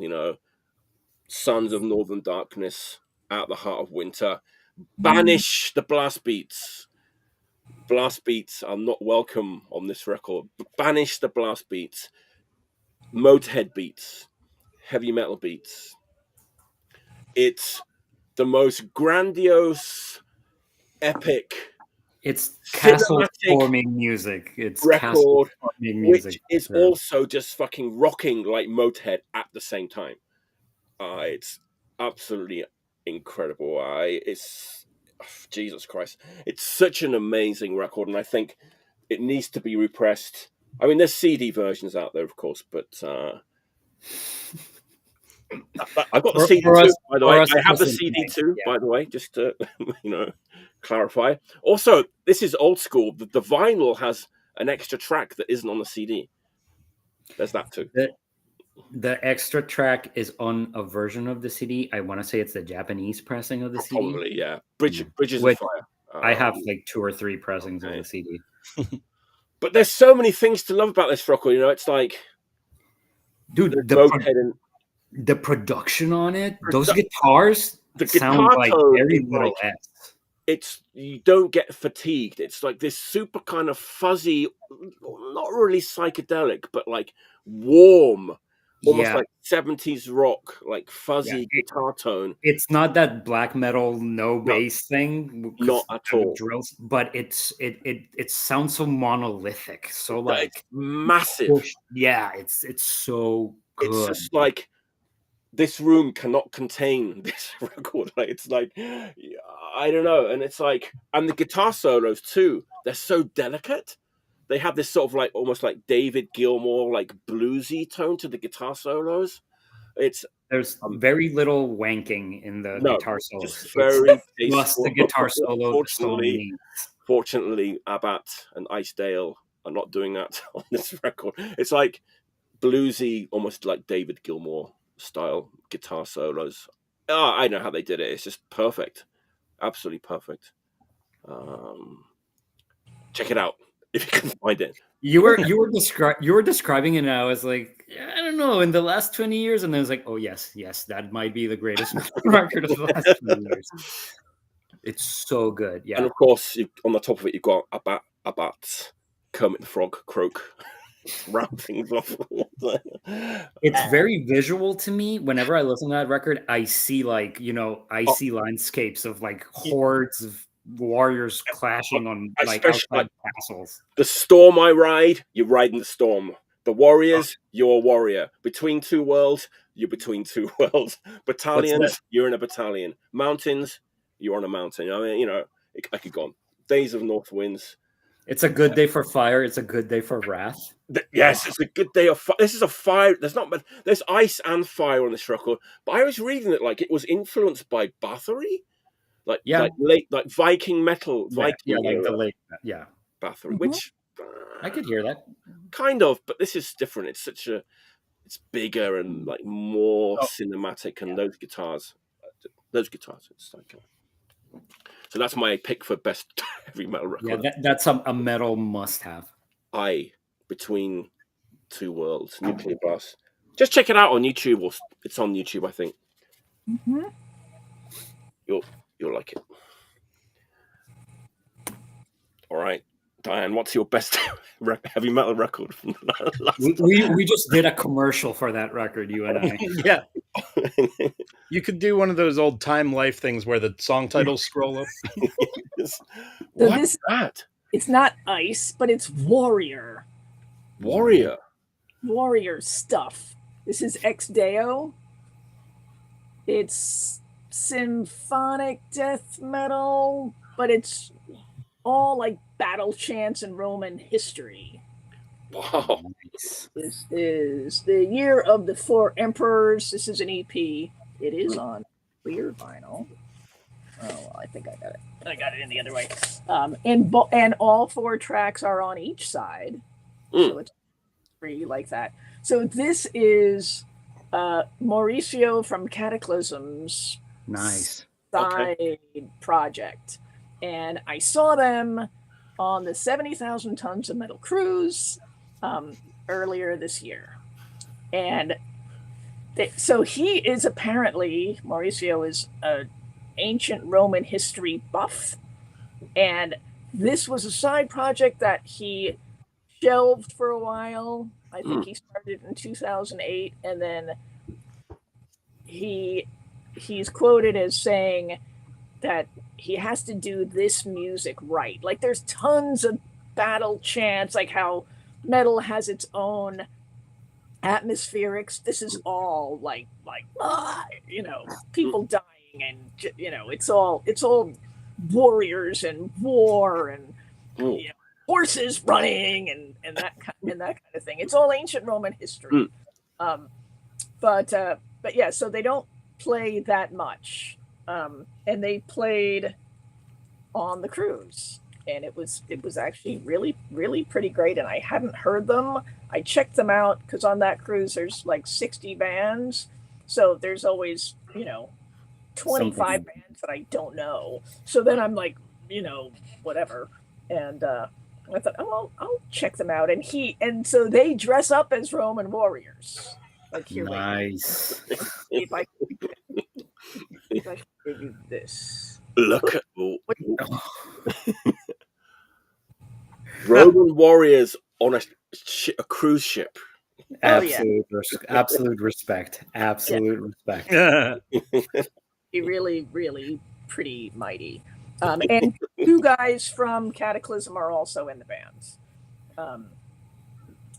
Sons of Northern Darkness, Out the Heart of Winter, banish the blast beats. Blast beats are not welcome on this record. Banish the blast beats. Motorhead beats, heavy metal beats. It's the most grandiose, epic. It's castle-forming music. It's record, castle-forming music, which is also just fucking rocking like Motorhead at the same time. It's absolutely incredible. It's Jesus Christ. It's such an amazing record, and I think it needs to be repressed. I mean, there's CD versions out there, of course, but I've got the CD too, by the way. I have the CD too, by the way, just to clarify. Also, this is old school. The vinyl has an extra track that isn't on the CD. There's that too. The extra track is on a version of the CD. I want to say it's the Japanese pressing of the CD. Probably, yeah. Bridges of Fire. I have like 2 or 3 pressings of the CD. But there's so many things to love about this record. It's like, dude, the production on it, those guitars sound like very Little S. You don't get fatigued. It's like this super kind of fuzzy, not really psychedelic, but like warm, almost like 70s rock, like fuzzy guitar tone. It's not that black metal bass thing, not at all. Drills, but it sounds so monolithic, so like it's massive. Yeah, it's so good. It's just like this room cannot contain this record. Like it's like I don't know, and it's like, and the guitar solos too. They're so delicate. They have this sort of like almost like David Gilmour, like bluesy tone to the guitar solos. There's very little wanking in the guitar solos. Just very just the guitar solo. Fortunately, Abbat and Xdeo are not doing that on this record. It's like bluesy, almost like David Gilmour style guitar solos. Oh, I know how they did it. It's just perfect, absolutely perfect. Check it out if you can find it. You were describing it, and I was like, I don't know, in the last 20 years, and I was like, oh yes, that might be the greatest record of the last 20 years. It's so good, yeah. And of course, on the top of it, you've got Abbat's Kermit the Frog croak. Wrap things off. It's very visual to me. Whenever I listen to that record, I see see landscapes of like hordes of warriors clashing on like outside castles. The storm I ride, you're riding the storm. The warriors, you're a warrior. Between two worlds, you're between two worlds. Battalions, you're in a battalion. Mountains, you're on a mountain. I mean, I could go on. Days of North Winds. It's a good day for fire. It's a good day for wrath. Yes, it's a good day of fire. This is a fire. There's ice and fire on this record. But I was reading it like it was influenced by Bathory. Like Viking metal, Bathory, which I could hear that kind of, but this is different. It's bigger and like more cinematic, and those guitars, it's like. So that's my pick for best heavy metal record. Yeah, that's a metal must-have. Between two worlds, Nuclear Blast. Just check it out on YouTube, it's on YouTube, I think. Mm-hmm. You'll like it. All right, Diane, what's your best heavy metal record from the last we just did a commercial for that record, you and I. Yeah. You could do one of those old Time Life things where the song titles scroll up. What's that? It's not ice, but it's warrior. Warrior Stuff. This is Xdeo. It's symphonic death metal, but it's all like battle chants and Roman history. Wow. This is the Year of the Four Emperors. This is an EP. It is on clear vinyl. Oh, I think I got it. I got it in the other way. And all four tracks are on each side. So it's free like that. So this is Mauricio from Cataclysm's side project. And I saw them on the 70,000 Tons of Metal cruise earlier this year. And so he is apparently, Mauricio is an ancient Roman history buff. And this was a side project that he shelved for a while. I think he started in 2008, and then he's quoted as saying that he has to do this music right. Like there's tons of battle chants, like how metal has its own atmospherics. This is all like people dying, and it's all warriors and war and horses running and that kind of thing. It's all ancient Roman history. But yeah, so they don't play that much. And they played on the cruise, and it was actually really, really pretty great. And I hadn't heard them. I checked them out because on that cruise there's like 60 bands, so there's always 25 bands that I don't know. So then I'm like, whatever. And I thought, I'll check them out. And so they dress up as Roman warriors. Like here, nice. If I can give you this. Look at Roman warriors on a cruise ship. Absolute respect. Absolute respect. Really, really pretty mighty. And two guys from Cataclysm are also in the bands.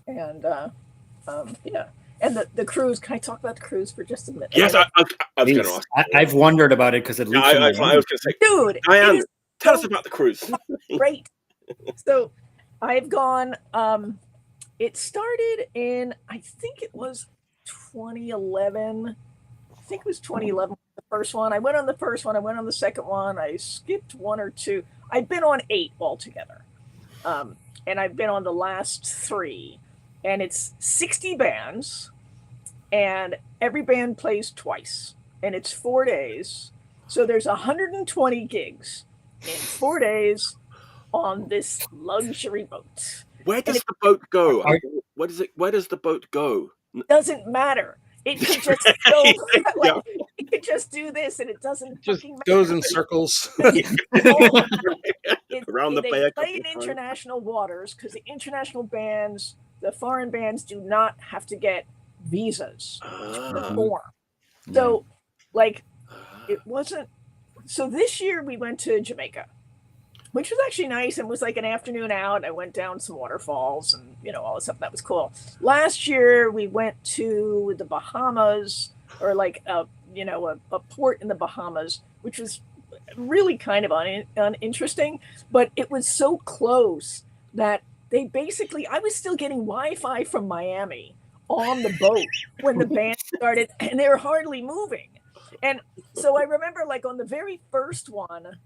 Yeah. And the cruise, can I talk about the cruise for just a minute? Yes, I was going to ask. I've wondered about it because it leads I was going to say, dude, Diane, tell us about the cruise. Great. So I've gone, it started in, I think it was 2011. I think it was 2011, the first one. I went on the first one. I went on the second one. I skipped one or two. I've been on 8 altogether. And I've been on the last 3. And it's 60 bands. And every band plays twice. And it's 4 days. So there's 120 gigs in 4 days on this luxury boat. Where does the boat go? Where does the boat go? Doesn't matter. It could just go like, it could just do this, and it doesn't Just fucking goes matter. in circles. Around the bay. They play in international waters because the international bands, the foreign bands, do not have to get visas to perform. So, like, it wasn't. So this year we went to Jamaica, which was actually nice and was like an afternoon out. I went down some waterfalls and, you know, all this stuff. That was cool. Last year we went to the Bahamas, or like a port in the Bahamas, which was really kind of uninteresting, but it was so close that they basically, I was still getting Wi-Fi from Miami on the boat when the band started, and they were hardly moving. And so I remember, like, on the very first one,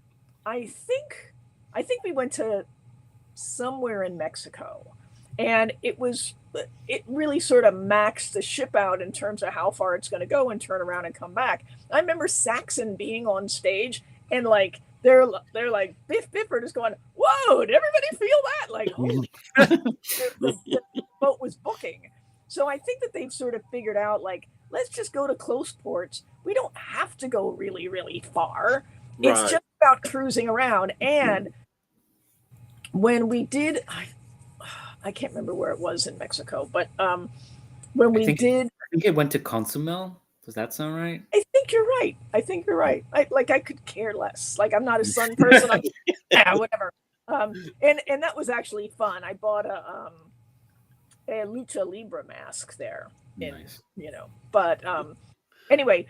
I think we went to somewhere in Mexico, and it really sort of maxed the ship out in terms of how far it's going to go and turn around and come back. I remember Saxon being on stage, and like they're like, Biff Bifford is going, whoa, did everybody feel that? Like, holy the boat was booking. So I think that they've sort of figured out, like, let's just go to close ports. We don't have to go really, really far. Right. It's just about cruising around. And when we did, I can't remember where it was in Mexico, but when we did, I think it went to Cozumel. Does that sound right? I think you're right. I could care less. Like, I'm not a sun person. Whatever. And that was actually fun. I bought a lucha libre mask there. Nice. You know, but anyway,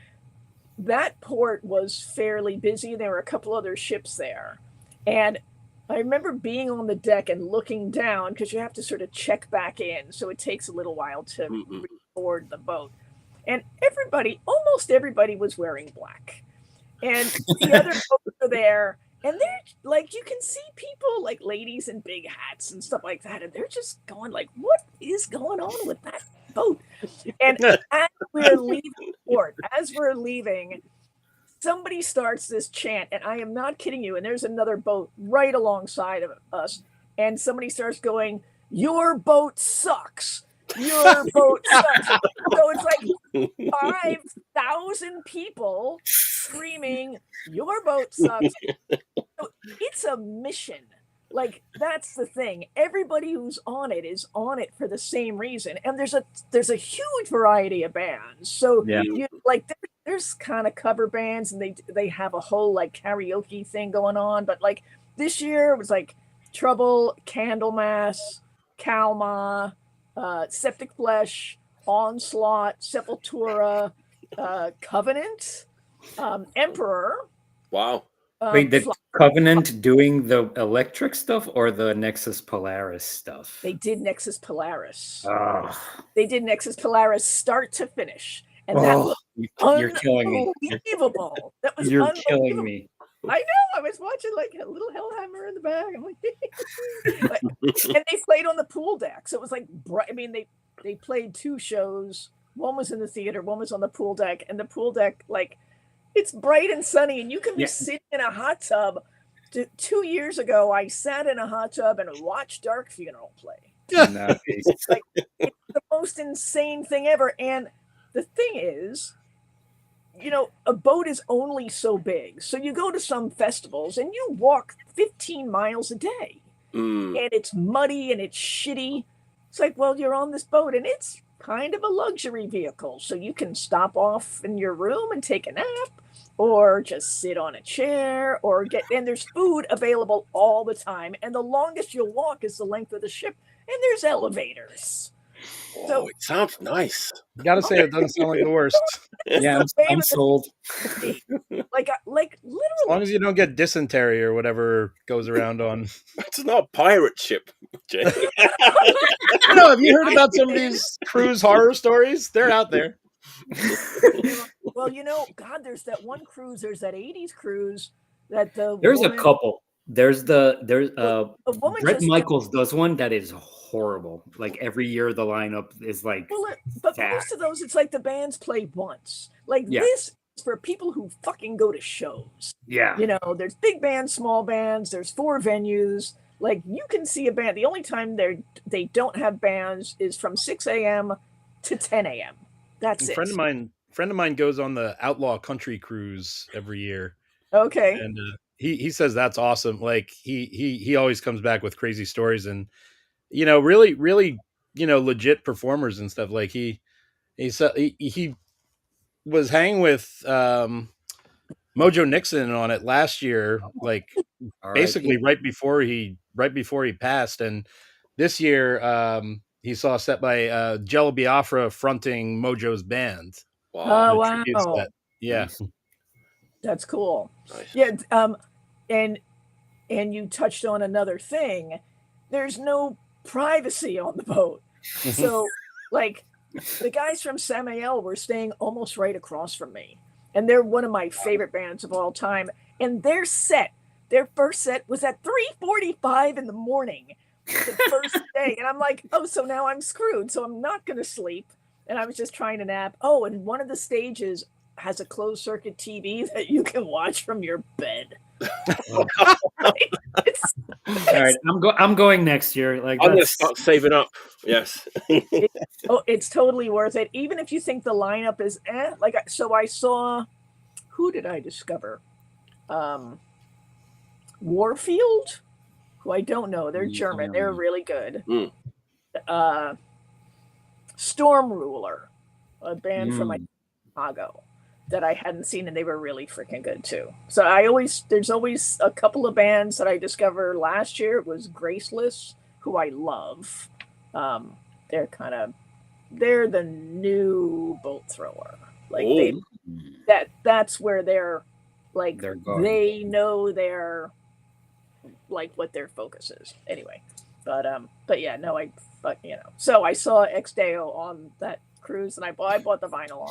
that port was fairly busy. There were a couple other ships there, and I remember being on the deck and looking down, because you have to sort of check back in, so it takes a little while to board the boat. And almost everybody was wearing black, and the other boats are there, and they're like, you can see people, like ladies in big hats and stuff like that, and they're just going like, what is going on with that boat? And as we're leaving, somebody starts this chant, and I am not kidding you, and there's another boat right alongside of us, and somebody starts going, your boat sucks. Your boat sucks. So it's like 5,000 people screaming, your boat sucks. So it's a mission. Like, that's the thing. Everybody who's on it is on it for the same reason. And there's a huge variety of bands. So there's kind of cover bands, and they have a whole like karaoke thing going on. But like this year it was like Trouble, Candlemass, Kalma, Septic Flesh, Onslaught, Sepultura, Covenant, Emperor. Wow. Wait, the Covenant doing the electric stuff or the Nexus Polaris stuff? They did Nexus Polaris. Oh. They did Nexus Polaris start to finish. And that was you're killing me. Unbelievable. That was You're killing me. I know. I was watching like a little Hellhammer in the back. I'm like, and they played on the pool deck. So it was like, I mean, they played 2 shows. One was in the theater, one was on the pool deck. And the pool deck, like, it's bright and sunny, and you can be sitting in a hot tub. 2 years ago, I sat in a hot tub and watched Dark Funeral play. Nice. It's the most insane thing ever. And the thing is, you know, a boat is only so big. So you go to some festivals and you walk 15 miles a day. And it's muddy and it's shitty. It's like, well, you're on this boat and it's kind of a luxury vehicle. So you can stop off in your room and take a nap, or just sit on a chair, or and there's food available all the time. And the longest you'll walk is the length of the ship. And there's elevators. Oh, it sounds nice. Gotta say, it doesn't sound like the worst. It's Yeah, the I'm famous- sold. like As literally. long as you don't get dysentery or whatever goes around on. It's not a pirate ship, Jay. No, have you heard about some of these cruise horror stories? They're out there. Well, God, there's that one cruise. There's that '80s cruise that There's woman, a couple. There's a woman Bret just Michaels does one that is horrible. Like every year the lineup is like but sad. most of those, it's like the bands play once. Like Yeah. this is for people who fucking go to shows. Yeah. There's big bands, small bands. There's 4 venues. Like you can see a band. The only time they don't have bands is from 6 a.m. to 10 a.m. That's A it. friend of mine goes on the Outlaw Country Cruise every year, Okay. and he says that's awesome. Like he always comes back with crazy stories, and really legit performers and stuff. Like he was hanging with Mojo Nixon on it last year, like basically right before he passed, and this year he saw a set by Jello Biafra fronting Mojo's band. Oh, A tribute wow. set. Yeah. That's cool. Nice. Yeah. And you touched on another thing. There's no privacy on the boat. So, like, the guys from Samael were staying almost right across from me. And they're one of my favorite bands of all time. And their first set was at 3:45 in the morning, the first day. And I'm like, oh, so now I'm screwed. So I'm not going to sleep. And I was just trying to nap. Oh, and one of the stages has a closed circuit TV that you can watch from your bed. All right, I'm going next year. Like I'm going to start saving up. Yes. It's totally worth it. Even if you think the lineup is so I saw, who did I discover? Warfield, who I don't know. They're German. They're really good. Storm Ruler, a band from Chicago that I hadn't seen, and they were really freaking good too. So there's always a couple of bands that I discovered last year. It was Graceless, who I love. They're the new bolt thrower. Like that's where they're like, they know their, like, what their focus is anyway. But yeah, no, so I saw Xdeo on that cruise, and I bought the vinyl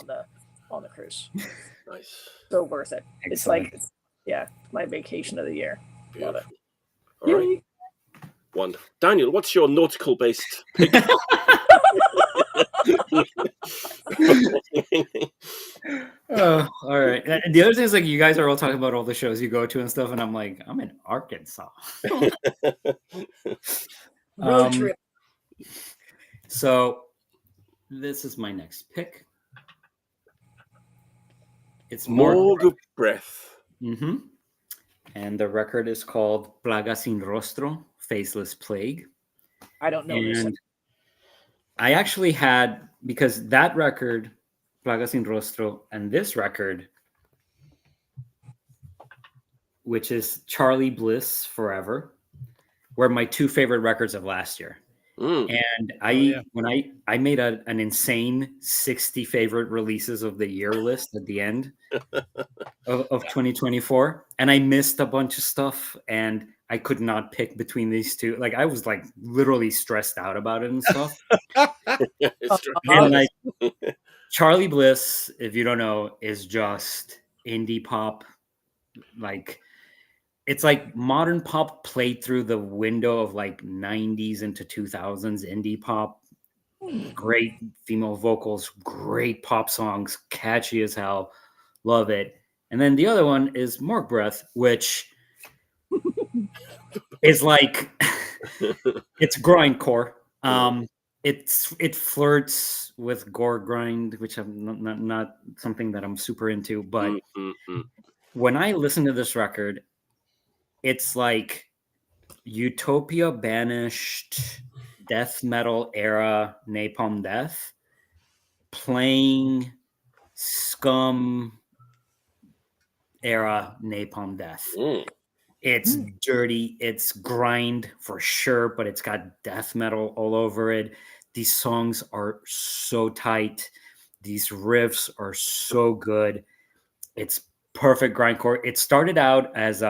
on the cruise. Nice. So worth it. Excellent. It's like, my vacation of the year. Beautiful. Love it. All right. Wonderful. Daniel, what's your nautical based pick? Oh, all right. And the other thing is, like, you guys are all talking about all the shows you go to and stuff, and I'm like, I'm in Arkansas. Road trip. So this is my next pick. It's Morgue of Breath. Mm-hmm. And the record is called Plaga sin Rostro, Faceless Plague. I don't know this. And I actually had, because that record, Plaga sin Rostro, and this record, which is Charlie Bliss Forever, were my 2 favorite records of last year. And when I made an insane 60 favorite releases of the year list at the end of 2024, and I missed a bunch of stuff, and I could not pick between these 2. Like, I was like literally stressed out about it and stuff. And like, Charlie Bliss, if you don't know, is just indie pop. Like, it's like modern pop played through the window of like 90s into 2000s indie pop. Great female vocals, great pop songs, catchy as hell. Love it. And then the other one is Morgue Breath, which is like, it's grindcore. It flirts with gore grind, which I'm not something that I'm super into. But when I listen to this record, it's like Utopia banished death metal era Napalm Death playing Scum era Napalm Death. It's dirty, it's grind for sure, but it's got death metal all over it. these songs are so tight. These riffs are so good. It's perfect grindcore. It started out as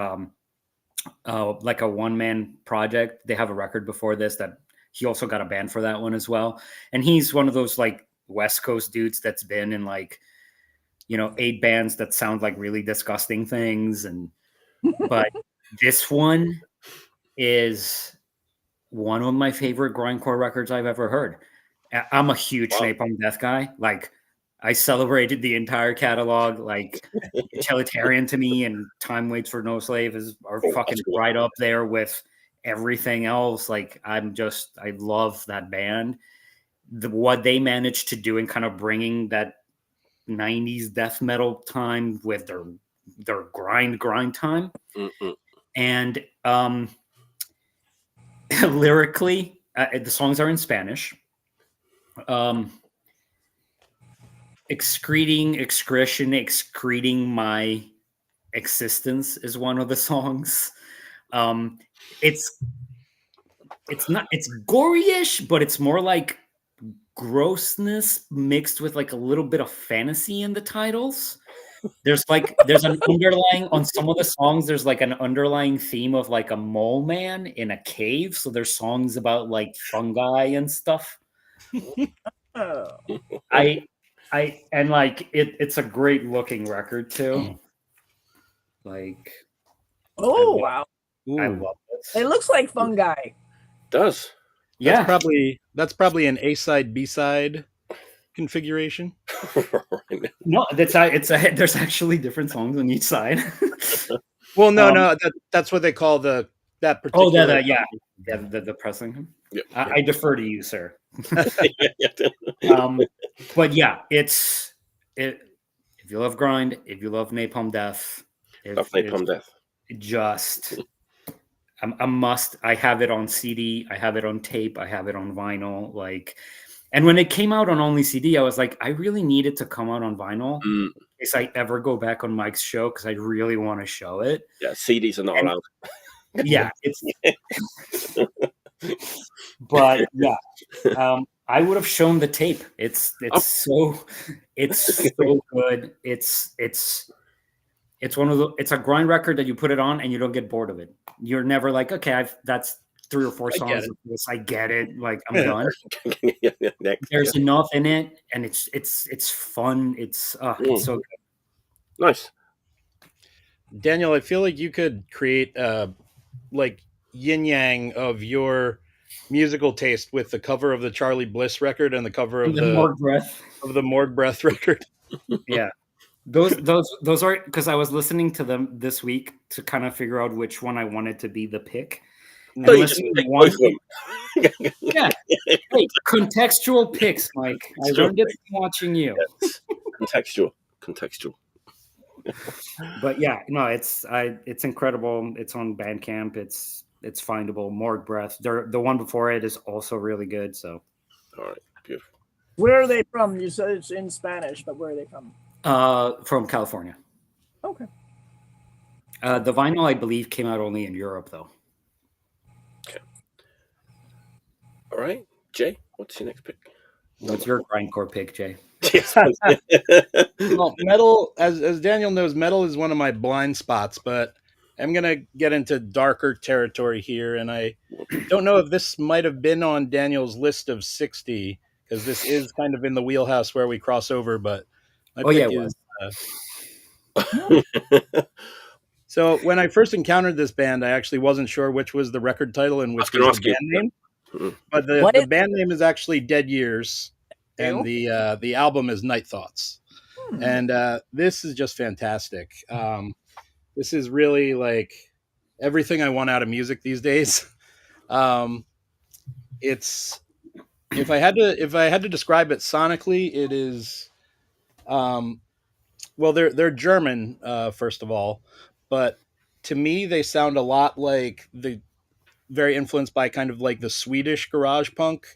like a one-man project. They have a record before this that he also got a band for that one as well. And he's one of those like West Coast dudes that's been in like, 8 bands that sound like really disgusting things. But this one is one of my favorite grindcore records I've ever heard. I'm a huge Napalm Death guy. Like, I celebrated the entire catalog. Like, Utilitarian to me and Time Waits for No Slave are fucking right up there with everything else. Like, I love that band. What they managed to do in kind of bringing that 90s death metal time with their grind time. Mm-mm. And lyrically, the songs are in Spanish. Excreting my existence is one of the songs. It's gory-ish, but it's more like grossness mixed with like a little bit of fantasy in the titles. There's an underlying on some of the songs. There's like an underlying theme of like a mole man in a cave. So there's songs about like fungi and stuff. And like it's a great looking record too. Like, wow, I love this. it looks like fungi. Does. Yeah, that's probably an A-side B-side configuration. No, there's actually different songs on each side. Well, no, that's what they call that particular. The pressing. Yeah. I defer to you, sir. Yeah. But yeah, if you love grind, if you love Napalm Death, just a must. I have it on CD, I have it on tape, I have it on vinyl. Like, and when it came out on only CD, I was like, I really need it to come out on vinyl in case I ever go back on Mike's show, because I really want to show it. Yeah, CDs are not allowed. Yeah, it's. But yeah, I would have shown the tape. It's so good. It's one of the. It's a grind record that you put it on and you don't get bored of it. You're never like, okay, that's 3 or 4 songs of this. I get it. Like, I'm done. There's enough in it, and it's fun. It's so good. Nice. Daniel, I feel like you could create like yin yang of your musical taste with the cover of the Charlie Bliss record and the cover of the Morgue Breath record. Yeah. Those are, because I was listening to them this week to kind of figure out which one I wanted to be the pick. So you just pick both of them. Yeah. Hey, contextual picks, Mike. I learned it from watching you. Yes. Contextual. But yeah, no, it's incredible. It's on Bandcamp. It's findable. Morgue Breath. The one before it is also really good. So, all right, beautiful. Where are they from? You said it's in Spanish, but where are they from? From California. Okay. The vinyl, I believe, came out only in Europe, though. Okay. All right, Jay, what's your next pick? What's your grindcore pick, Jay? Well, metal, as Daniel knows, metal is one of my blind spots, but I'm going to get into darker territory here, and I don't know if this might have been on Daniel's list of 60, because this is kind of in the wheelhouse where we cross over, but my pick is... So when I first encountered this band, I actually wasn't sure which was the record title and which was the band name. But the band name is actually Dead Years, and the album is Night Thoughts. And this is just fantastic. This is really like everything I want out of music these days. It's if I had to describe it sonically, it is well, they're German first of all, but to me they sound a lot like very influenced by kind of like the Swedish garage punk,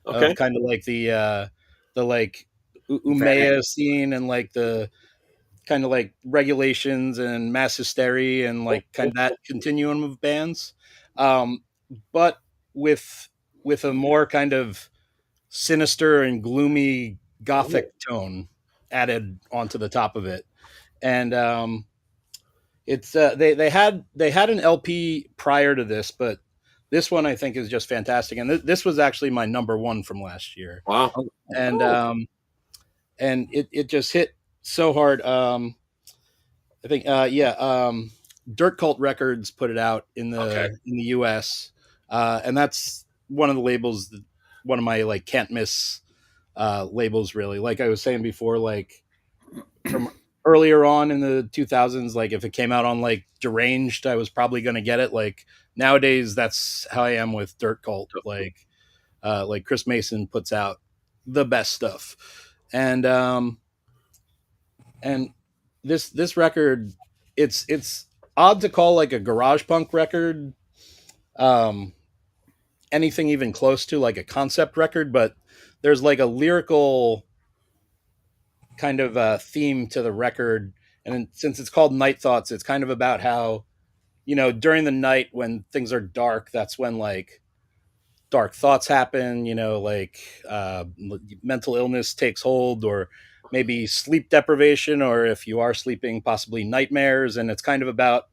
kind of like the like Umea scene and like the kind of like Regulations and Mass Hysteria and like kind of that continuum of bands, but with a more kind of sinister and gloomy gothic tone added onto the top of it. And it's they had an LP prior to this, but this one I think is just fantastic. And this was actually my number one from last year. Wow. And it just hit so hard. I think Dirt Cult Records put it out in the US, and that's one of the labels, one of my like can't miss labels. Really, like I was saying before, like from earlier on in the 2000s, like if it came out on like Deranged, I was probably going to get it. Like nowadays, that's how I am with Dirt Cult. Like Chris Mason puts out the best stuff, and this record, it's odd to call like a garage punk record anything even close to like a concept record, but there's like a lyrical kind of theme to the record. And since it's called Night Thoughts, it's kind of about how, you know, during the night when things are dark, that's when like dark thoughts happen, you know, like mental illness takes hold, or maybe sleep deprivation, or if you are sleeping, possibly nightmares. And it's kind of about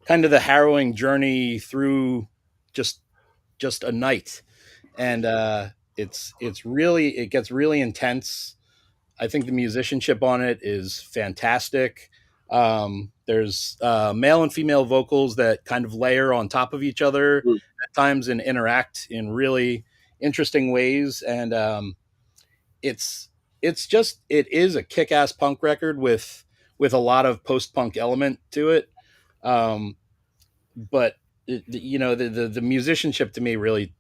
kind of the harrowing journey through just a night. And it gets really intense. I think the musicianship on it is fantastic. There's male and female vocals that kind of layer on top of each other at times and interact in really interesting ways. And it is a kick-ass punk record with a lot of post-punk element to it. But you know, the musicianship to me really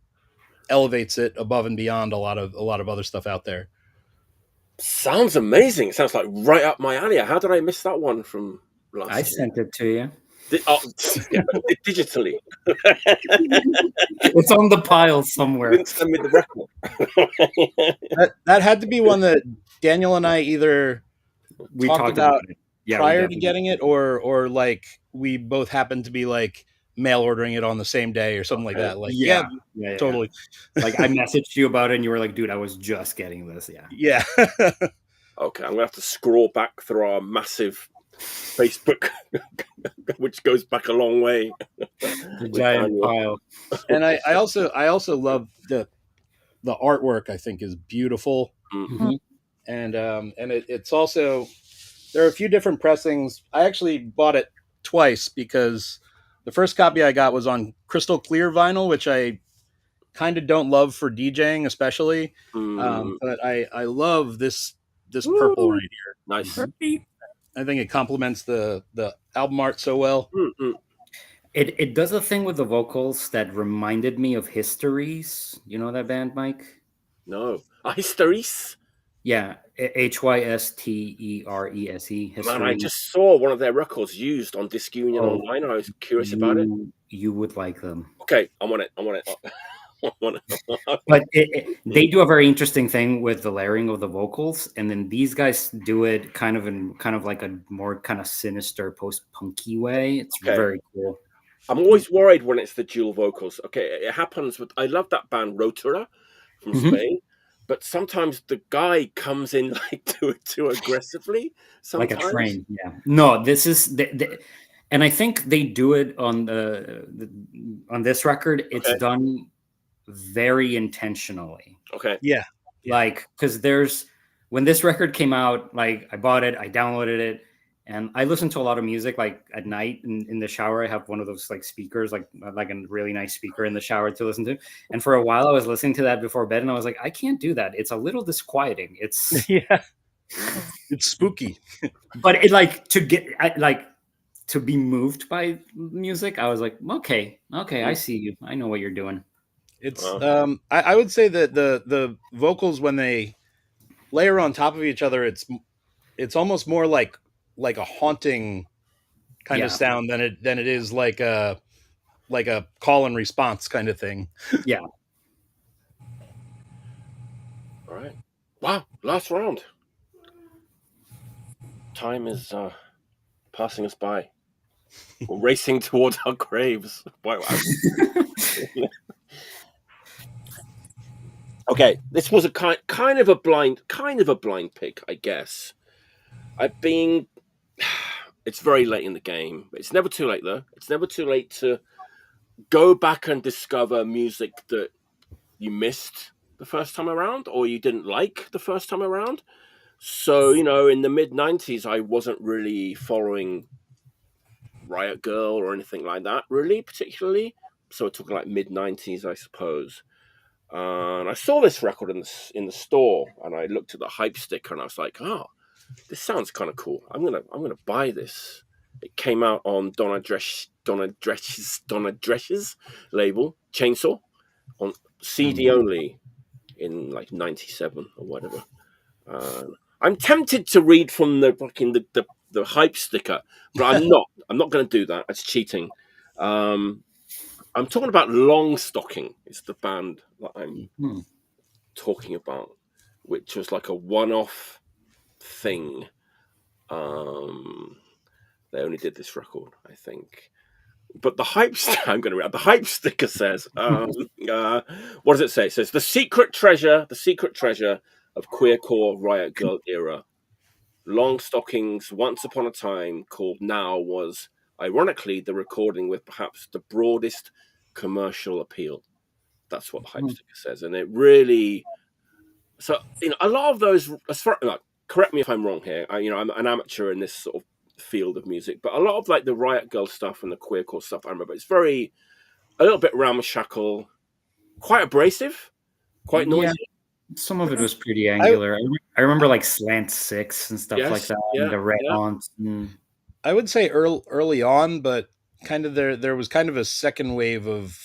elevates it above and beyond a lot of other stuff out there. Sounds amazing. It sounds like right up my alley. How did I miss that one from last year? I sent it to you. Digitally. It's on the pile somewhere. You didn't send me the record. that had to be one that Daniel and I either we talked about it. Yeah, prior to getting it, or like we both happened to be like mail ordering it on the same day or something like that. Like yeah, totally. Like I messaged you about it and you were like, dude, I was just getting this. Yeah. Okay, I'm gonna have to scroll back through our massive Facebook, which goes back a long way. The giant pile. And I also love the artwork. I think is beautiful. Mm-hmm. And it's also, there are a few different pressings. I actually bought it twice because the first copy I got was on crystal clear vinyl, which I kind of don't love for DJing, especially. But I love this purple right here. Nice. I think it complements the album art so well. Mm-hmm. It does a thing with the vocals that reminded me of Histories. You know that band, Mike? No. Histories? Yeah, HYSTERESE. Man, I just saw one of their records used on Disc Union online. I was curious about it. You would like them. Okay, I'm on it. But they do a very interesting thing with the layering of the vocals, and then these guys do it kind of like a more kind of sinister post-punky way. It's very cool. I'm always worried when it's the dual vocals. Okay, it happens with. I love that band Rotura from Spain. But sometimes the guy comes in like too aggressively. Sometimes. Like a train, yeah. No, this is and I think they do it on on this record. It's done very intentionally. Okay. Yeah. Like because when this record came out, like I bought it, I downloaded it, and I listen to a lot of music like at night in the shower. I have one of those like speakers, like a really nice speaker in the shower to listen to. And for a while I was listening to that before bed and I was like, I can't do that. It's a little disquieting. It's it's spooky. But it like to be moved by music, I was like, okay, I see you. I know what you're doing. It's I would say that the vocals, when they layer on top of each other, it's almost more like a haunting kind of sound than it is like a call and response kind of thing. Yeah. All right. Wow. Last round. Time is passing us by. We're racing towards our graves. Wow. Okay, this was a kind of a blind pick, I guess. It's very late in the game. It's never too late though. It's never too late to go back and discover music that you missed the first time around or you didn't like the first time around. So, in the mid-90s, I wasn't really following Riot Girl or anything like that, really, particularly. So we're talking like mid-90s, I suppose. And I saw this record in the store, and I looked at the hype sticker, and I was like, "Oh, this sounds kind of cool. I'm gonna buy this." It came out on Donna Drescher's label, Chainsaw, on CD only in like '97 or whatever. I'm tempted to read from the hype sticker, but I'm not. I'm not going to do that. That's cheating. I'm talking about Longstocking. It's the band that I'm talking about, which was like a one-off thing. They only did this record, I think. But the hype I'm going to read. The hype sticker says, what does it say? It says the secret treasure of queercore Riot Girl era. Longstocking's Once Upon a Time, called Now, was ironically the recording with perhaps the broadest commercial appeal. That's what the hype sticker says, and it really. So a lot of those. As far correct me if I'm wrong here. I'm an amateur in this sort of field of music, but a lot of like the Riot Girl stuff and the queercore stuff, I remember it's a little bit ramshackle, quite abrasive, quite noisy. Yeah. Some of it was pretty angular. I remember like Slant 6 and stuff like that, and the Red Haunts. I would say early on, but kind of there was kind of a second wave of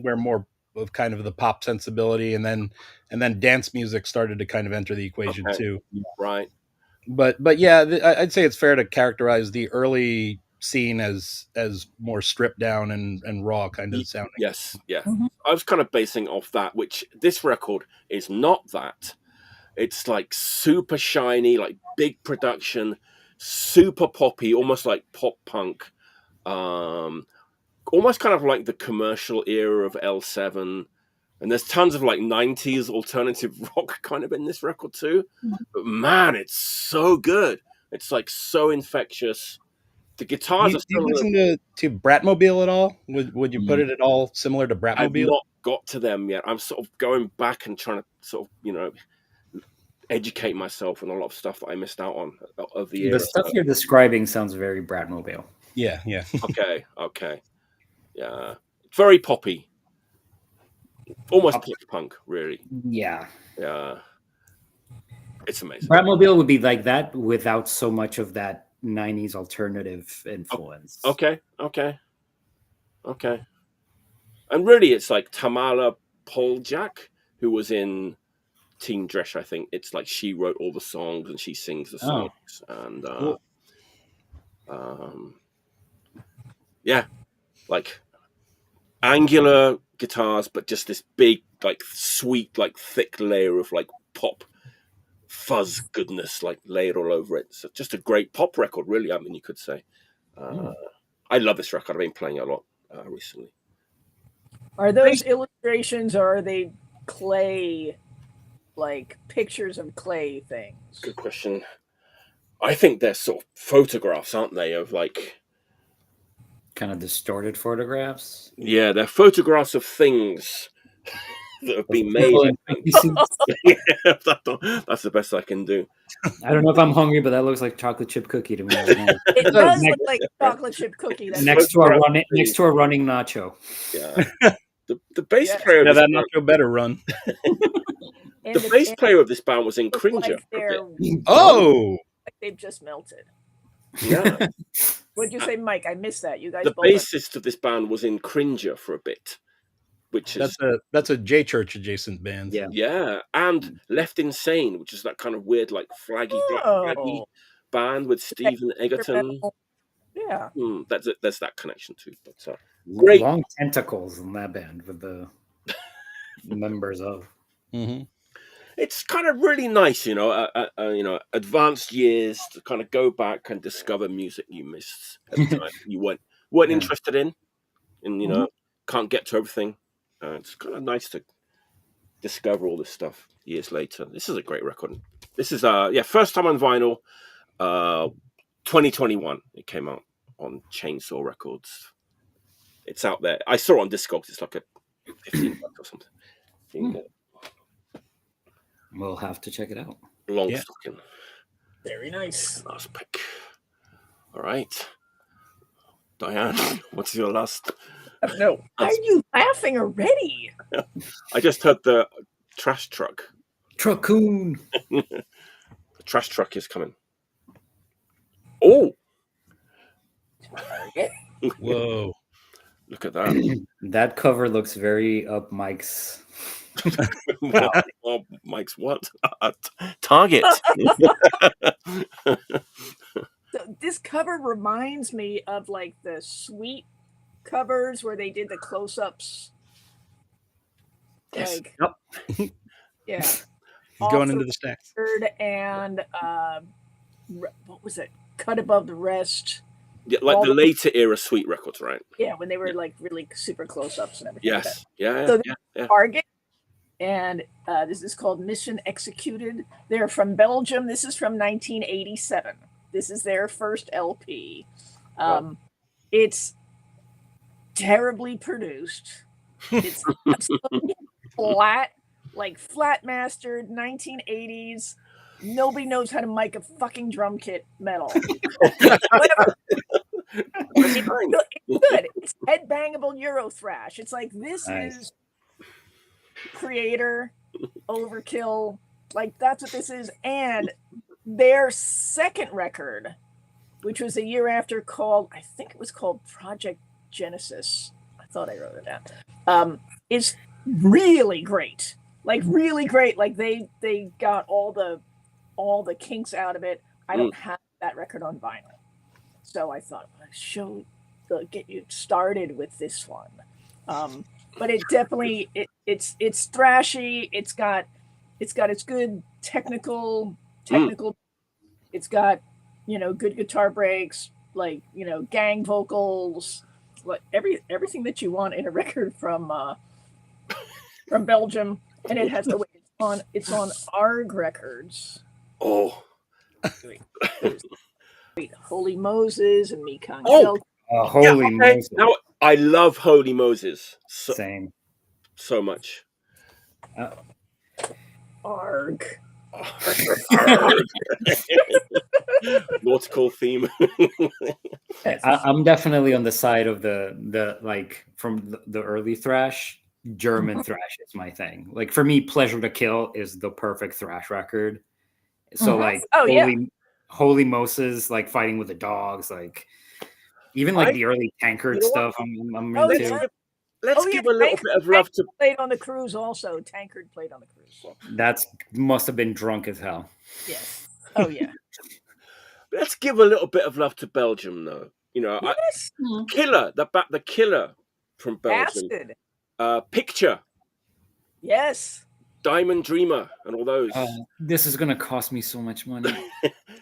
where more of kind of the pop sensibility, and then dance music started to kind of enter the equation too. Right. But yeah, I'd say it's fair to characterize the early scene as more stripped down and raw kind of sounding. Yes, yeah. Mm-hmm. I was kind of basing off that, which this record is not that. It's like super shiny, like big production, super poppy, almost like pop punk, almost kind of like the commercial era of L7. And there's tons of like 90s alternative rock kind of in this record too. But man, it's so good. It's like so infectious. The guitars are do you listen to Bratmobile at all? Would you put it at all similar to Bratmobile? I've not got to them yet. I'm sort of going back and trying to sort of, educate myself on a lot of stuff that I missed out on of the era. The stuff you're describing sounds very Bratmobile. Yeah. Okay. Yeah. Very poppy. Almost pop punk, really. Yeah. It's amazing. Bratmobile would be like that without so much of that 90s alternative influence. Okay. And really, it's like Tamala Poljak, who was in Teen Dresch, I think. It's like she wrote all the songs and she sings the songs. And like angular guitars, but just this big, like sweet, like thick layer of like pop fuzz goodness, like layered all over it. So just a great pop record, really. I mean, you could say. I love this record. I've been playing it a lot recently. Are those illustrations, or are they clay, like pictures of clay things? Good question. I think they're sort of photographs, aren't they, of like kind of distorted photographs? Yeah, they're photographs of things that have been made. That's the best I can do. I don't know if I'm hungry, but that looks like chocolate chip cookie to me. It does look like chocolate chip cookie. Next to a running nacho. Yeah. The bass player. That nacho better run. The bass player of this band was in Cringer. Like they've just melted. Yeah. What'd you say, Mike? I missed that. You guys. The bassist of this band was in Cringer for a bit, which is that's a J Church adjacent band. Yeah, and Left Insane, which is that kind of weird, like flaggy band with Stephen Egerton. Yeah, there's that connection too. But great long tentacles in that band with the members of. Mm-hmm. It's kind of really nice, advanced years to kind of go back and discover music you missed at the time you weren't interested in, and can't get to everything. It's kind of nice to discover all this stuff years later. This is a great record. This is first time on vinyl. 2021 it came out on Chainsaw Records. It's out there. I saw it on Discogs. It's like a $15 or something. We'll have to check it out. Longstocking. Very nice. Last pick. All right. Diane, what's your last? No. Why are you laughing already? I just heard the trash truck. Truckoon. The trash truck is coming. Oh. Whoa. Look at that. That cover looks very up Mike's. Mike's what? Target. This cover reminds me of like the Sweet covers where they did the close-ups. Yes. Like, Yep. yeah. He's going into the stacks. And what was it? Cut Above the Rest. Yeah, like the later era Sweet records, right? Yeah, when they were like really super close-ups and everything. Yes. Like Yeah. So Yeah. Target. And this is called Mission Executed. They're from Belgium. This is from 1987. This is their first LP. Wow. It's terribly produced. It's absolutely flat, like flat mastered 1980s. Nobody knows how to mic a fucking drum kit metal. Whatever. It's good. It's headbangable Euro thrash. It's like this is Creator, Overkill, like that's what this is. And their second record, which was a year after, called, I think it was called Project Genesis. I thought I wrote it down. Is really great. Like really great. Like they got all the kinks out of it. I don't have that record on vinyl, so I thought get you started with this one. But it definitely it's thrashy. It's got its good technical. It's got good guitar breaks, like gang vocals, like everything that you want in a record from Belgium, and it has it's on ARG Records. Oh. Holy Moses and Mikan. Holy Moses! Now I love Holy Moses. Same. So much. ARG. Nautical theme. I'm definitely on the side of the like from the early thrash. German thrash is my thing. Like for me, Pleasure to Kill is the perfect thrash record. So like Holy Moses, like Fighting with the Dogs, like even like the early Tankard stuff. I'm into. Let's give a little bit of love to. Played on the cruise also. Tankard played on the cruise. That's must have been drunk as hell. Yes. Oh yeah. Let's give a little bit of love to Belgium, though. Yes. Killer, the Killer from Belgium. Acid. Picture. Yes. Diamond Dreamer and all those. This is gonna cost me so much money.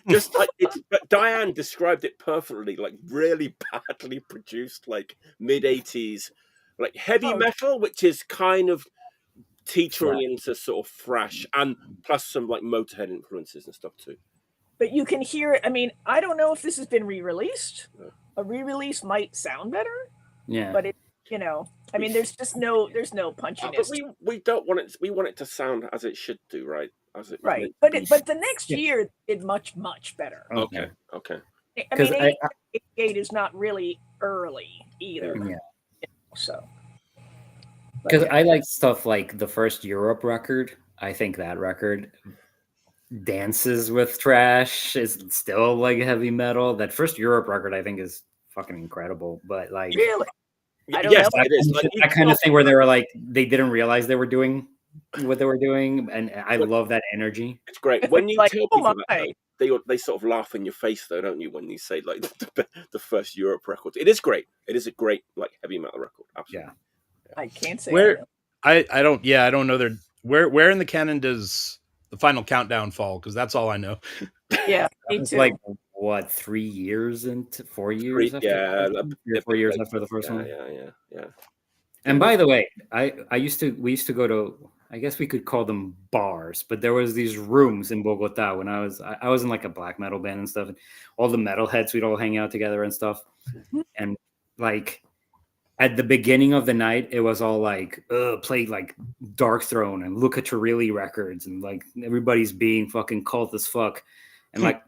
Just like but Diane described it perfectly, like really badly produced, like mid-80s, like heavy metal, which is kind of teetering into sort of thrash, and plus some like Motorhead influences and stuff too. But you can hear it. I mean, I don't know if this has been re-released. A re-release might sound better. Yeah. But I mean, there's no punchiness. But we don't want it. We want it to sound as it should do, right? As it right. But the next year did much better. Okay. I mean, 88 is not really early either. Yeah. So. Because I like stuff like the first Europe record. I think that record dances with trash is still like heavy metal. That first Europe record I think is fucking incredible. But like really. Yes, it is. Like, that kind of thing where they were like they didn't realize they were doing what they were doing, and I love that energy. It's great when you like, tell people that. They sort of laugh in your face, though, don't you? When you say like the first Europe record, it is great. It is a great like heavy metal record. Absolutely. Yeah. I can't say where I don't know where in the canon does the Final Countdown fall, because that's all I know. Yeah, me too. Like what, 3 years into 4 years? 4 years after the first one. Yeah. And by the way, we used to go to, I guess we could call them bars, but there was these rooms in Bogota when I was in like a black metal band and stuff, and all the metalheads, we'd all hang out together and stuff. And like at the beginning of the night, it was all like play like Dark Throne and Look at Turilli records, and like everybody's being fucking cult as fuck. And like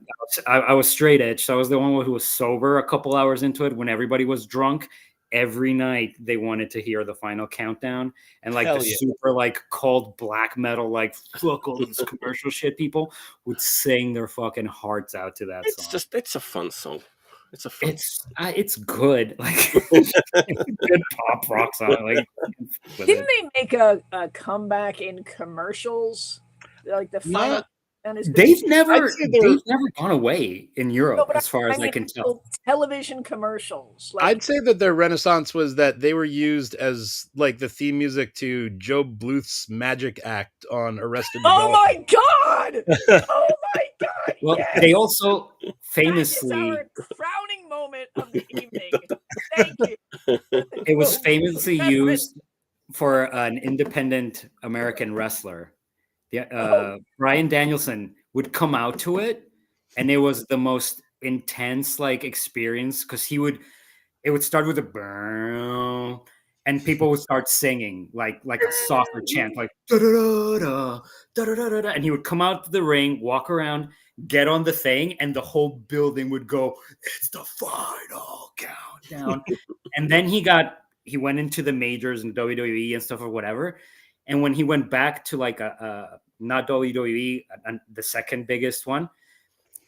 I was straight edge, so I was the one who was sober a couple hours into it when everybody was drunk. Every night they wanted to hear the final countdown, and like super like cult black metal, like fuck all this commercial shit, people would sing their fucking hearts out to that song. It's a fun song. It's good, like good pop rock song. Like, didn't they make a comeback in commercials? Like the final. They've never gone away in Europe, as far as I can tell. Television commercials. Like, I'd say that their renaissance was that they were used as like the theme music to Joe Bluth's Magic Act on Arrested Development. Oh my god! Oh my god! Well, yes! They also famously. That is our crowning moment of the evening. Thank you. It was famously used for an independent American wrestler. Bryan Danielson would come out to it, and it was the most intense like experience because it would start with a burn, and people would start singing like a softer chant, like da da da da da da da, and he would come out to the ring, walk around, get on the thing, and the whole building would go, "It's the final countdown." And then he went into the majors and WWE and stuff or whatever. And when he went back to like not WWE, the second biggest one,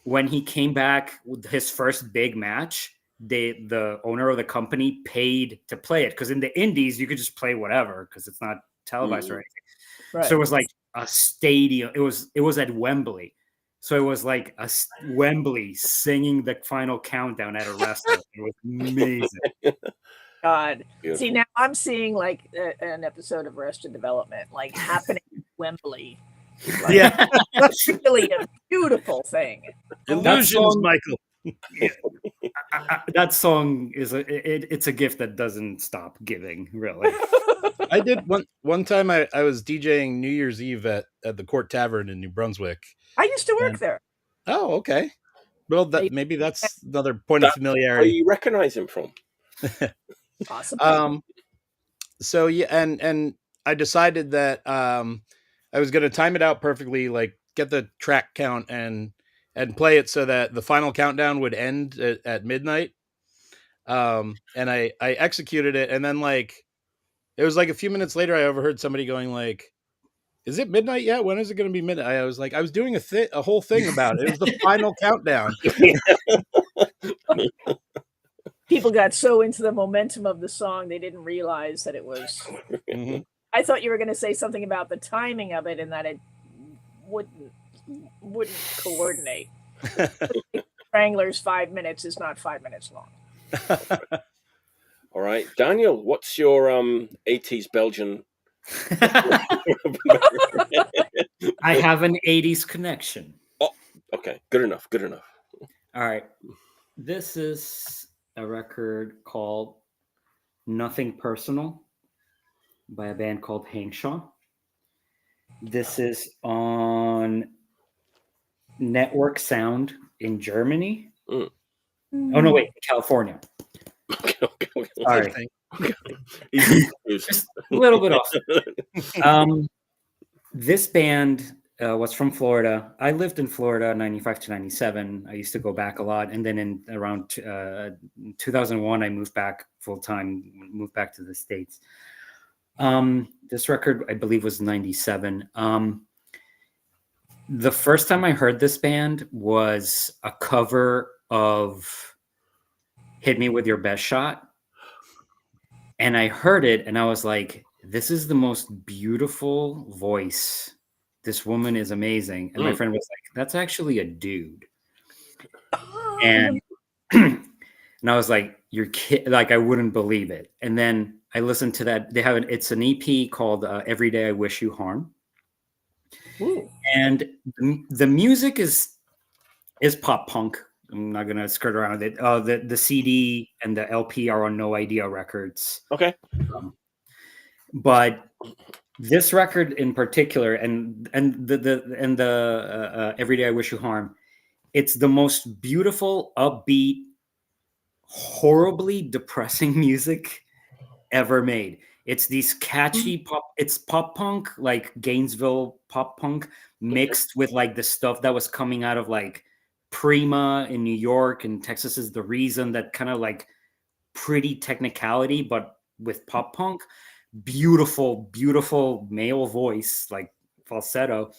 when he came back with his first big match, the owner of the company paid to play it, because in the indies you could just play whatever because it's not televised or anything. Right. So it was like a stadium. It was at Wembley, so it was like a Wembley singing the final countdown at a wrestler. It was amazing. God. Beautiful. See, now I'm seeing like an episode of Arrested Development like happening in Wembley. Like, yeah, that's really a beautiful thing. Illusions, Michael. Yeah. That song is it's a gift that doesn't stop giving, really. I did one time. I was DJing New Year's Eve at the Court Tavern in New Brunswick. I used to work there. Oh, okay. Well, maybe that's another point of familiarity. Where you recognize him from? Possibly. So yeah, and I decided that I was going to time it out perfectly, like get the track count and play it so that the final countdown would end at midnight. And I executed it, and then like it was like a few minutes later, I overheard somebody going like, "Is it midnight yet? When is it going to be midnight?" I was like, I was doing a whole thing about it. It was the final countdown. People got so into the momentum of the song, they didn't realize that it was. Mm-hmm. I thought you were going to say something about the timing of it and that it wouldn't coordinate. Wrangler's 5 minutes is not 5 minutes long. All right, Daniel, what's your 80s Belgian? I have an 80s connection. Oh, okay, good enough. All right, this is a record called Nothing Personal by a band called Hangshaw. This is on Network Sound in Germany. Oh no, wait, California. Sorry. Just a little bit off. This band was from Florida. I lived in Florida 95 to 97. I used to go back a lot. And then in around 2001, I moved back full time, moved back to the States. This record, I believe, was 97. The first time I heard this band was a cover of Hit Me With Your Best Shot. And I heard it and I was like, this is the most beautiful voice. This woman is amazing. And my friend was like, that's actually a dude. And and I was like, you're kidding. Like, I wouldn't believe it. And then I listened to that. They have it's an EP called Every Day I Wish You Harm. Ooh. And the music is pop punk. I'm not going to skirt around it. The CD and the LP are on No Idea Records. Okay. But this record in particular, and the Every Day I Wish You Harm, it's the most beautiful, upbeat, horribly depressing music ever made. It's these catchy pop. It's pop punk, like Gainesville pop punk, mixed with like the stuff that was coming out of like Prima in New York and Texas is the Reason. That kind of like pretty technicality, but with pop punk. Beautiful, beautiful male voice, like falsetto,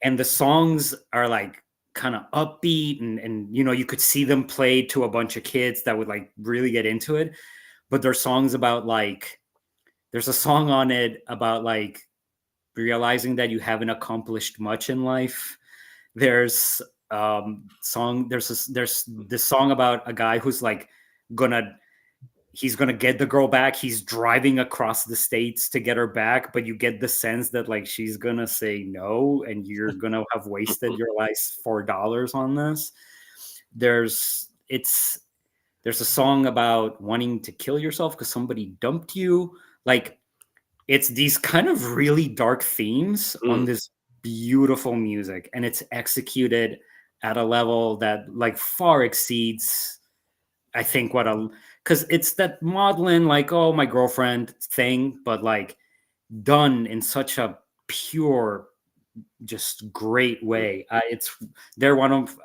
and the songs are like kind of upbeat, and you know, you could see them played to a bunch of kids that would like really get into it. But there's songs about like, there's a song on it about like realizing that you haven't accomplished much in life. There's there's this song about a guy who's like he's gonna get the girl back. He's driving across the states to get her back, but you get the sense that like she's gonna say no, and you're gonna have wasted your last $4 on this. There's a song about wanting to kill yourself because somebody dumped you. Like, it's these kind of really dark themes on this beautiful music, and it's executed at a level that like far exceeds, I think, because it's that maudlin, like, oh, my girlfriend thing, but like done in such a pure, just great way. They're one of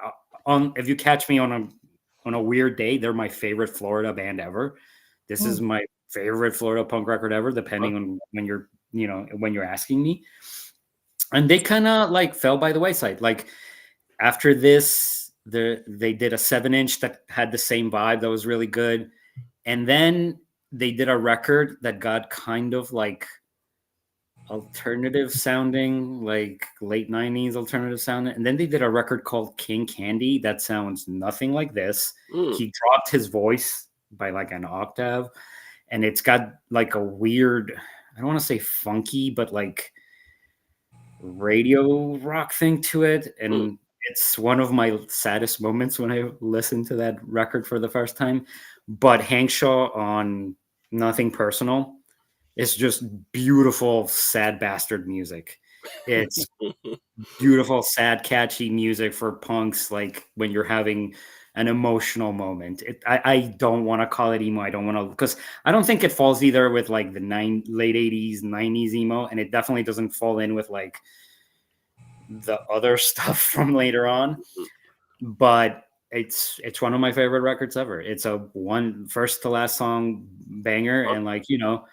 if you catch me on a weird day, they're my favorite Florida band ever. This is my favorite Florida punk record ever, depending on when you're asking me. And they kind of like fell by the wayside. Like after this, they did a 7-inch that had the same vibe that was really good. And then they did a record that got kind of like alternative sounding, like late 90s alternative sounding. And then they did a record called King Candy that sounds nothing like this. He dropped his voice by like an octave, and it's got like a weird, I don't want to say funky, but like radio rock thing to it. And it's one of my saddest moments when I listened to that record for the first time. But Hank Shaw on Nothing Personal is just beautiful, sad bastard music. It's beautiful, sad, catchy music for punks, like when you're having an emotional moment. I don't want to call it emo. I don't want to, because I don't think it falls either with like the late 80s, 90s emo, and it definitely doesn't fall in with like the other stuff from later on. But it's one of my favorite records ever. It's a one first to last song banger, and like, you know,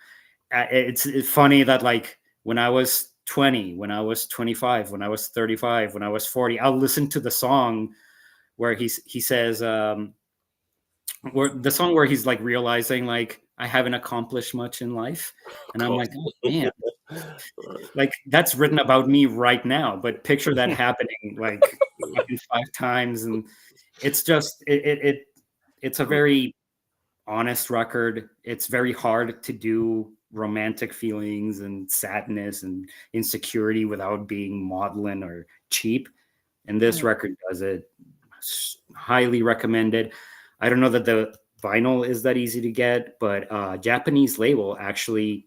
it's funny that like when I was 20, when I was 25, when I was 35, when I was 40, I'll listen to the song where he says where the song where he's like realizing like I haven't accomplished much in life, and I'm like, oh, man, like that's written about me right now. But picture that happening like 5 times, and it's just it's a very honest record. It's very hard to do romantic feelings and sadness and insecurity without being maudlin or cheap, and this record does it. Highly recommended. I don't know that the vinyl is that easy to get, but Japanese label actually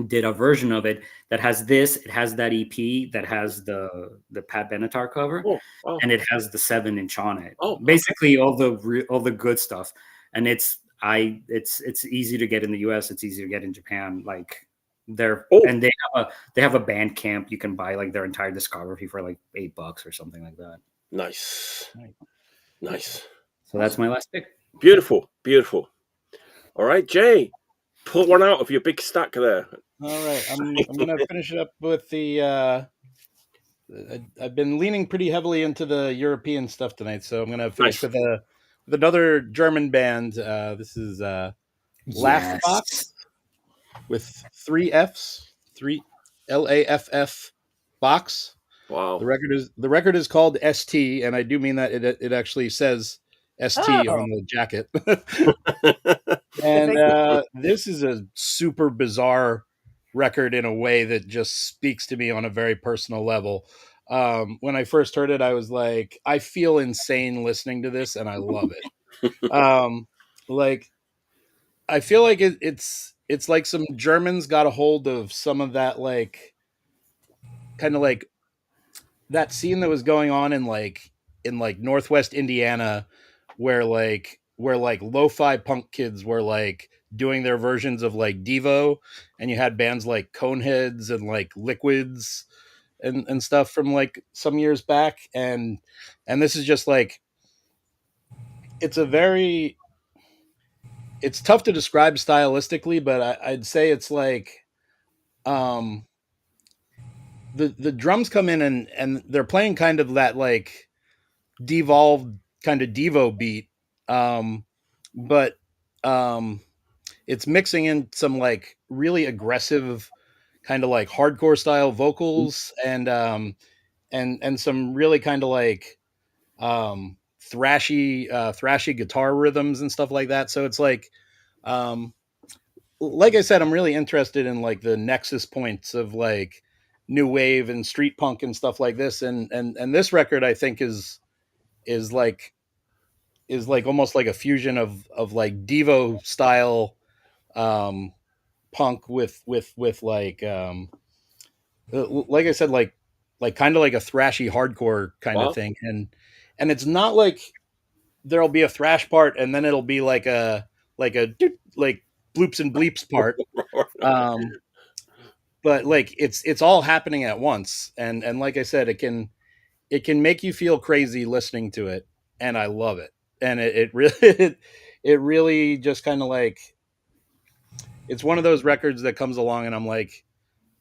did a version of it that has this. It has that EP that has the Pat Benatar cover, and it has the 7-inch on it. Basically all the good stuff, and it's easy to get in the US. It's easy to get in Japan. Like and they have a Bandcamp. You can buy like their entire discography for like $8 or something like that. Nice. So that's my last pick. Beautiful. All right, Jay, pull one out of your big stack there. All right, I'm gonna finish it up with the. I've been leaning pretty heavily into the European stuff tonight, so I'm gonna finish with another German band. This is Laughbox with 3 Fs, 3 LAFF box. Wow. The record is called ST, and I do mean that it actually says ST on the jacket. And this is a super bizarre record in a way that just speaks to me on a very personal level. When I first heard it, I was like, I feel insane listening to this, and I love it. Like, I feel like it's it's like some Germans got a hold of some of that, like, kind of like that scene that was going on in Northwest Indiana, where lo-fi punk kids were like doing their versions of like Devo, and you had bands like Coneheads and like Liquids and stuff from like some years back, and this is just like, it's tough to describe stylistically, but I'd say it's like, the drums come in and they're playing kind of that like devolved kind of Devo beat, but it's mixing in some like really aggressive kind of like hardcore style vocals, and some really kind of like thrashy guitar rhythms and stuff like that. So it's like I said, I'm really interested in like the nexus points of like new wave and street punk and stuff like this, and this record I think is like almost like a fusion of like Devo style punk with like I said, like kind of like a thrashy hardcore kind of thing, and it's not like there'll be a thrash part and then it'll be like a like bloops and bleeps part, but like it's all happening at once, and like I said, it can make you feel crazy listening to it, and I love it, and it really it really just kind of like, it's one of those records that comes along and I'm like,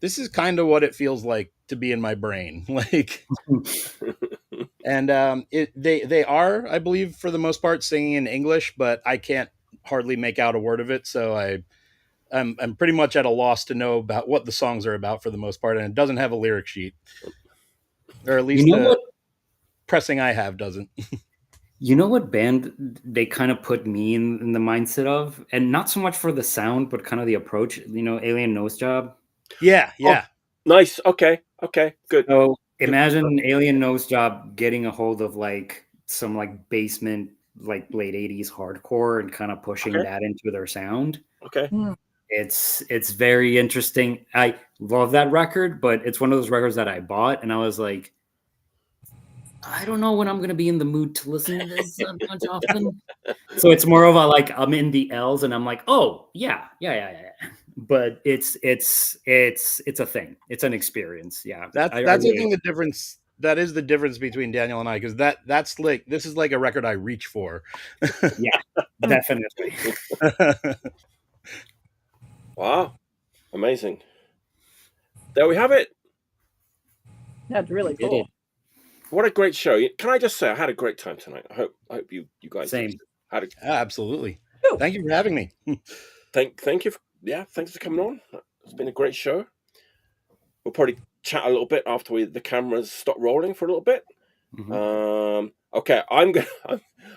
this is kind of what it feels like to be in my brain. Like, and they are, I believe, for the most part singing in English, but I can't hardly make out a word of it. So I'm pretty much at a loss to know about what the songs are about for the most part. And it doesn't have a lyric sheet, or at least the pressing I have doesn't. You know what band they kind of put me in the mindset of, and not so much for the sound, but kind of the approach. You know, Alien Nose Job. Yeah. Oh, nice. Okay, good. So imagine Alien Nose Job getting a hold of like some like basement, like late 80s hardcore and kind of pushing that into their sound. Okay. It's very interesting. I love that record, but it's one of those records that I bought and I was like, I don't know when I'm going to be in the mood to listen to this much often. So it's more of a like, I'm in the L's and I'm like, oh yeah. But it's a thing. It's an experience. Yeah. That's I think the difference. That is the difference between Daniel and I, because that's like, this is like a record I reach for. Yeah, definitely. Wow. Amazing. There we have it. That's really cool. What a great show. Can I just say I had a great time tonight. I hope you guys had absolutely. Thank you for having me. Thank you. Thanks for coming on. It's been a great show. We'll probably chat a little bit after the cameras stop rolling for a little bit. Mm-hmm. Okay, I'm gonna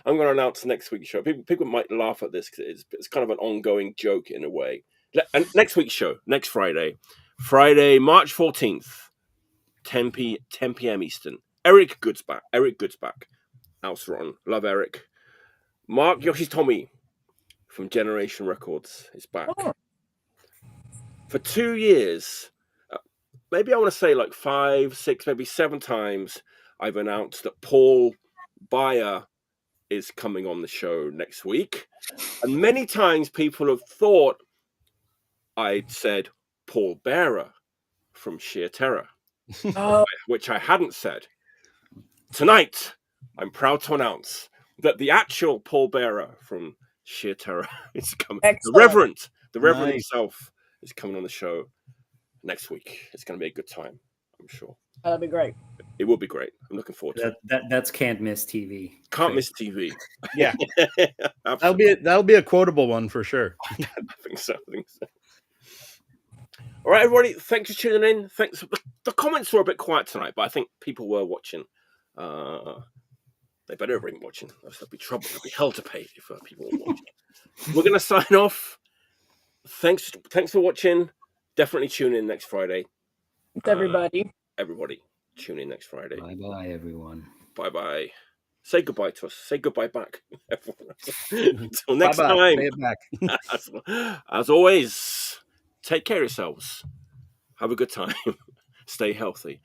announce next week's show. People might laugh at this because it's kind of an ongoing joke in a way. And next week's show, next Friday, March 14th, 10 p.m. Eastern. Eric Goodsback, Alceron. Love Eric. Mark Yoshitomi from Generation Records is back. For 2 years, maybe I want to say like 5, 6, maybe 7 times, I've announced that Paul Beyer is coming on the show next week. And many times people have thought I'd said Paul Bearer from Sheer Terror, which I hadn't said. Tonight, I'm proud to announce that the actual Paul Bearer from Sheer Terror is coming. Excellent. The Reverend himself is coming on the show next week. It's going to be a good time, I'm sure. That'll be great. It will be great. I'm looking forward to it. That's can't miss TV. Can't miss TV. Yeah. That'll be a quotable one for sure. I think so. All right, everybody. Thanks for tuning in. Thanks. The comments were a bit quiet tonight, but I think people were watching. They better have been watching. There'll be trouble. There'll be hell to pay if people are watching. We're going to sign off. Thanks for watching. Definitely tune in next Friday. Everybody tune in next Friday. Bye-bye, everyone. Bye-bye. Say goodbye to us. Say goodbye back. Until next Bye-bye. time. Say it back. As always, take care of yourselves. Have a good time. Stay healthy.